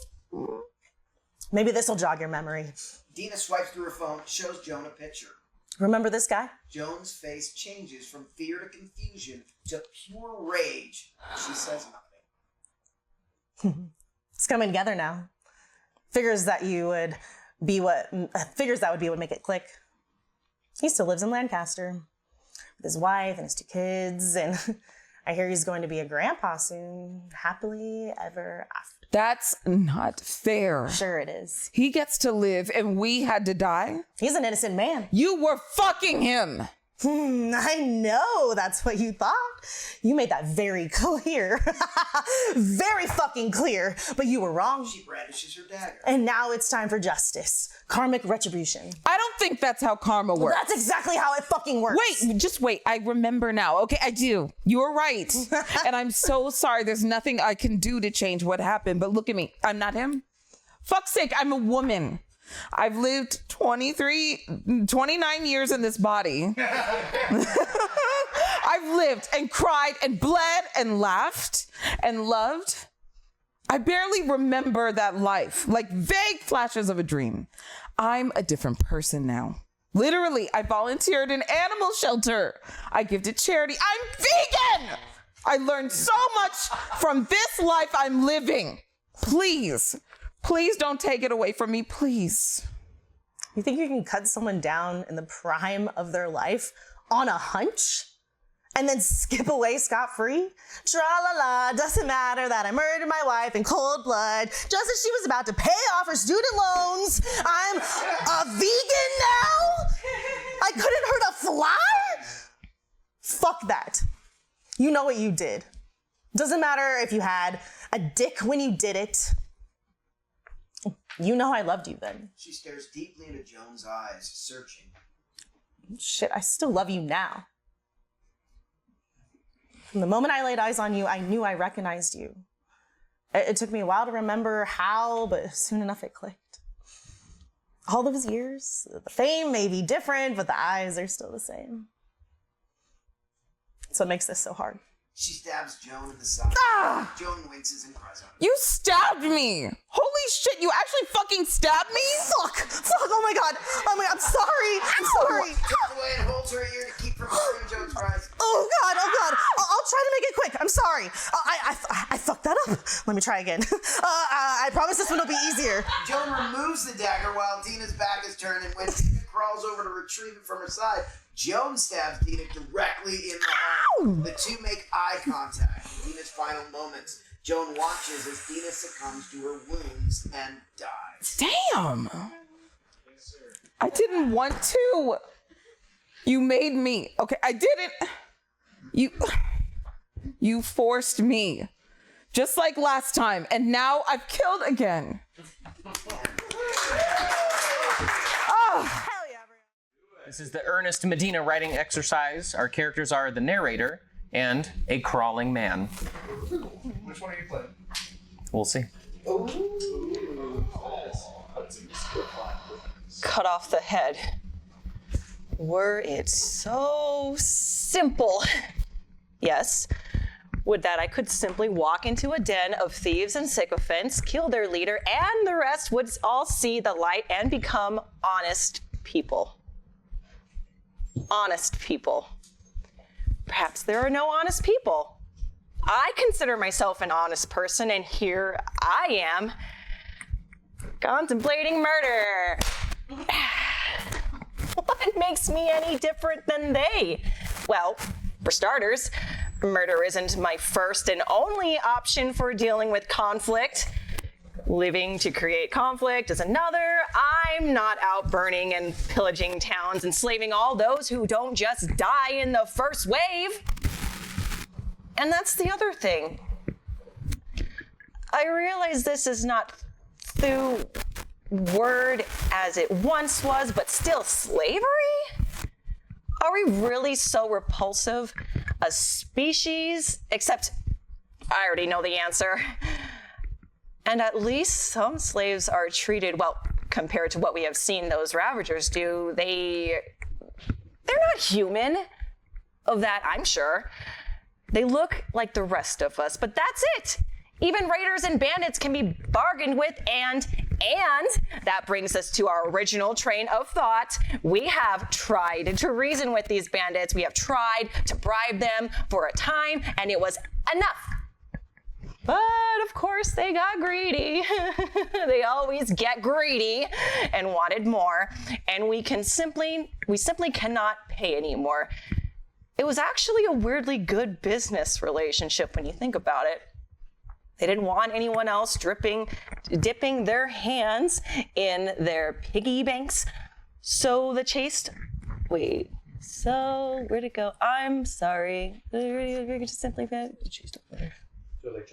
Maybe this will jog your memory. Dina swipes through her phone, shows Joan a picture. Remember this guy? Joan's face changes from fear to confusion to pure rage. She says nothing. It's coming together now. Figures that would be what would make it click. He still lives in Lancaster with his wife and his 2 kids, and I hear he's going to be a grandpa soon. Happily ever after. That's not fair. Sure it is. He gets to live and we had to die? He's an innocent man. You were fucking him. I know that's what you thought. You made that very clear. Very fucking clear. But you were wrong. She brandishes her dagger. And now it's time for justice. Karmic retribution. I don't think that's how karma works. Well, that's exactly how it fucking works. Wait, just wait. I remember now. Okay, I do. You were right. And I'm so sorry. There's nothing I can do to change what happened. But look at me. I'm not him. Fuck's sake, I'm a woman. I've lived 29 years in this body. I've lived and cried and bled and laughed and loved. I barely remember that life, like vague flashes of a dream. I'm a different person now. Literally, I volunteered in animal shelter. I give to charity. I'm vegan. I learned so much from this life I'm living. Please don't take it away from me, please. You think you can cut someone down in the prime of their life on a hunch and then skip away scot-free? Tra-la-la, doesn't matter that I murdered my wife in cold blood just as she was about to pay off her student loans. I'm a vegan now? I couldn't hurt a fly? Fuck that. You know what you did. Doesn't matter if you had a dick when you did it. You know I loved you then. She stares deeply into Joan's eyes, searching. Shit, I still love you now. From the moment I laid eyes on you, I knew I recognized you. It took me a while to remember how, but soon enough it clicked. All those years, the fame may be different, but the eyes are still the same. That's what makes this so hard. She stabs Joan in the side. Ah! Joan winces and cries out. You stabbed me! Holy shit, you actually fucking stabbed me? Fuck, oh my god, I'm sorry. Turns away and holds her ear to keep from hearing Joan's cries. Oh god, I'll try to make it quick, I'm sorry. I fucked that up. Let me try again. I promise this one will be easier. Joan removes the dagger while Dina's back is turned, and when Dina crawls over to retrieve it from her side, Joan stabs Dina directly in the heart. The two make eye contact. In Dina's final moments, Joan watches as Dina succumbs to her wounds and dies. Damn! I didn't want to. You made me. Okay, I didn't. You forced me. Just like last time, and now I've killed again. Oh. This is the Ernest Medina writing exercise. Our characters are the narrator and a crawling man. Which one are you playing? We'll see. Cut off the head. Were it so simple. Yes. Would that I could simply walk into a den of thieves and sycophants, kill their leader, and the rest would all see the light and become honest people. Honest people. Perhaps there are no honest people. I consider myself an honest person, and here I am, contemplating murder. What makes me any different than they? Well, for starters, murder isn't my first and only option for dealing with conflict. Living to create conflict is another. I'm not out burning and pillaging towns, enslaving all those who don't just die in the first wave. And that's the other thing. I realize this is not through word as it once was, but still slavery? Are we really so repulsive a species? Except I already know the answer. And at least some slaves are treated, well, compared to what we have seen those ravagers do, they're not human. Of that, I'm sure. They look like the rest of us, but that's it. Even raiders and bandits can be bargained with, and that brings us to our original train of thought. We have tried to reason with these bandits. We have tried to bribe them for a time, and it was enough. But of course they got greedy. They always get greedy and wanted more, and we simply cannot pay anymore. It was actually a weirdly good business relationship when you think about it. They didn't want anyone else dipping their hands in their piggy banks. So where'd it go? I'm sorry.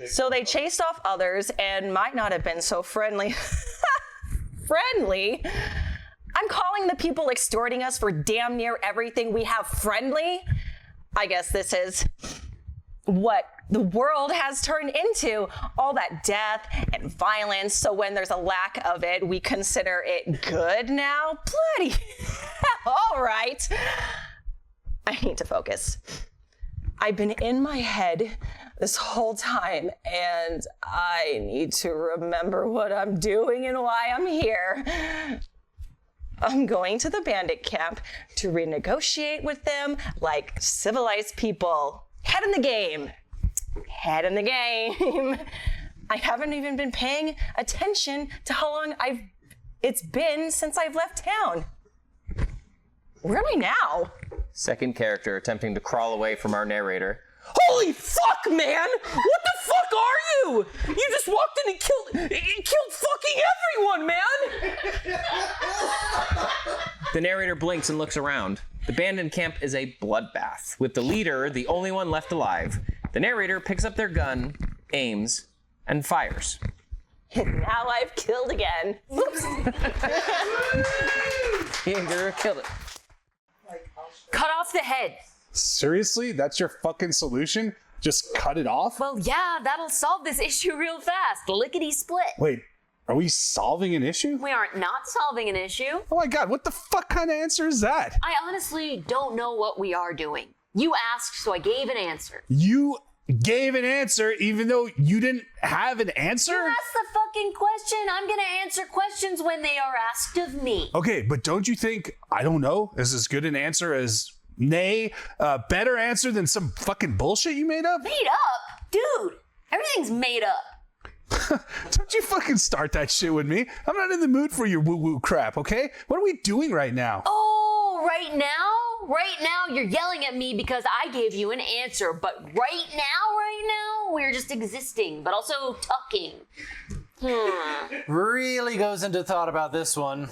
So they chased off others and might not have been so friendly. Friendly? I'm calling the people extorting us for damn near everything we have friendly? I guess this is what the world has turned into, all that death and violence. So when there's a lack of it, we consider it good now? Bloody all right. I need to focus. I've been in my head this whole time, and I need to remember what I'm doing and why I'm here. I'm going to the bandit camp to renegotiate with them like civilized people. Head in the game. Head in the game. I haven't even been paying attention to how long it's been since I've left town. Where am I now? Second character attempting to crawl away from our narrator. Holy fuck, man! What the fuck are you? You just walked in and killed fucking everyone, man! The narrator blinks and looks around. The abandoned camp is a bloodbath, with the leader the only one left alive. The narrator picks up their gun, aims, and fires. And now I've killed again. Oops. You're killed it. Cut off the head. Seriously? That's your fucking solution? Just cut it off? Well, yeah, that'll solve this issue real fast. Lickety split. Wait, are we solving an issue? We aren't not solving an issue. Oh my god, what the fuck kind of answer is that? I honestly don't know what we are doing. You asked, so I gave an answer. You gave an answer even though you didn't have an answer? You asked the fucking question. I'm gonna answer questions when they are asked of me. Okay, but don't you think, I don't know, is as good an answer as nay, a better answer than some fucking bullshit you made up? Made up? Dude, everything's made up. Don't you fucking start that shit with me. I'm not in the mood for your woo-woo crap, okay? What are we doing right now? Oh, right now? Right now you're yelling at me because I gave you an answer, but right now, we're just existing, but also talking. Really goes into thought about this one.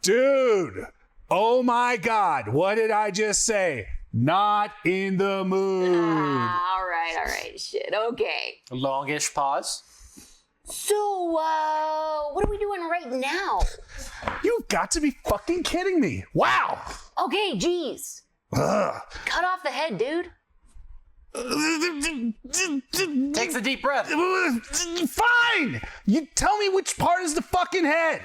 Dude, oh my god, what did I just say? Not in the mood. All right. Shit. Okay. Longish pause. So, what are we doing right now? You've got to be fucking kidding me. Wow. Okay, geez. Cut off the head, dude. Takes a deep breath. Fine. You tell me which part is the fucking head.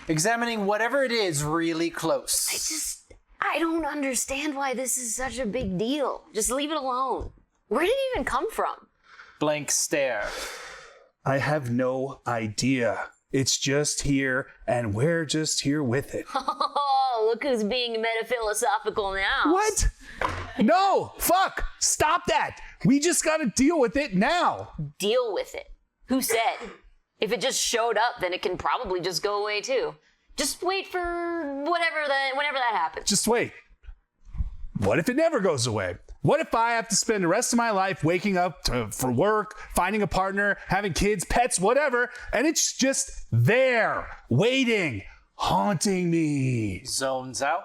Examining whatever it is really close. I don't understand why this is such a big deal. Just leave it alone. Where did it even come from? Blank stare. I have no idea. It's just here, and we're just here with it. Oh, look who's being metaphilosophical now. What? No, fuck. Stop that. We just gotta deal with it now. Deal with it. Who said? If it just showed up, then it can probably just go away too. Just wait for whenever that happens. Just wait. What if it never goes away? What if I have to spend the rest of my life waking up for work, finding a partner, having kids, pets, whatever, and it's just there, waiting, haunting me? Zones out.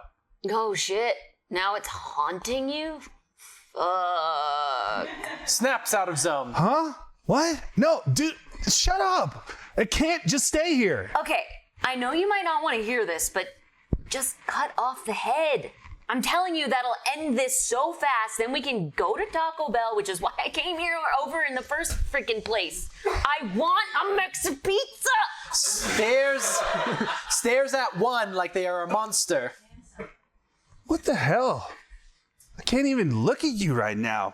Oh shit. Now it's haunting you? Fuck. Snaps out of zone. Huh? What? No, dude, shut up. It can't just stay here. Okay, I know you might not want to hear this, but just cut off the head. I'm telling you, that'll end this so fast, then we can go to Taco Bell, which is why I came here over in the first freaking place. I want a Mexican pizza! Stares at one like they are a monster. What the hell? I can't even look at you right now.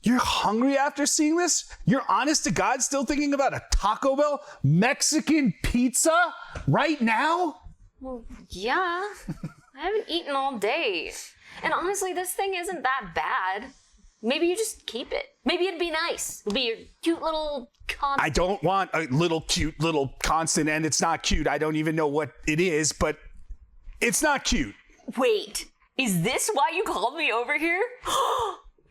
You're hungry after seeing this? You're honest to God still thinking about a Taco Bell Mexican pizza right now? Well, yeah. I haven't eaten all day. And honestly, this thing isn't that bad. Maybe you just keep it. Maybe it'd be nice. It'd be your cute little constant. I don't want a little cute little constant, and it's not cute. I don't even know what it is, but it's not cute. Wait, is this why you called me over here?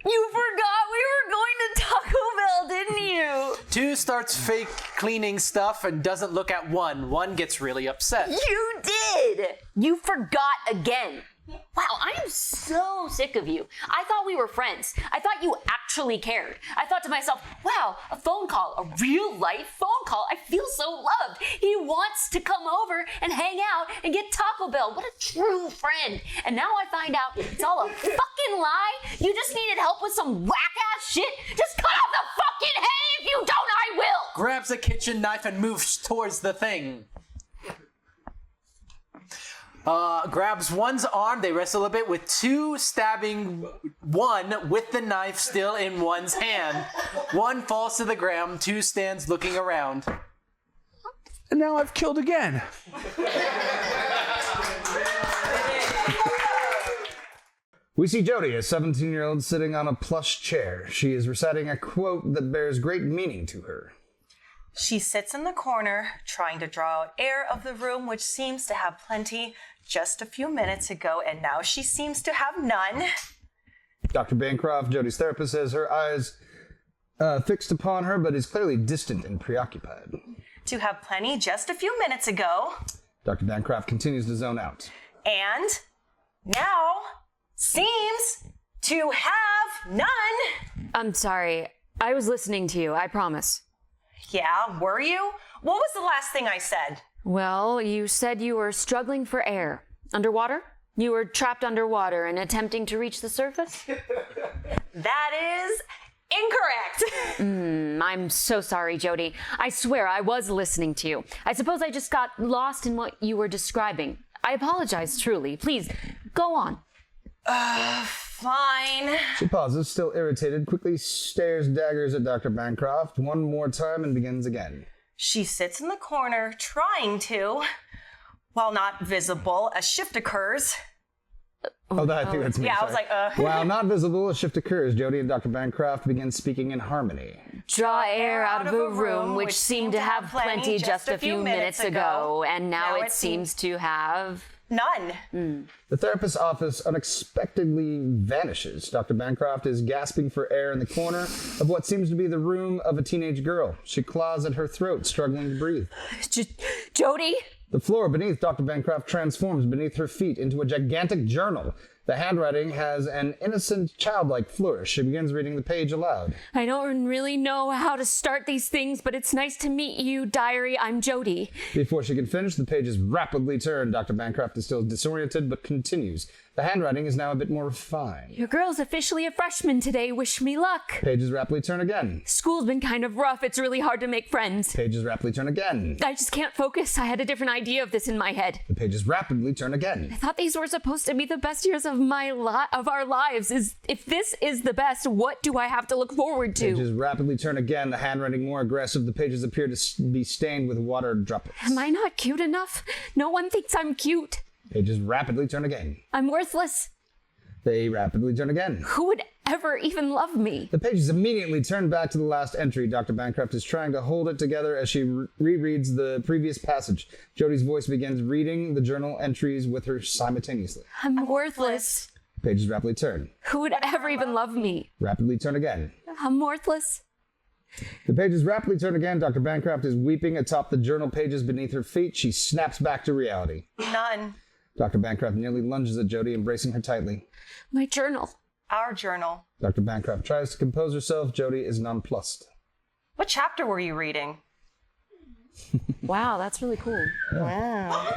You forgot we were going to Taco Bell, didn't you? 2 starts fake cleaning stuff and doesn't look at 1. 1 gets really upset. You did! You forgot again. Wow, I am so sick of you. I thought we were friends. I thought you actually cared. I thought to myself, wow, a phone call, a real life phone call. I feel so loved. He wants to come over and hang out and get Taco Bell. What a true friend. And now I find out it's all a fucking lie. You just needed help with some whack-ass shit. Just cut off the fucking head. If you don't, I will. Grabs a kitchen knife and moves towards the thing. Grabs one's arm, they wrestle a bit with 2 stabbing 1 with the knife still in one's hand. 1 falls to the ground, 2 stands looking around. And now I've killed again. We see Jody, a 17-year-old, sitting on a plush chair. She is reciting a quote that bears great meaning to her. She sits in the corner, trying to draw out air of the room, which seems to have plenty just a few minutes ago, and now she seems to have none. Dr. Bancroft, Jody's therapist, has her eyes fixed upon her, but is clearly distant and preoccupied. To have plenty just a few minutes ago. Dr. Bancroft continues to zone out. And now seems to have none. I'm sorry. I was listening to you, I promise. Yeah, were you? What was the last thing I said? Well, you said you were struggling for air. Underwater? You were trapped underwater and attempting to reach the surface? That is incorrect. I'm so sorry, Jody. I swear I was listening to you. I suppose I just got lost in what you were describing. I apologize, truly. Please, go on. Fine. She pauses, still irritated, quickly stares daggers at Dr. Bancroft one more time and begins again. She sits in the corner, trying to, while not visible, a shift occurs. Oh, I think that's me. Yeah, sorry. I was like, While not visible, a shift occurs. Jody and Dr. Bancroft begin speaking in harmony. Draw air out of a room which seemed to have plenty just a few minutes ago, and now it seems to have... None. The therapist's office unexpectedly vanishes. Dr. Bancroft is gasping for air in the corner of what seems to be the room of a teenage girl. She claws at her throat, struggling to breathe. Jody? The floor beneath Dr. Bancroft transforms beneath her feet into a gigantic journal. The handwriting has an innocent, childlike flourish. She begins reading the page aloud. I don't really know how to start these things, but it's nice to meet you, diary. I'm Jody. Before she can finish, the page is rapidly turned. Dr. Bancroft is still disoriented, but continues. The handwriting is now a bit more refined. Your girl's officially a freshman today. Wish me luck. Pages rapidly turn again. School's been kind of rough. It's really hard to make friends. Pages rapidly turn again. I just can't focus. I had a different idea of this in my head. The pages rapidly turn again. I thought these were supposed to be the best years of of our lives. If this is the best, what do I have to look forward to? Pages rapidly turn again, the handwriting more aggressive. The pages appear to be stained with water droplets. Am I not cute enough? No one thinks I'm cute. Pages rapidly turn again. I'm worthless. They rapidly turn again. Who would ever even love me? The pages immediately turn back to the last entry. Dr. Bancroft is trying to hold it together as she rereads the previous passage. Jody's voice begins reading the journal entries with her simultaneously. I'm worthless. Pages rapidly turn. Who would ever even love me? Rapidly turn again. I'm worthless. The pages rapidly turn again. Dr. Bancroft is weeping atop the journal pages beneath her feet. She snaps back to reality. None. Dr. Bancroft nearly lunges at Jody, embracing her tightly. My journal. Our journal. Dr. Bancroft tries to compose herself. Jody is nonplussed. What chapter were you reading? Wow, that's really cool. Wow.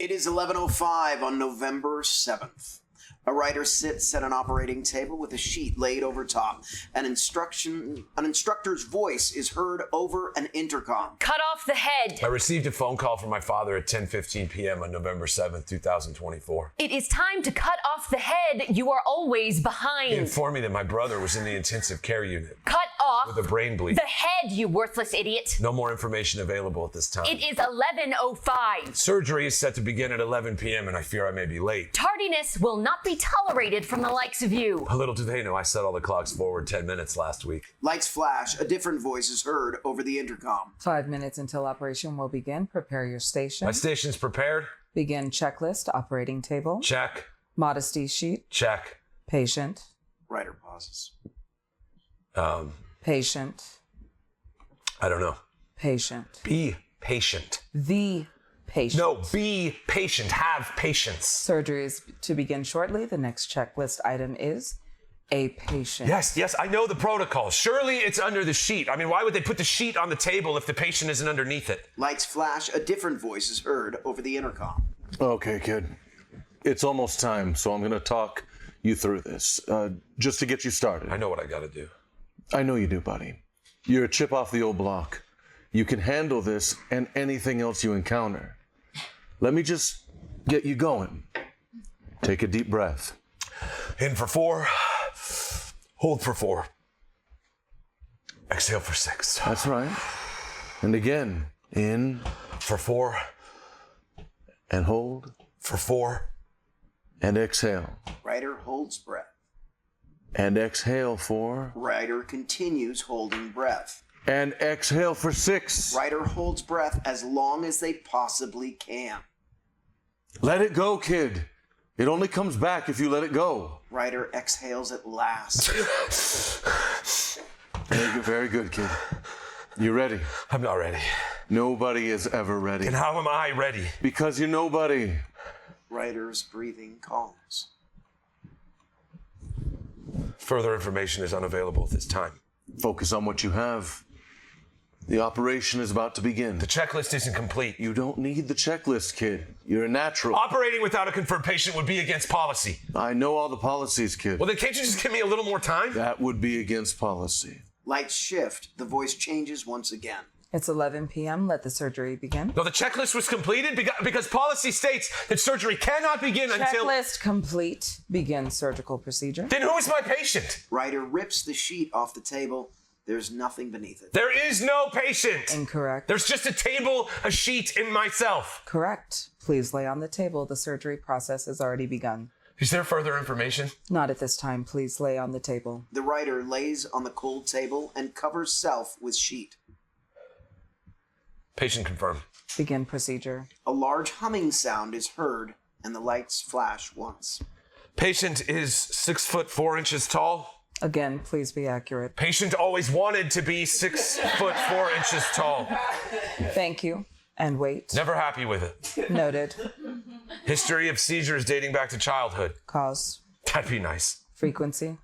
It is 11:05 on November 7th. A writer sits at an operating table with a sheet laid over top. An instructor's voice is heard over an intercom. Cut off the head. I received a phone call from my father at 10:15 p.m. on November 7th, 2024. It is time to cut off the head. You are always behind. He informed me that my brother was in the intensive care unit. Cut off with a brain bleed. the head, you worthless idiot. No more information available at this time. It is 11:05. Surgery is set to begin at 11 p.m. and I fear I may be late. Tardiness will not be tolerated from the likes of you. Little do they know I set all the clocks forward 10 minutes last week. Lights flash. A different voice is heard over the intercom. 5 minutes until operation will begin. Prepare your station. My station's prepared. Begin checklist. Operating table. Check. Modesty sheet. Check. Patient. Writer pauses. Patient. I don't know. Patient. Be patient. The patient. No, be patient. Have patience. Surgery is to begin shortly. The next checklist item is a patient. Yes, I know the protocol. Surely it's under the sheet. I mean, why would they put the sheet on the table if the patient isn't underneath it? Lights flash. A different voice is heard over the intercom. Okay, kid. It's almost time, so I'm going to talk you through this, just to get you started. I know what I got to do. I know you do, buddy. You're a chip off the old block. You can handle this and anything else you encounter. Let me just get you going. Take a deep breath. In for 4. Hold for 4. Exhale for 6. That's right. And again, in for 4. And hold for 4. And exhale. Writer holds breath. And exhale for. Writer continues holding breath. And exhale for 6. Writer holds breath as long as they possibly can. Let it go, kid. It only comes back if you let it go. Writer exhales at last. Very good, kid. You ready? I'm not ready. Nobody is ever ready. And how am I ready? Because you're nobody. Writer's breathing calms. Further information is unavailable at this time. Focus on what you have. The operation is about to begin. The checklist isn't complete. You don't need the checklist, kid. You're a natural. Operating without a confirmed patient would be against policy. I know all the policies, kid. Well, then can't you just give me a little more time? That would be against policy. Lights shift. The voice changes once again. It's 11 p.m. Let the surgery begin. No, the checklist was completed because policy states that surgery cannot begin until... Checklist complete. Begin surgical procedure. Then who is my patient? Writer rips the sheet off the table. There's nothing beneath it. There is no patient. Incorrect. There's just a table, a sheet, and myself. Correct. Please lay on the table. The surgery process has already begun. Is there further information? Not at this time. Please lay on the table. The writer lays on the cold table and covers self with sheet. Patient confirmed. Begin procedure. A large humming sound is heard and the lights flash once. Patient is 6 foot 4 inches tall. Again, please be accurate. Patient always wanted to be 6 foot 4 inches tall. Thank you. And wait. Never happy with it. Noted. History of seizures dating back to childhood. Cause. That'd be nice. Frequency.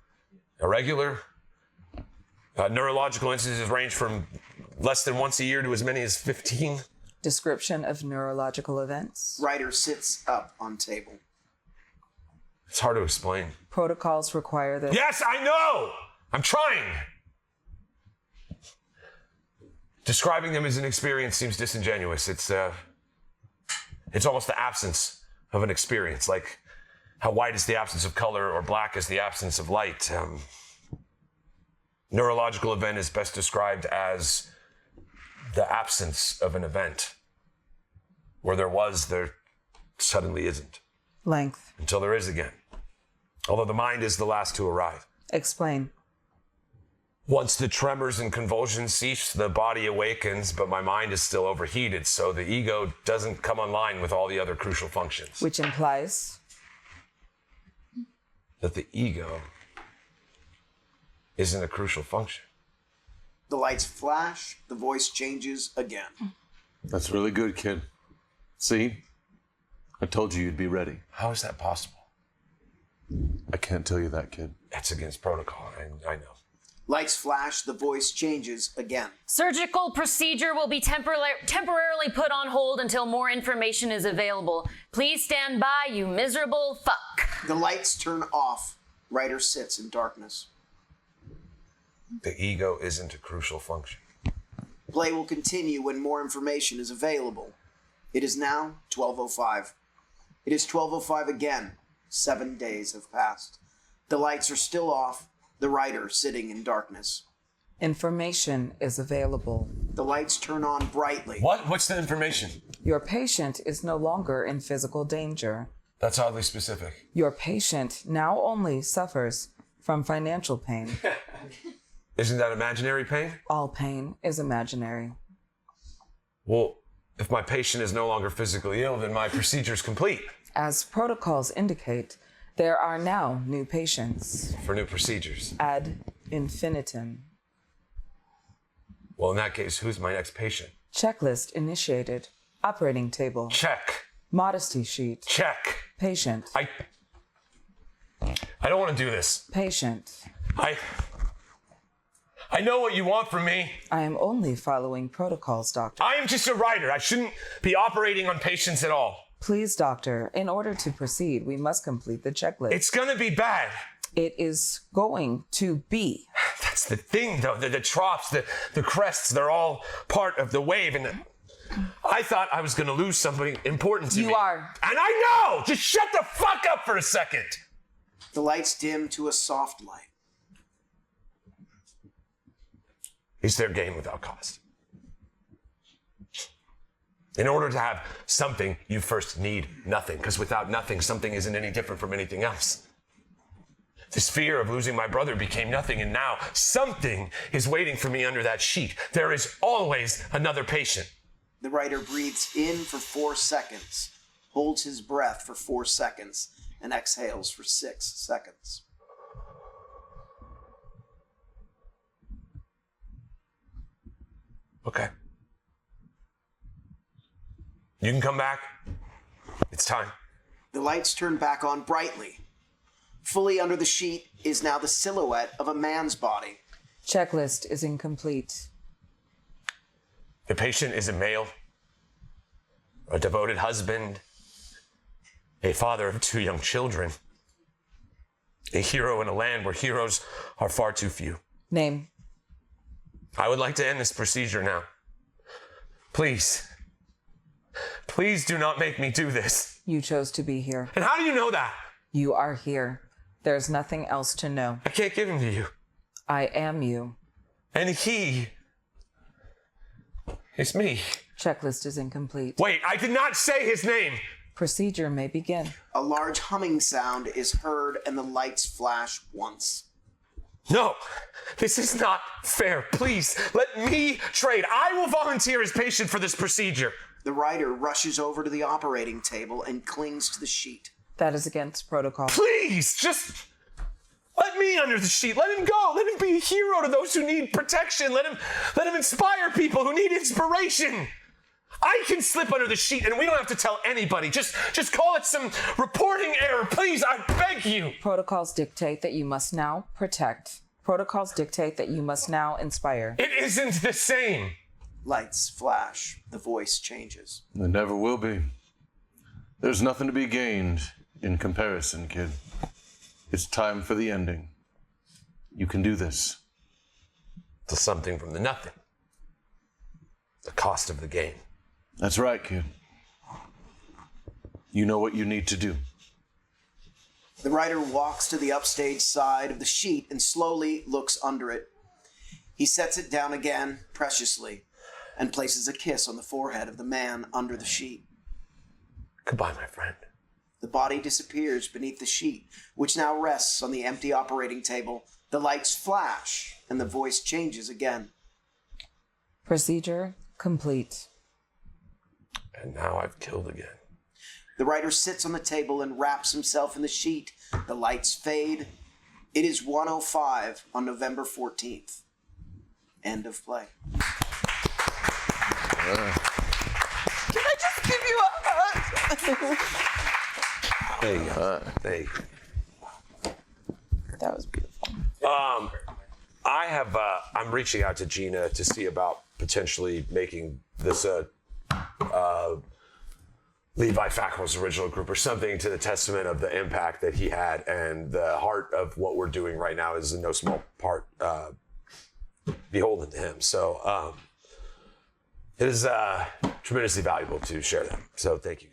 Irregular. Neurological instances range from less than once a year to as many as 15. Description of neurological events. Writer sits up on table. It's hard to explain. Protocols require that. Yes, I know! I'm trying! Describing them as an experience seems disingenuous. It's almost the absence of an experience, like how white is the absence of color or black is the absence of light. Neurological event is best described as the absence of an event. Where there was, there suddenly isn't. Length. Until there is again. Although the mind is the last to arrive. Explain. Once the tremors and convulsions cease, the body awakens, but my mind is still overheated, so the ego doesn't come online with all the other crucial functions. Which implies? That the ego isn't a crucial function. The lights flash, the voice changes again. That's really good, kid. See? I told you you'd be ready. How is that possible? I can't tell you that, kid. That's against protocol, I know. Lights flash, the voice changes again. Surgical procedure will be temporarily put on hold until more information is available. Please stand by, you miserable fuck. The lights turn off. Writer sits in darkness. The ego isn't a crucial function. Play will continue when more information is available. It is now 12:05. It is 12:05 again. 7 days have passed. The lights are still off. The writer sitting in darkness. Information is available. The lights turn on brightly. What? What's the information? Your patient is no longer in physical danger. That's oddly specific. Your patient now only suffers from financial pain. Isn't that imaginary pain? All pain is imaginary. Well, if my patient is no longer physically ill, then my procedure's complete. As protocols indicate, there are now new patients. For new procedures. Ad infinitum. Well, in that case, who's my next patient? Checklist initiated. Operating table. Check. Modesty sheet. Check. Patient. I don't want to do this. Patient. I know what you want from me. I am only following protocols, doctor. I am just a writer. I shouldn't be operating on patients at all. Please, doctor, in order to proceed, we must complete the checklist. It's gonna be bad. It is going to be. That's the thing, though. The troughs, the crests, they're all part of the wave. And I thought I was gonna lose something important to me. You are. And I know! Just shut the fuck up for a second. The lights dim to a soft light. It's their game without cost. In order to have something, you first need nothing, because without nothing, something isn't any different from anything else. This fear of losing my brother became nothing, and now something is waiting for me under that sheet. There is always another patient. The writer breathes in for 4 seconds, holds his breath for 4 seconds, and exhales for 6 seconds. Okay. You can come back. It's time. The lights turn back on brightly. Fully under the sheet is now the silhouette of a man's body. Checklist is incomplete. The patient is a male, a devoted husband, a father of 2 young children, a hero in a land where heroes are far too few. Name. I would like to end this procedure now. Please. Please do not make me do this. You chose to be here. And how do you know that? You are here. There's nothing else to know. I can't give him to you. I am you. And he is me. Checklist is incomplete. Wait, I did not say his name. Procedure may begin. A large humming sound is heard and the lights flash once. No, this is not fair. Please, let me trade. I will volunteer as patient for this procedure. The writer rushes over to the operating table and clings to the sheet. That is against protocol. Please, just Let me under the sheet. Let him go. Let him be a hero to those who need protection. Let him inspire people who need inspiration. I can slip under the sheet and we don't have to tell anybody. Just call it some reporting error. Please, I beg you. Protocols dictate that you must now protect. Protocols dictate that you must now inspire. It isn't the same. Lights flash. The voice changes. It never will be. There's nothing to be gained in comparison, kid. It's time for the ending. You can do this. To something from the nothing. The cost of the game. That's right, kid. You know what you need to do. The writer walks to the upstage side of the sheet and slowly looks under it. He sets it down again, preciously, and places a kiss on the forehead of the man under the sheet. Goodbye, my friend. The body disappears beneath the sheet, which now rests on the empty operating table. The lights flash, and the voice changes again. Procedure complete. And now I've killed again. The writer sits on the table and wraps himself in the sheet. The lights fade. It is 1:05 on November 14th. End of play. Can I just give you a hug? There you go. There you go. That was beautiful. I'm reaching out to Gina to see about potentially making this Levi Fackrell's original group or something to the testament of the impact that he had, and the heart of what we're doing right now is in no small part beholden to him. So it is tremendously valuable to share that. So thank you.